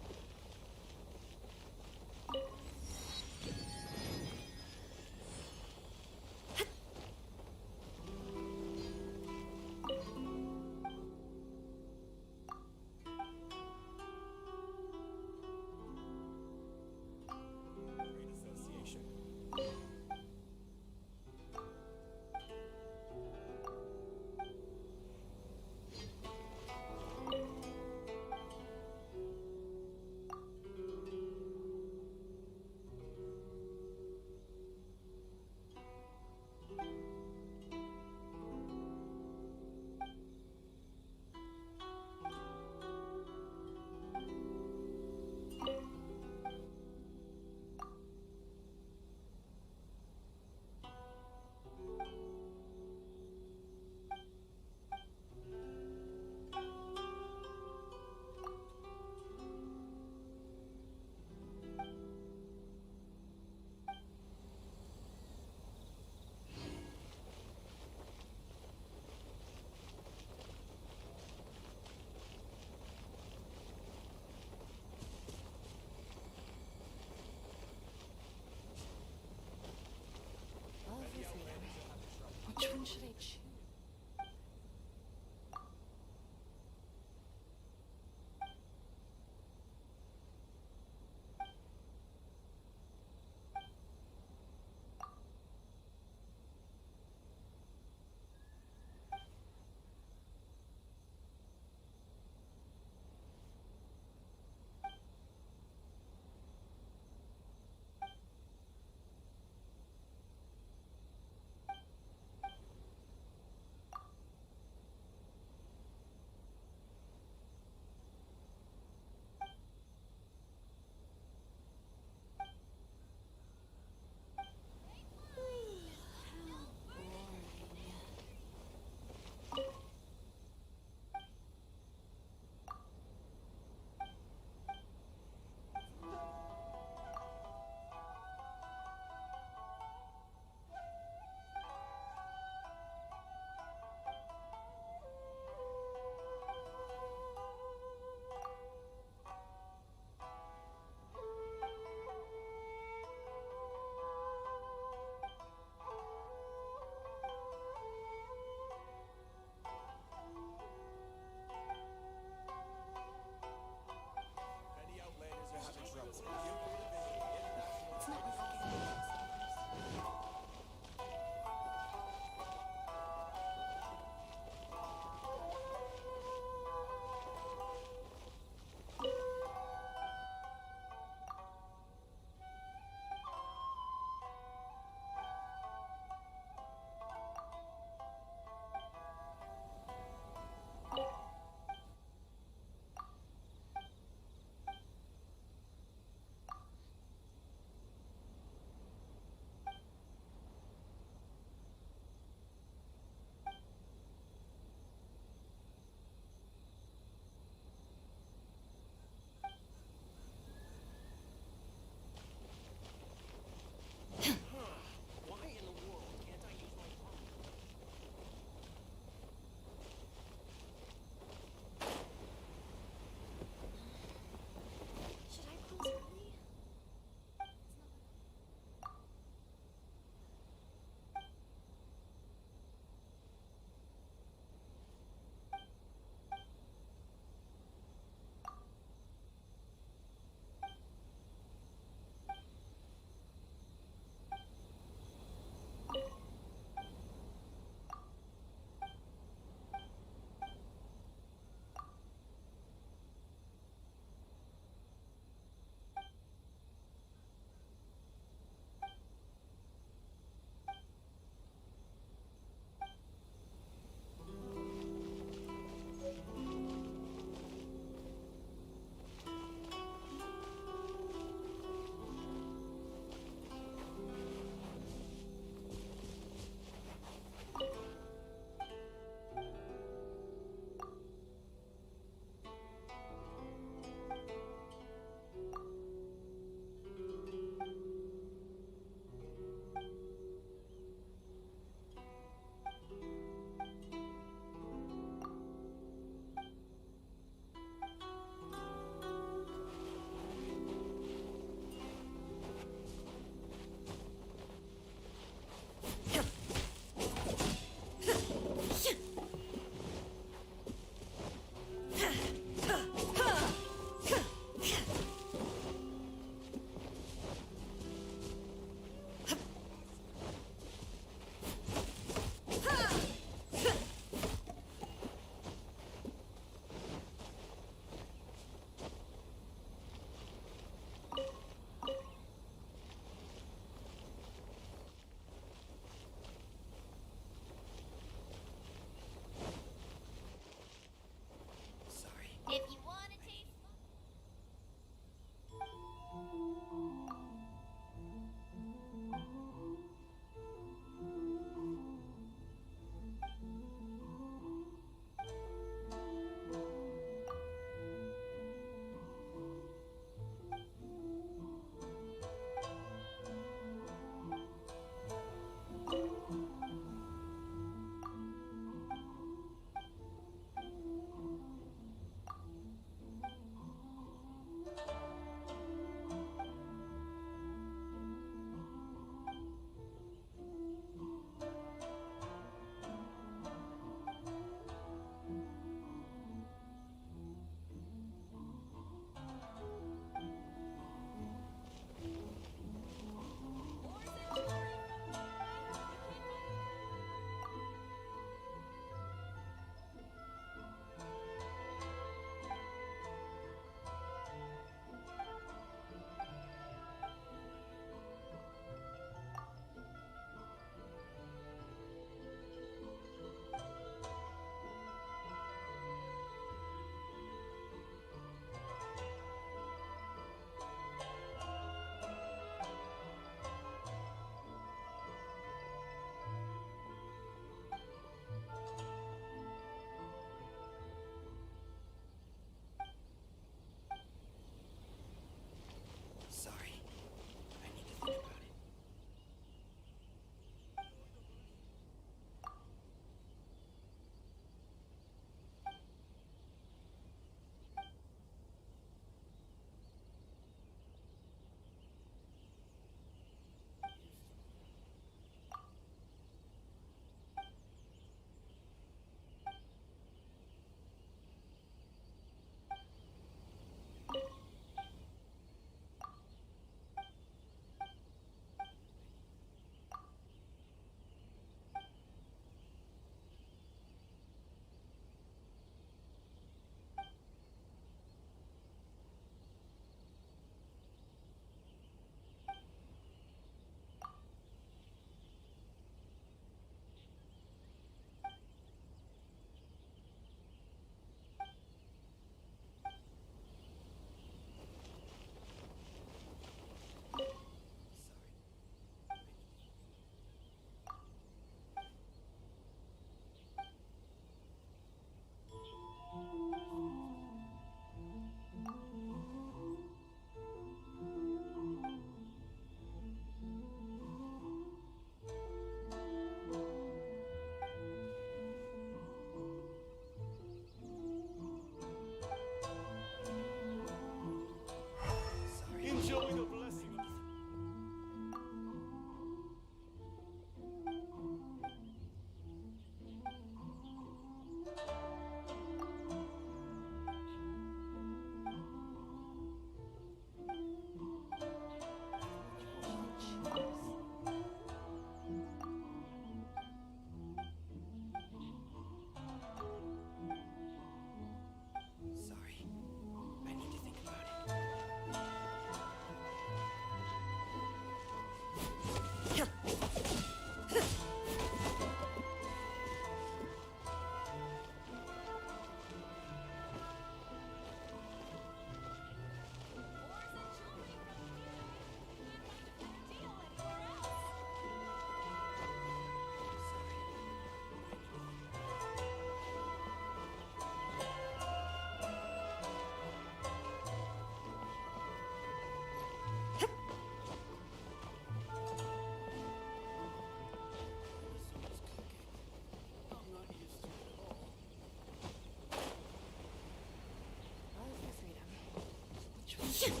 Speaker 9: Sorry.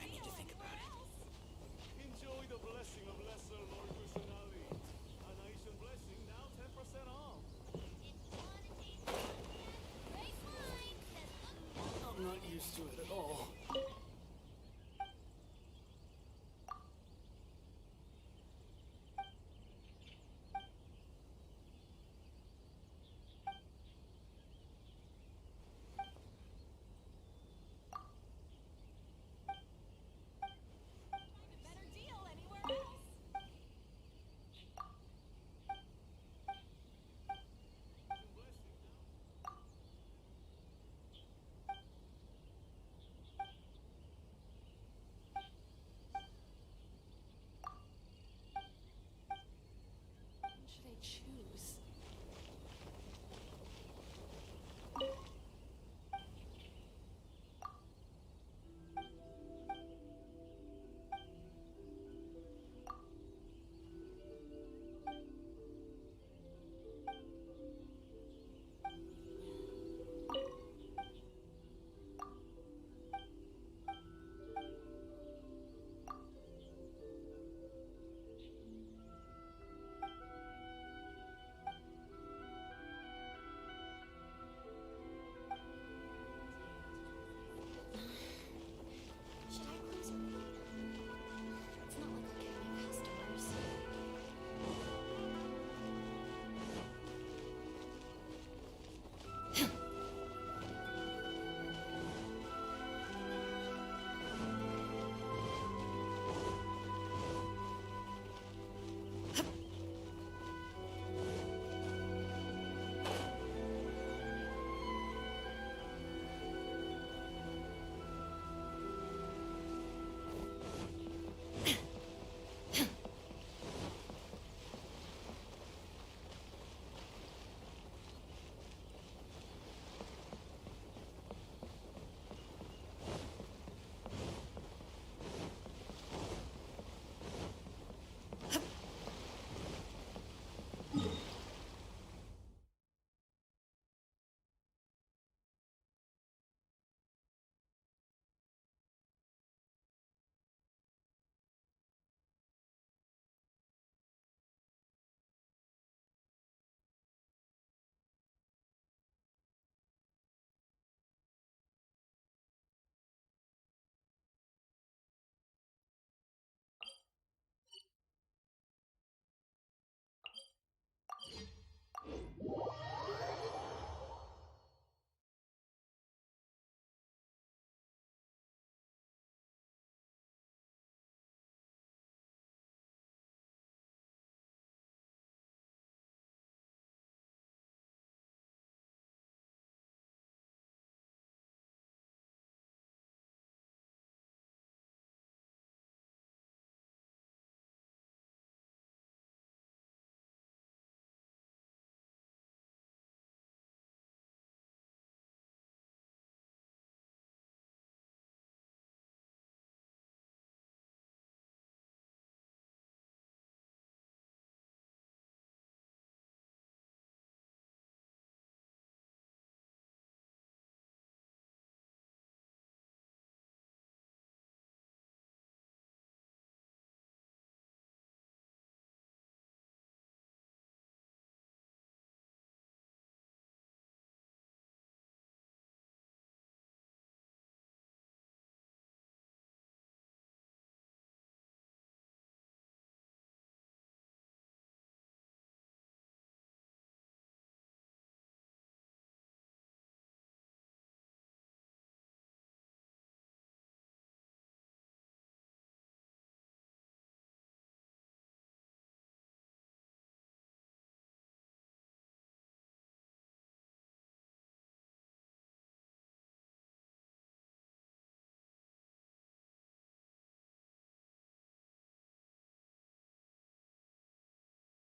Speaker 9: I need to think about it.
Speaker 8: Enjoy the blessing of Lesser Lord Kusanali. A nation blessing now 10% off.
Speaker 9: I'm not used to it at all.